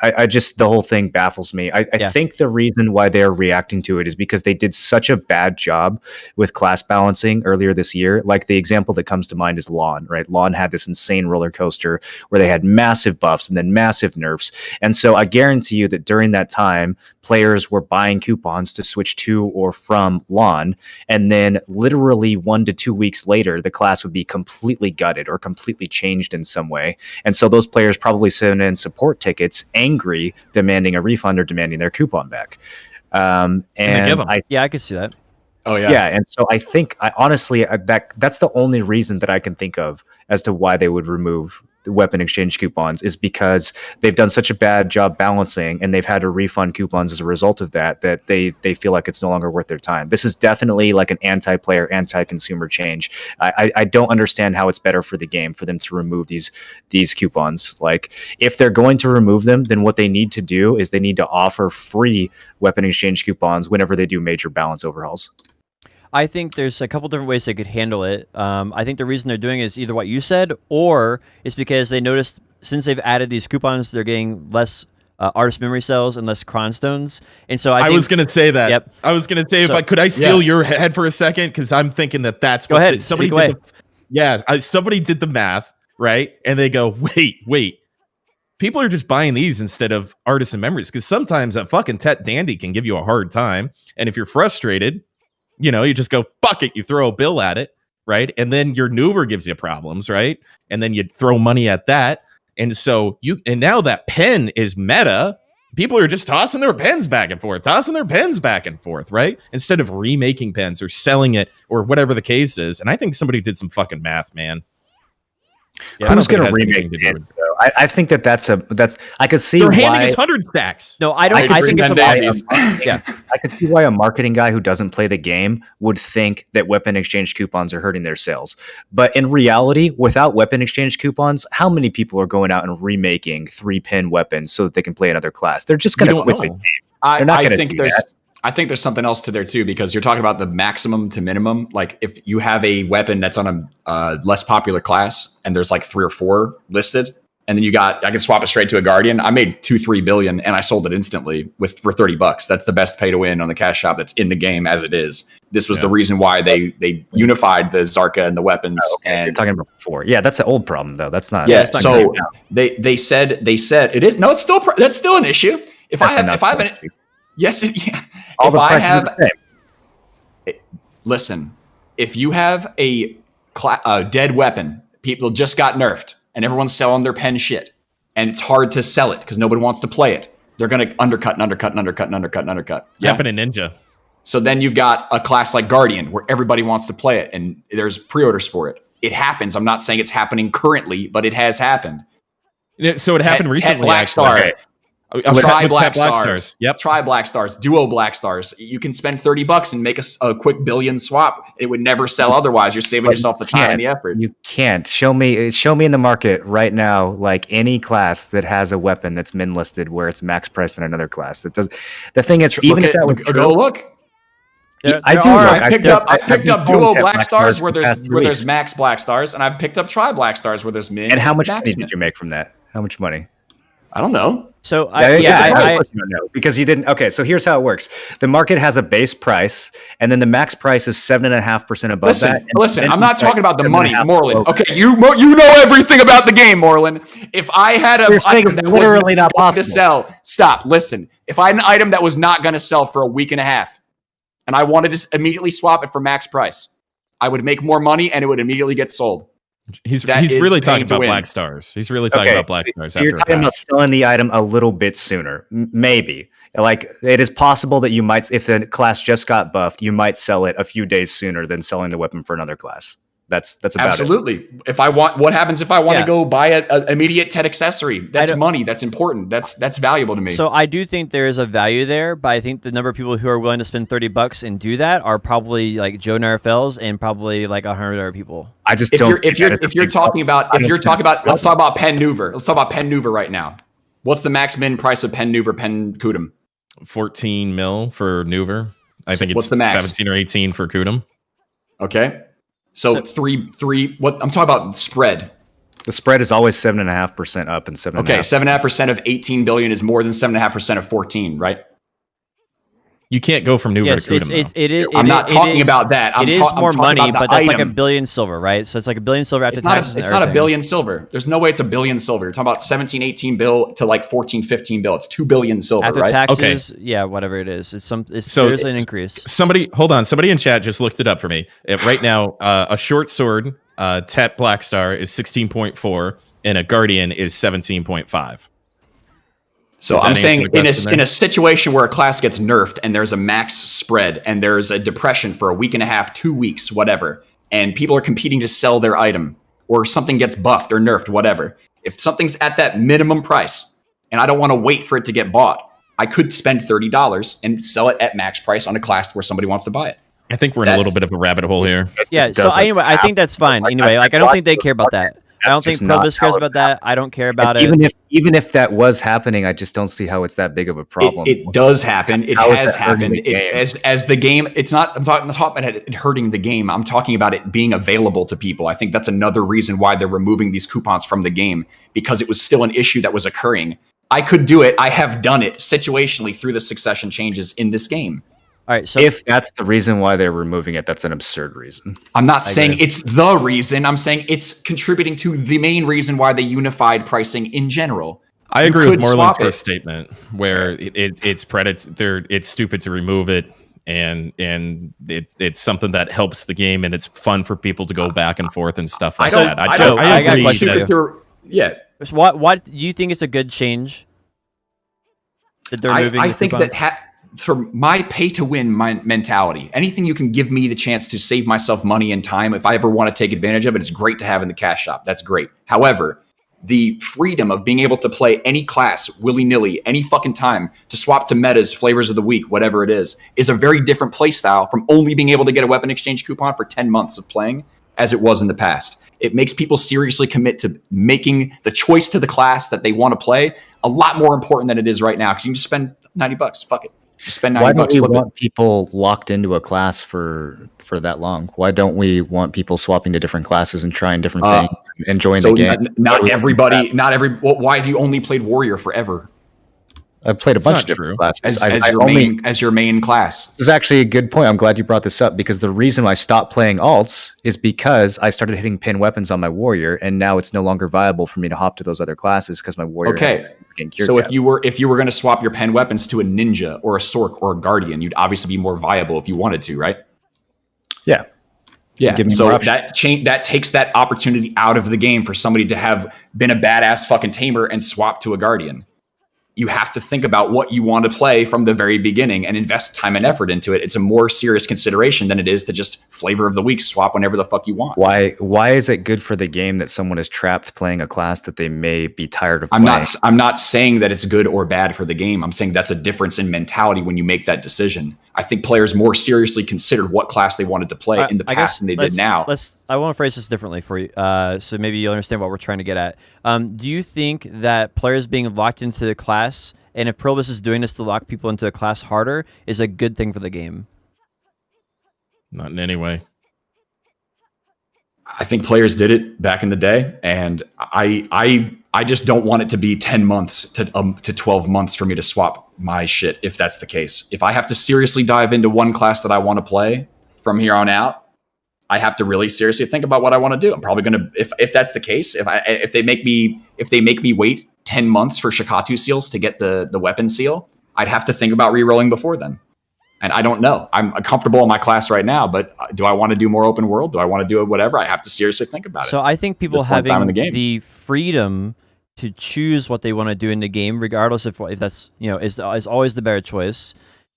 I just, the whole thing baffles me. I think the reason why they're reacting to it is because they did such a bad job with class balancing earlier this year. Like the example that comes to mind is Lawn, right? Lawn had this insane roller coaster where they had massive buffs and then massive nerfs. And so I guarantee you that during that time, players were buying coupons to switch to or from Lawn. And then literally 1 to 2 weeks later, the class would be completely gutted or completely changed in some way. And so those players probably sent in support tickets, angry, demanding a refund or demanding their coupon back. And give 'em. Yeah, I could see that. Oh yeah, and so I think honestly that's the only reason that I can think of as to why they would remove the weapon exchange coupons is because they've done such a bad job balancing, and they've had to refund coupons as a result of that they feel like it's no longer worth their time. This is definitely like an anti-player, anti-consumer change. I don't understand how it's better for the game for them to remove these coupons. Like, if they're going to remove them, then what they need to do is they need to offer free weapon exchange coupons whenever they do major balance overhauls. I think there's a couple different ways they could handle it. I think the reason they're doing it is either what you said, or it's because they noticed since they've added these coupons, they're getting less artist memory cells and less cronstones. And so I was going to say that. Yep. I was going to say, So- could I steal your head for a second? Because I'm thinking that's Go what ahead. somebody Speak did. away. Somebody did the math, right? And they go, wait. People are just buying these instead of artisan memories, because sometimes that fucking Tet Dandy can give you a hard time. And if you're frustrated, you just go, fuck it, you throw a bill at it, right? And then your Nuver gives you problems, right? And then you throw money at that. And so now that pen is meta, people are just tossing their pens back and forth, right? Instead of remaking pens or selling it or whatever the case is. And I think somebody did some fucking math, man. Yeah, who's going to remake pens, though? I think that's I could see they're why handing us 100 stacks. No, I don't. I think it's I could see why a marketing guy who doesn't play the game would think that weapon exchange coupons are hurting their sales. But in reality, without weapon exchange coupons, how many people are going out and remaking 3-pin weapons so that they can play another class? They're just going to quit the game. I think there's something else to there too, because you're talking about the maximum to minimum. Like, if you have a weapon that's on a less popular class and there's like 3 or 4 listed, and then I can swap it straight to a Guardian. I made 2-3 billion and I sold it instantly for $30. That's the best pay to win on the cash shop that's in the game as it is. This was the reason why they unified the Zarka and the weapons. Oh, okay. And you're talking about before. Yeah, that's an old problem though. That's not. Yeah. That's not So great. they said it is. No, it's still that's still an issue. If I have an yes, yeah. All if the I prices have, are the same. listen, if you have a dead weapon, people just got nerfed and everyone's selling their pen shit, and it's hard to sell it because nobody wants to play it. They're going to undercut. Yeah. Happen in Ninja. So then you've got a class like Guardian where everybody wants to play it and there's pre-orders for it. It happens. I'm not saying it's happening currently, but it has happened. So it happened recently. Black Star. Okay. Try Black Stars. Yep. Try Black Stars. Duo Black Stars. You can spend $30 and make a quick billion swap. It would never sell otherwise. You're saving yourself the time and the effort. You can't show me in the market right now, like any class that has a weapon that's min listed where it's max priced in another class. That does. The thing is, even if that was true, go look. I picked up Duo Black Stars where there's max Black Stars, and I've picked up Try Black Stars where there's min. And how much money min. did you make from that? How much money? I don't know. So because you didn't. Okay, so here's how it works. The market has a base price, and then the max price is 7.5% above that. Listen, I'm not talking about the money, Moreland. Okay, you know everything about the game, Moreland. If I had an item that literally not possible to sell, stop. Listen, if I had an item that was not going to sell for a week and a half, and I wanted to immediately swap it for max price, I would make more money, and it would immediately get sold. He's really talking about Black Stars. He's really talking about Black Stars. You're talking about selling the item a little bit sooner, maybe. Like, it is possible that you might, if the class just got buffed, you might sell it a few days sooner than selling the weapon for another class. That's about absolutely. If I want, what happens if I want to go buy an immediate TED accessory? That's money. That's important. That's valuable to me. So I do think there is a value there, but I think the number of people who are willing to spend $30 and do that are probably like Joe Nerfels and probably like 100 other people. I just if don't. You're talking about, let's talk about Pen Nuver. Let's talk about Pen Nuver right now. What's the max min price of Pen Nuver, Pen Kudum? 14 mil for Nuver. I think what's it's the max? 17 or 18 for Kudum. Okay. So three. What I'm talking about spread. The spread is always 7.5% up and 7.5%. Okay, 7.5% of 18 billion is more than 7.5% of 14, right? You can't go from Nuver to Kudum. I'm not talking about that. It is more money, but that's like a billion silver, right? So it's like a billion silver after taxes. It's not a billion silver. There's no way it's a billion silver. You're talking about 17, 18 bill to like 14, 15 bill. It's 2 billion silver, after right? taxes, yeah, whatever it is. There's an increase. Somebody in chat just looked it up for me. Right now, a short sword, Tet Black Star is 16.4, and a Guardian is 17.5. So Does that I'm answer saying the in question a there? situation where a class gets nerfed and there's a max spread and there's a depression for a week and a half, 2 weeks, whatever, and people are competing to sell their item or something gets buffed or nerfed, whatever. If something's at that minimum price and I don't want to wait for it to get bought, I could spend $30 and sell it at max price on a class where somebody wants to buy it. I think we're in a little bit of a rabbit hole here. Yeah. So anyway, I think that's fine. Anyway, like I don't think they care about that. I don't think Probus cares about that. I don't care about it. Even if that was happening, I just don't see how it's that big of a problem. It does happen. It How is has that hurting happened. the game? As the game, it's not. I'm talking about it hurting the game. I'm talking about it being available to people. I think that's another reason why they're removing these coupons from the game, because it was still an issue that was occurring. I could do it. I have done it situationally through the succession changes in this game. All right. So If that's the reason why they're removing it, that's an absurd reason. I'm not saying it's the reason. I'm saying it's contributing to the main reason why they unified pricing in general. I You agree with could Moreland's swap it. first statement, where it's stupid to remove it, and it's something that helps the game, and it's fun for people to go back and forth and stuff like that. I got a agree question that- for you. Yeah, So what do you think is a good change that they're moving? I the think coupons? that for my pay to win mentality, anything you can give me the chance to save myself money and time, if I ever want to take advantage of it, it's great to have in the cash shop. That's great. However, the freedom of being able to play any class willy-nilly, any fucking time, to swap to metas, flavors of the week, whatever it is a very different play style from only being able to get a weapon exchange coupon for 10 months of playing as it was in the past. It makes people seriously commit to making the choice to the class that they want to play a lot more important than it is right now, because you can just spend $90. Fuck it. Just spend 90 Why don't bucks. we flip it. want people locked into a class for that long? Why don't we want people swapping to different classes and trying different things, enjoying So the game? not everybody, well, why have you only played Warrior forever I played a It's bunch not of different true. classes. as your main class? This is actually a good point. I'm glad you brought this up, because the reason I stopped playing alts is because I started hitting pin weapons on my warrior, and now it's no longer viable for me to hop to those other classes because my warrior. Okay. has getting cure So cap. if you were going to swap your pen weapons to a ninja or a sork or a guardian, you'd obviously be more viable if you wanted to, right? yeah, Yeah. Give me more So options. that takes that opportunity out of the game for somebody to have been a badass fucking tamer and swap to a guardian. You have to think about what you want to play from the very beginning and invest time and effort into it. It's a more serious consideration than it is to just flavor of the week swap whenever the fuck you want. why is it good for the game that someone is trapped playing a class that they may be tired of I'm playing? not saying that it's good or bad for the game. I'm saying that's a difference in mentality when you make that decision. I think players more seriously considered what class they wanted to play in the I past guess than they did now. I want to phrase this differently for you, so maybe you'll understand what we're trying to get at. Do you think that players being locked into the class, and if Probus is doing this to lock people into a class harder, is a good thing for the game? Not in any way. I think players did it back in the day, and I just don't want it to be 10 months to 12 months for me to swap my shit if that's the case. If I have to seriously dive into one class that I want to play from here on out, I have to really seriously think about what I want to do. I'm probably going to, if that's the case, if they make me wait 10 months for Shikatu seals to get the weapon seal, I'd have to think about re-rolling before then. And I don't know. I'm comfortable in my class right now, but do I want to do more open world? Do I want to do it whatever? I have to seriously think about it. So I think people This point in time in having the game. the freedom to choose what they want to do in the game, regardless if that's is always the better choice.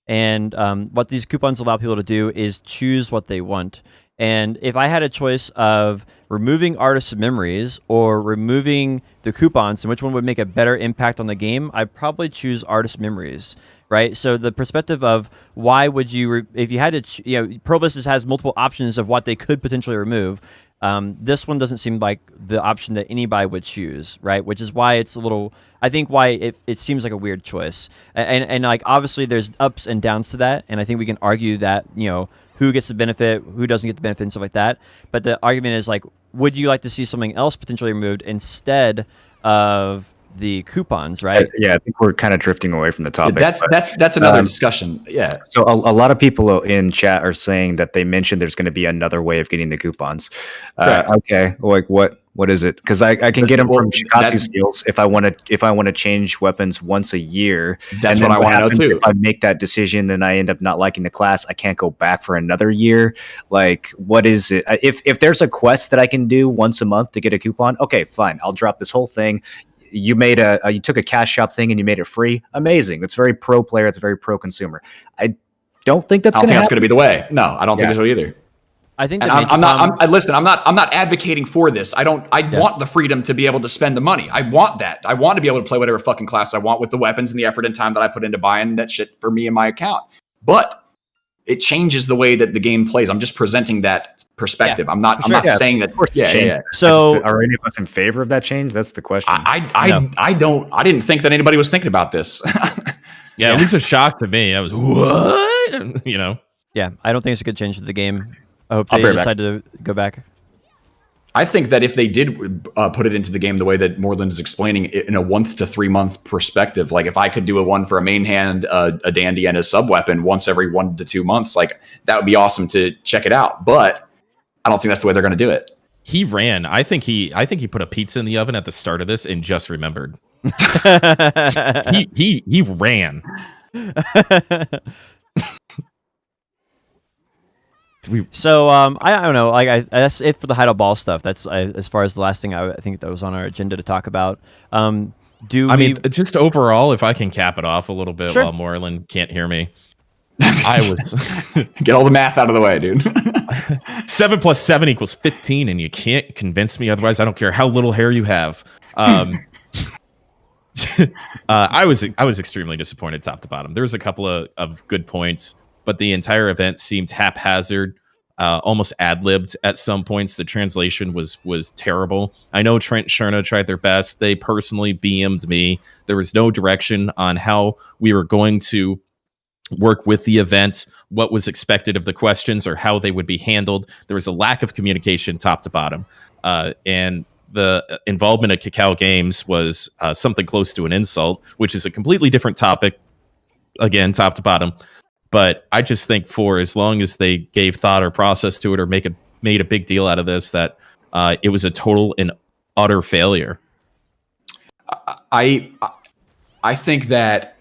And what these coupons allow people to do is choose what they want. And if I had a choice of removing Artist Memories or removing the coupons, and which one would make a better impact on the game, I'd probably choose Artist Memories, right? So the perspective of why would you, if you had to, Probus has multiple options of what they could potentially remove. This one doesn't seem like the option that anybody would choose, right? Which is why it's a little, I think why it seems like a weird choice. And like, obviously there's ups and downs to that. And I think we can argue that, who gets the benefit, who doesn't get the benefit, and stuff like that. But the argument is like, would you like to see something else potentially removed instead of the coupons, right? Yeah, I think we're kind of drifting away from the topic. That's another discussion. Yeah. So a lot of people in chat are saying that they mentioned there's going to be another way of getting the coupons. Okay, like what is it? Because I can get them from Shikatu skills if I want to change weapons once a year. That's what I want to know too. If I make that decision and I end up not liking the class, I can't go back for another year. Like, what is it? If there's a quest that I can do once a month to get a coupon, okay, fine. I'll drop this whole thing. you made you took a cash shop thing and you made it free. Amazing. That's very pro player. It's very pro consumer. I don't think that's I don't think going that's going to be the way. No, I don't think so either. I think and that I'm not. Listen, I'm not advocating for this. I want the freedom to be able to spend the money. I want that. I want to be able to play whatever fucking class I want with the weapons and the effort and time that I put into buying that shit for me and my account. But it changes the way that the game plays. I'm just presenting that perspective. Yeah, I'm not saying that. Yeah. So are any of us in favor of that change? That's the question. I didn't think that anybody was thinking about this. Yeah, it was a shock to me. I was what? You know. Yeah, I don't think it's a good change to the game. I hope they decide to go back. I think that if they did put it into the game the way that Moreland is explaining it in a 1 to 3 month perspective, like if I could do a one for a main hand, a dandy, and a sub weapon once every 1 to 2 months, like that would be awesome to check it out. But I don't think that's the way they're going to do it. He ran. I think he put a pizza in the oven at the start of this and just remembered. he ran. So I don't know. Like that's it for the Heidel Ball stuff. That's as far as the last thing I think that was on our agenda to talk about. Just overall, if I can cap it off a little bit Sure. while Moreland can't hear me, I was get all the math out of the way, dude. 7 + 7 = 15, and you can't convince me otherwise. I don't care how little hair you have. I was extremely disappointed top to bottom. There was a couple of good points, but the entire event seemed haphazard, almost ad-libbed at some points. The translation was terrible. I know Trent Sherna tried their best. They personally BM'd me. There was no direction on how we were going to work with the event, what was expected of the questions, or how they would be handled. There was a lack of communication top to bottom. And the involvement of Cacao Games was something close to an insult, which is a completely different topic, again, top to bottom. But I just think for as long as they gave thought or process to it or made a big deal out of this, that it was a total and utter failure. I think that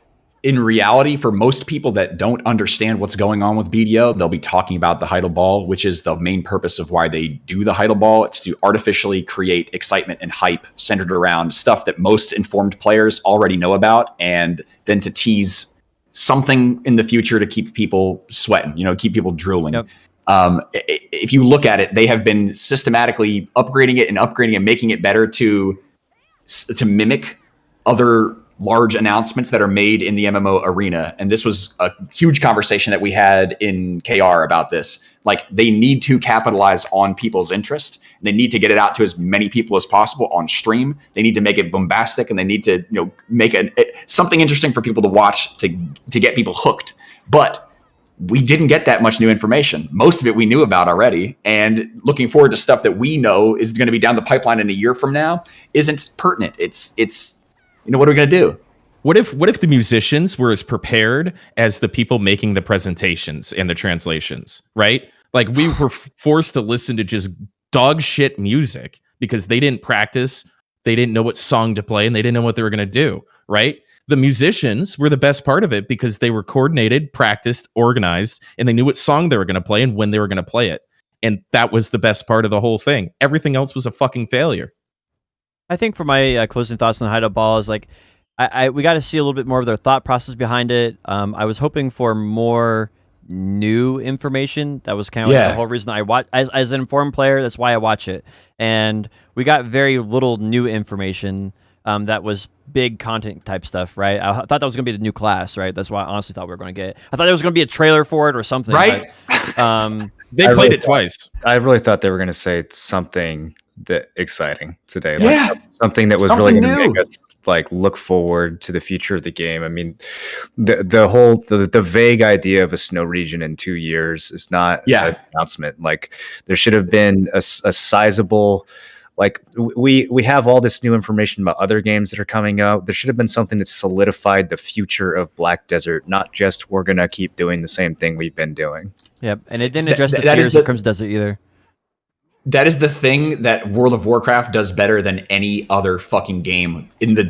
in reality, for most people that don't understand what's going on with BDO, they'll be talking about the Heidel Ball, which is the main purpose of why they do the Heidel Ball. It's to artificially create excitement and hype centered around stuff that most informed players already know about, and then to tease something in the future to keep people sweating, keep people drooling. Yep. If you look at it, they have been systematically upgrading it and making it better to mimic other large announcements that are made in the MMO arena. And this was a huge conversation that we had in KR about this. Like, they need to capitalize on people's interest. They need to get it out to as many people as possible on stream. They need to make it bombastic, and they need to, make something interesting for people to watch to get people hooked. But we didn't get that much new information. Most of it we knew about already, and looking forward to stuff that we know is going to be down the pipeline in a year from now isn't pertinent. It's what are we going to do? What if the musicians were as prepared as the people making the presentations and the translations, right? Like, we were forced to listen to just dog shit music because they didn't practice, they didn't know what song to play, and they didn't know what they were going to do, right? The musicians were the best part of it because they were coordinated, practiced, organized, and they knew what song they were going to play and when they were going to play it. And that was the best part of the whole thing. Everything else was a fucking failure. I think for my closing thoughts on Heidel Ball is like, we got to see a little bit more of their thought process behind it. I was hoping for more new information. That was kind of like the whole reason I watch as an informed player. That's why I watch it. And we got very little new information. That was big content type stuff, right? I thought that was going to be the new class, right? That's why I honestly thought we were going to get it. I thought there was going to be a trailer for it or something, right? But, they played it twice. I really thought they were going to say something that exciting today, something that was Something really going to new. make us look forward to the future of the game. I mean, the vague idea of a snow region in 2 years is not an announcement. Like, there should have been a sizable. Like, we have all this new information about other games that are coming out. There should have been something that solidified the future of Black Desert, not just we're gonna keep doing the same thing we've been doing. Yep, and it didn't address the fears of Crimson Desert either. That is the thing that World of Warcraft does better than any other fucking game. In the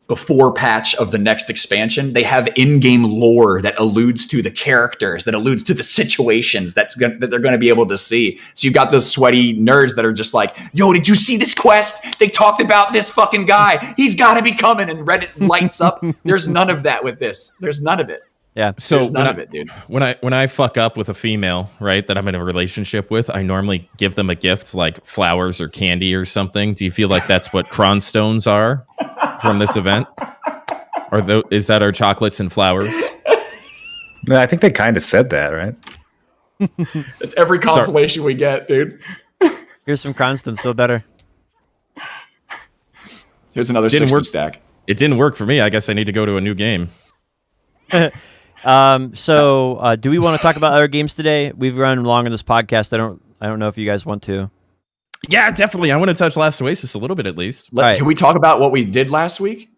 before patch of the next expansion, they have in-game lore that alludes to the characters, that alludes to the situations that they're going to be able to see. So you've got those sweaty nerds that are just like, yo, did you see this quest? They talked about this fucking guy. He's got to be coming. And Reddit lights up. There's none of that with this. There's none of it. Yeah. So There's none of it, dude. When I fuck up with a female, right, that I'm in a relationship with, I normally give them a gift like flowers or candy or something. Do you feel like that's what cronstones are from this event? Or is that our chocolates and flowers? No, I think they kind of said that, right? It's every consolation we get, dude. Here's some cronstones. Feel better. Here's another 60 stack. It didn't work for me. I guess I need to go to a new game. So do we want to talk about other games today? We've run long on this podcast. I don't know if you guys want to. Yeah, definitely. I want to touch Last Oasis a little bit at least. Right. Can we talk about what we did last week?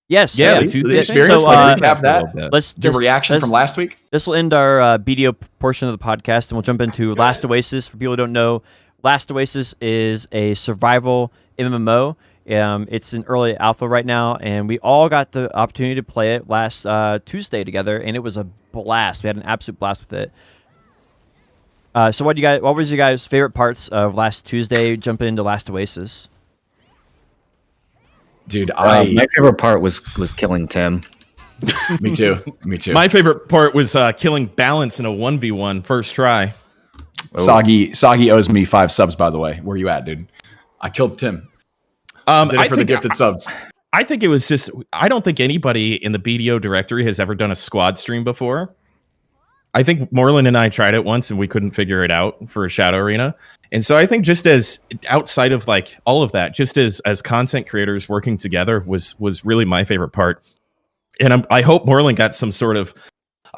Yes. Yeah, The experience. So, Recap that. Let's Your reaction from last week. This will end our BDO portion of the podcast, and we'll jump into Last Oasis. For people who don't know, Last Oasis is a survival MMO. It's in early alpha right now, and we all got the opportunity to play it last Tuesday together, and it was a blast. We had an absolute blast with it. So what was your guys' favorite parts of last Tuesday? Jumping into Last Oasis. Dude, My favorite part was killing Tim. me too. Me too. My favorite part was killing Balance in a 1v1 first try. Soggy owes me 5 subs, by the way. Where you at, dude? I killed Tim. Did it for the gifted subs. I think it was just, I don't think anybody in the BDO directory has ever done a squad stream before. I think Moreland and I tried it once and we couldn't figure it out for a Shadow Arena. And so I think just as outside of like all of that, just as content creators working together was really my favorite part. And I hope Moreland got some sort of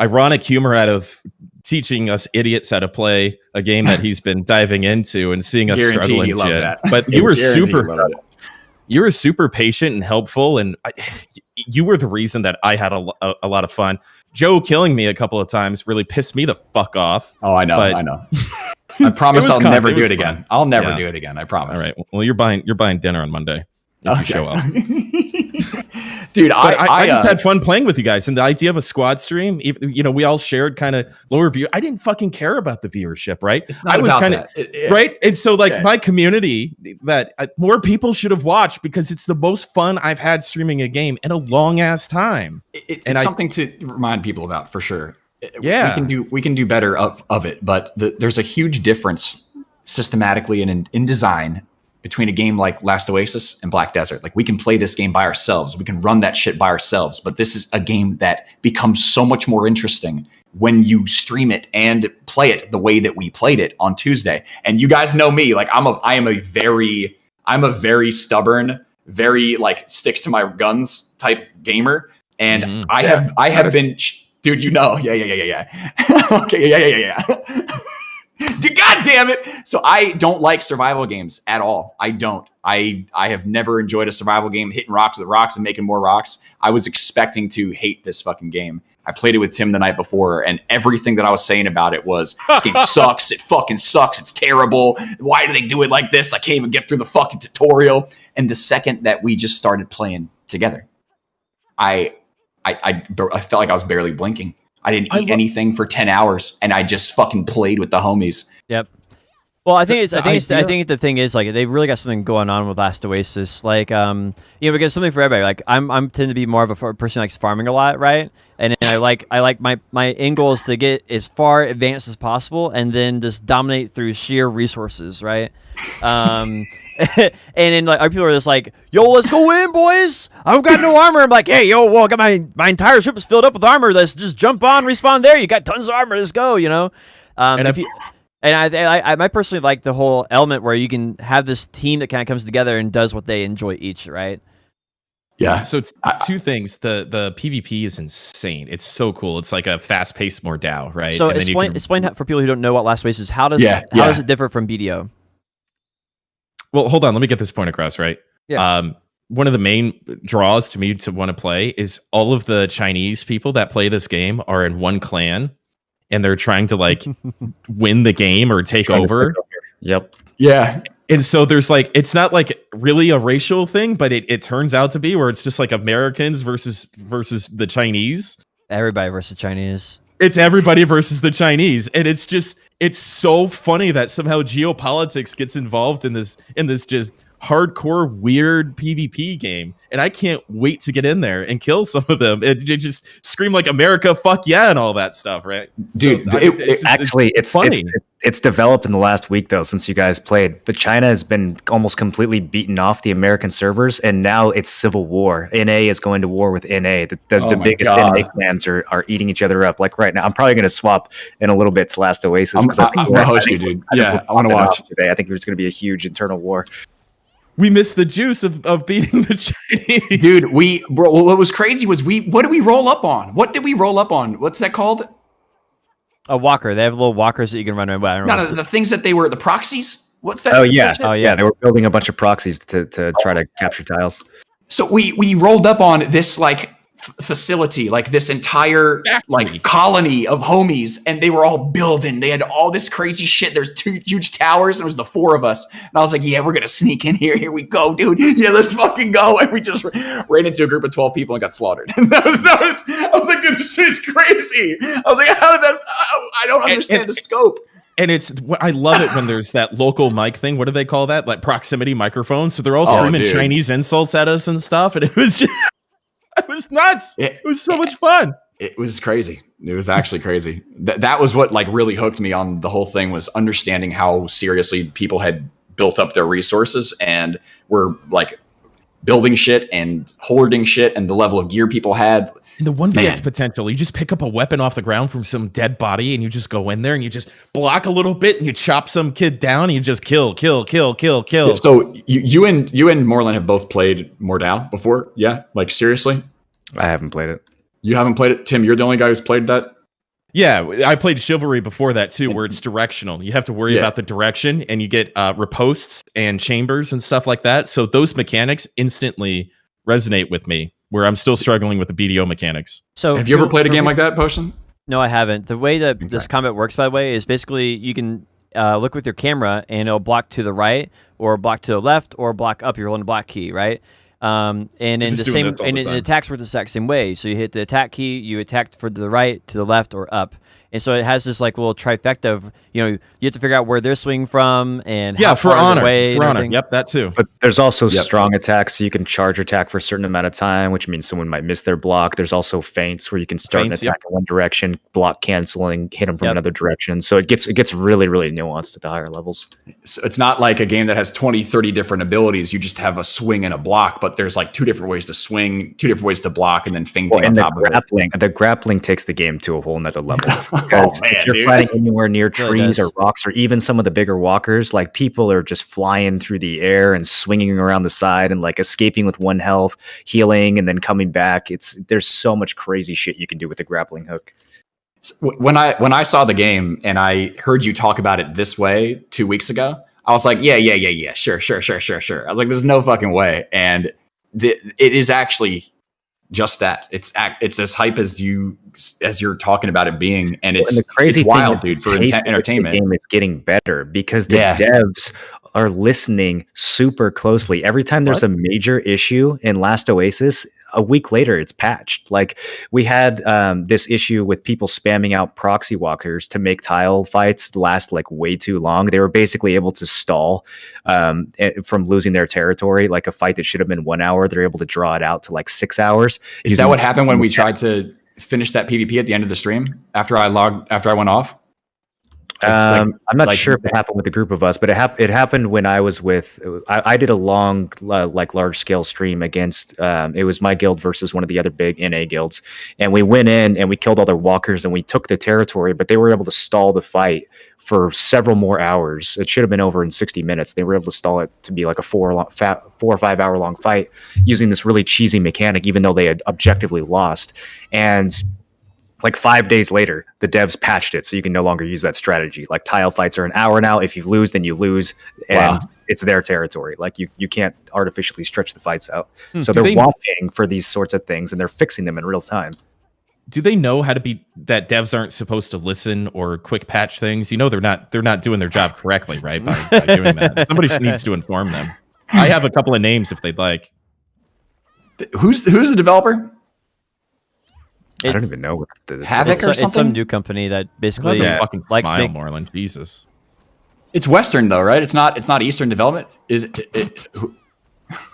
ironic humor out of teaching us idiots how to play a game that he's been diving into and seeing us struggle and shit. But you were super patient and helpful, and you were the reason that I had a lot of fun. Joe killing me a couple of times really pissed me the fuck off. Oh, I know. I promise I'll never do it again. I'll never do it again. I promise. All right. Well, you're buying dinner on Monday if you show up. Dude, I just had fun playing with you guys, and the idea of a squad stream, we all shared kind of lower view. I didn't fucking care about the viewership, right? I was kind of right, and so my community that more people should have watched because it's the most fun I've had streaming a game in a long ass time. It's something to remind people about for sure. Yeah, we can do better of it, but there's a huge difference systematically and in design between a game like Last Oasis and Black Desert. Like, we can play this game by ourselves. We can run that shit by ourselves. But this is a game that becomes so much more interesting when you stream it and play it the way that we played it on Tuesday. And you guys know me. Like, I'm a very stubborn, very like sticks to my guns type gamer. And I have been, dude, yeah. Okay, yeah. God damn it. So I don't like survival games at all. I don't. I have never enjoyed a survival game hitting rocks with rocks and making more rocks. I was expecting to hate this fucking game. I played it with Tim the night before, and everything that I was saying about it was, this game sucks. It fucking sucks. It's terrible. Why do they do it like this? I can't even get through the fucking tutorial. And the second that we just started playing together, I felt like I was barely blinking. I didn't eat anything for 10 hours, and I just fucking played with the homies. Yep. Well, I think the thing is, like, they've really got something going on with Last Oasis. Like, because something for everybody. Like, I'm tend to be more of a person who likes farming a lot, right? And I like my end goal is to get as far advanced as possible, and then just dominate through sheer resources, right? And then like our people are just like, yo, let's go in, boys. I've got no armor. I'm like, hey, yo, well, I got my entire ship is filled up with armor. Let's just jump on, respawn there. You got tons of armor. Let's go. I personally like the whole element where you can have this team that kind of comes together and does what they enjoy each, right? Yeah. So it's two things. The PvP is insane. It's so cool. It's like a fast-paced Mordau, right? So explain how, for people who don't know what Last Oasis is. How does it differ from BDO? Well, hold on. Let me get this point across, right? Yeah. One of the main draws to me to want to play is all of the Chinese people that play this game are in one clan, and they're trying to like win the game or take over. Yep. Yeah. And so there's like, it's not like really a racial thing, but it turns out to be where it's just like Americans versus the Chinese. Everybody versus Chinese. It's everybody versus the Chinese. And it's so funny that somehow geopolitics gets involved in this just hardcore weird PvP game. And I can't wait to get in there and kill some of them. It just scream like America, fuck yeah, and all that stuff, right? Dude, So, it's funny. It's developed in the last week though, since you guys played. But China has been almost completely beaten off the American servers, and now it's civil war. NA is going to war with NA. The my biggest God. NA clans are eating each other up. Like right now, I'm probably going to swap in a little bit to Last Oasis. I'm 'cause I think gonna host you, dude. Yeah, I want to watch. today. I think there's going to be a huge internal war. We missed the juice of beating the Chinese. Dude, what was crazy was what did we roll up on? What did we roll up on? What's that called? A walker. They have little walkers that you can run around. I don't know. No, the things that they were, the proxies? What's that? Oh yeah, Oh, yeah. They were building a bunch of proxies to try to capture tiles. So we rolled up on this like facility, like this entire like colony of homies, and they were all building. They had all this crazy shit. There's 2 huge towers, and it was the 4 of us. And I was like, yeah, we're gonna sneak in here. Here we go, dude. Yeah, let's fucking go. And we just ran into a group of 12 people and got slaughtered. And I was like, dude, this shit is crazy. I was like, how did that? I don't understand the scope. And I love it when there's that local mic thing. What do they call that? Like proximity microphone. So they're all screaming dude. Chinese insults at us and stuff. And it was just, it was nuts. It was so much fun. It was crazy. It was actually crazy. That was what like really hooked me on the whole thing, was understanding how seriously people had built up their resources and were like building shit and hoarding shit, and the level of gear people had. And the 1vx Man. potential, you just pick up a weapon off the ground from some dead body and you just go in there and you just block a little bit and you chop some kid down and you just kill. Yeah, so you and Moreland have both played Mordau before? Yeah? Like seriously? I haven't played it. You haven't played it? Tim, you're the only guy who's played that? Yeah, I played Chivalry before that too, where it's directional. You have to worry about the direction, and you get riposts and chambers and stuff like that. So those mechanics instantly resonate with me, where I'm still struggling with the BDO mechanics. So Have you ever played a game like that, Potion? No, I haven't. The way that this combat works, by the way, is basically you can look with your camera and it'll block to the right, or block to the left, or block up. You're holding the block key, right? And in the just doing same, this all and the it time. attacks work the exact same way. So you hit the attack key, you attack for the right, to the left, or up. And so it has this like little trifecta of, you have to figure out where they're swinging from and how For far honor, away for and honor. everything. Yep, that too. But there's also strong attacks, so you can charge attack for a certain amount of time, which means someone might miss their block. There's also feints where you can start Feints, an attack in one direction, block canceling, hit them from another direction. So it gets really, really nuanced at the higher levels. So it's not like a game that has 20, 30 different abilities. You just have a swing and a block, but there's like 2 different ways to swing, 2 different ways to block, and then feinting on top of it. The grappling takes the game to a whole nother level. Because man, if you're dude. fighting anywhere near really trees does. or rocks, or even some of the bigger walkers, like people are just flying through the air and swinging around the side and like escaping with 1 health, healing, and then coming back. There's so much crazy shit you can do with the grappling hook. When I saw the game and I heard you talk about it this way 2 weeks ago, I was like, yeah, sure. I was like, there's no fucking way. And it is actually just that. It's as hype as you're talking about it being, and it's And the crazy it's wild, thing dude, for is the pace of entertainment. The game is getting better because the devs are listening super closely. Every time there's a major issue in Last Oasis, a week later it's patched. Like we had this issue with people spamming out proxy walkers to make tile fights last like way too long. They were basically able to stall from losing their territory. Like a fight that should have been 1 hour, they're able to draw it out to like 6 hours. Is that what happened when we tried to finish that PvP at the end of the stream after I went off? I'm not sure if it happened with a group of us, but it happened when I was with. I did a long, large scale stream against. It was my guild versus one of the other big NA guilds, and we went in and we killed all their walkers and we took the territory, but they were able to stall the fight for several more hours. It should have been over in 60 minutes. They were able to stall it to be like a 4 or 5 hour long fight using this really cheesy mechanic, even though they had objectively lost. And like 5 days later, the devs patched it so you can no longer use that strategy. Like tile fights are an hour now. If you lose, then you lose, and it's their territory. Like you can't artificially stretch the fights out. So they're watching for these sorts of things and they're fixing them in real time. do they know how to be that devs aren't supposed to listen or quick patch things? They're not doing their job correctly, right? By doing that. Somebody needs to inform them. I have a couple of names if they'd like. Who's the developer? I don't even know what the Havoc or something. It's some new company that basically fucking likes smile, Moreland. Jesus. It's Western though, right? It's not Eastern Development. Is it?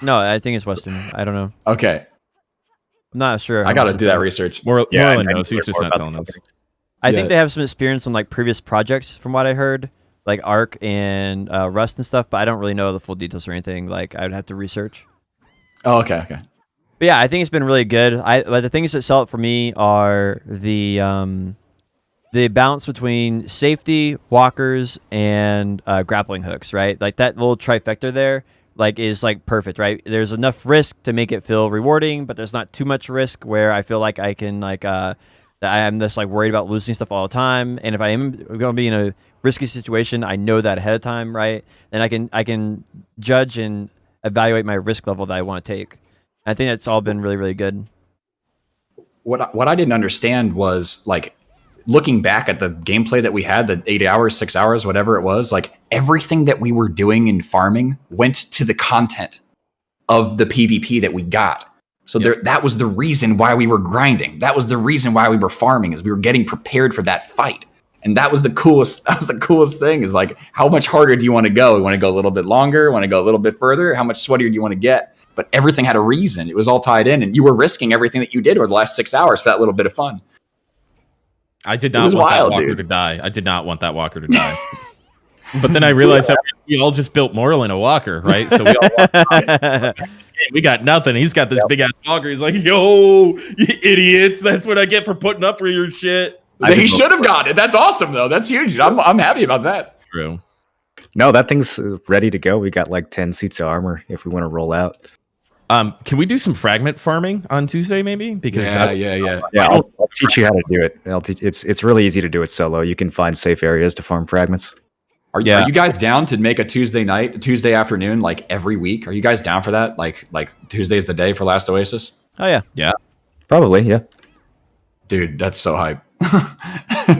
No, I think it's Western. I don't know. Okay, I'm not sure. I got to do that research. Moreland I knows. need He's to just learn not more telling about us. I Yeah. think they have some experience on like previous projects, from what I heard, like Arc and Rust and stuff. But I don't really know the full details or anything. Like I would have to research. Oh, okay. But yeah, I think it's been really good. But the things that sell it for me are the balance between safety, walkers, and grappling hooks. Right, like that little trifecta there, like is like perfect. Right, there's enough risk to make it feel rewarding, but there's not too much risk where I feel like I can like that I'm just like worried about losing stuff all the time. And if I am going to be in a risky situation, I know that ahead of time, right? Then I can judge and evaluate my risk level that I want to take. I think that's all been really, really good. What I didn't understand was like looking back at the gameplay that we had, the 8 hours, 6 hours, whatever it was, like everything that we were doing in farming went to the content of the PvP that we got. So that was the reason why we were grinding. That was the reason why we were farming, is we were getting prepared for that fight. And that was the coolest. That was the coolest thing, is like, how much harder do you want to go? You want to go a little bit longer? Want to go a little bit further? How much sweatier do you want to get? But everything had a reason. It was all tied in, and you were risking everything that you did over the last 6 hours for that little bit of fun. I did not want wild, that walker dude. to die. I did not want that walker to die. But then I realized that we all just built Moreland a walker, right? So we all walked we got nothing. He's got this big ass walker. He's like, yo, you idiots. That's what I get for putting up for your shit. He should have got it. That's awesome, though. That's huge. I'm happy about that. True. No, that thing's ready to go. We got like 10 suits of armor if we want to roll out. Can we do some fragment farming on Tuesday, maybe? Because Yeah, I'll teach you how to do it. It's really easy to do it solo. You can find safe areas to farm fragments. Are you guys down to make a Tuesday afternoon, like every week? Are you guys down for that? Like Tuesday's the day for Last Oasis? Oh yeah. Yeah. Probably, yeah. Dude, that's so hype.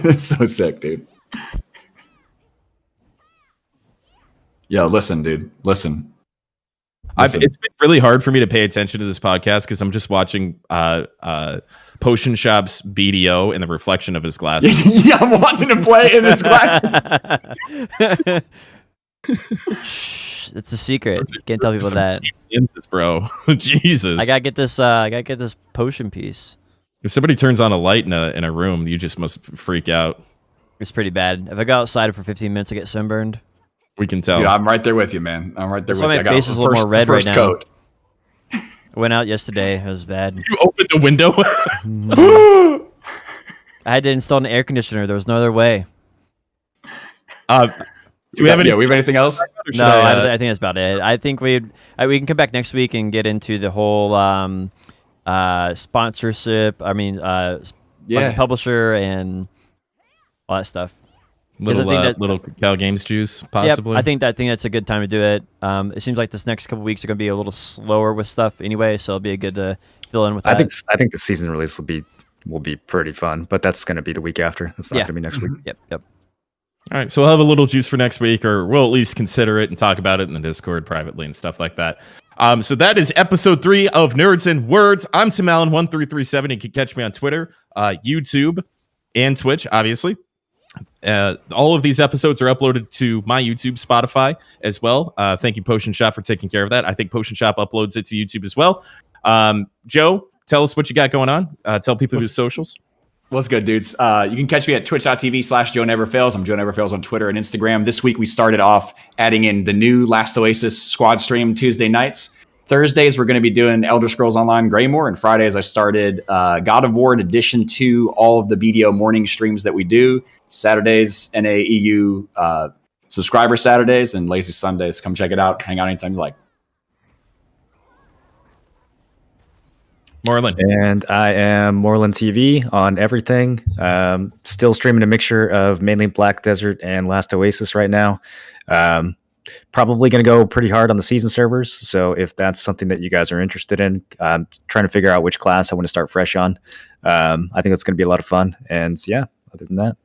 That's so sick, dude. Yo, listen, dude. Listen. It's been really hard for me to pay attention to this podcast because I'm just watching Potion Shop's BDO in the reflection of his glasses. Yeah, I'm watching him play in his glasses. Shh, it's a secret. Can't tell people that. This, bro. Jesus. I gotta get this potion piece. If somebody turns on a light in a room, you just must freak out. It's pretty bad. If I go outside for 15 minutes, I get sunburned. We can tell. Dude, I'm right there with you, man. I'm right there That's with why you. my face is a little more red right now. Coat. I went out yesterday. It was bad. You opened the window. I had to install an air conditioner. There was no other way. Do we have anything else? No, I think that's about it. I think we can come back next week and get into the whole sponsorship. I mean, publisher and all that stuff. Little Cal Games juice, possibly. Yep, I think that's a good time to do it. It seems like this next couple weeks are going to be a little slower with stuff anyway, so it'll be good to fill in with that. I think the season release will be pretty fun, but that's going to be the week after. It's not going to be next week. Yep. All right, so we'll have a little juice for next week, or we'll at least consider it and talk about it in the Discord privately and stuff like that. So that is episode 3 of Nerds and Words. I'm Tim Allen 1337. You can catch me on Twitter, YouTube, and Twitch, obviously. All of these episodes are uploaded to my YouTube, Spotify as well. Thank you, Potion Shop, for taking care of that. I think Potion Shop uploads it to YouTube as well. Joe, tell us what you got going on. Tell people your socials. What's good, dudes? You can catch me at twitch.tv/JoeNeverFails. I'm Joe Neverfails on Twitter and Instagram. This week we started off adding in the new Last Oasis squad stream Tuesday nights. Thursdays, we're going to be doing Elder Scrolls Online Greymore. And Fridays, I started God of War in addition to all of the BDO morning streams that we do. Saturdays, NAEU subscriber Saturdays, and Lazy Sundays. Come check it out. Hang out anytime you like. Moreland. And I am Moreland TV on everything. Still streaming a mixture of mainly Black Desert and Last Oasis right now. probably going to go pretty hard on the season servers. So if that's something that you guys are interested in, I'm trying to figure out which class I want to start fresh on. I think that's going to be a lot of fun. And yeah, other than that.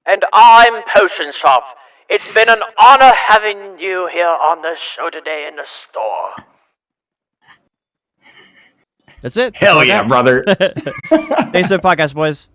And I'm Potion Shop. It's been an honor having you here on the show today in the store. That's it. Hell yeah, brother. Thanks for the podcast, boys.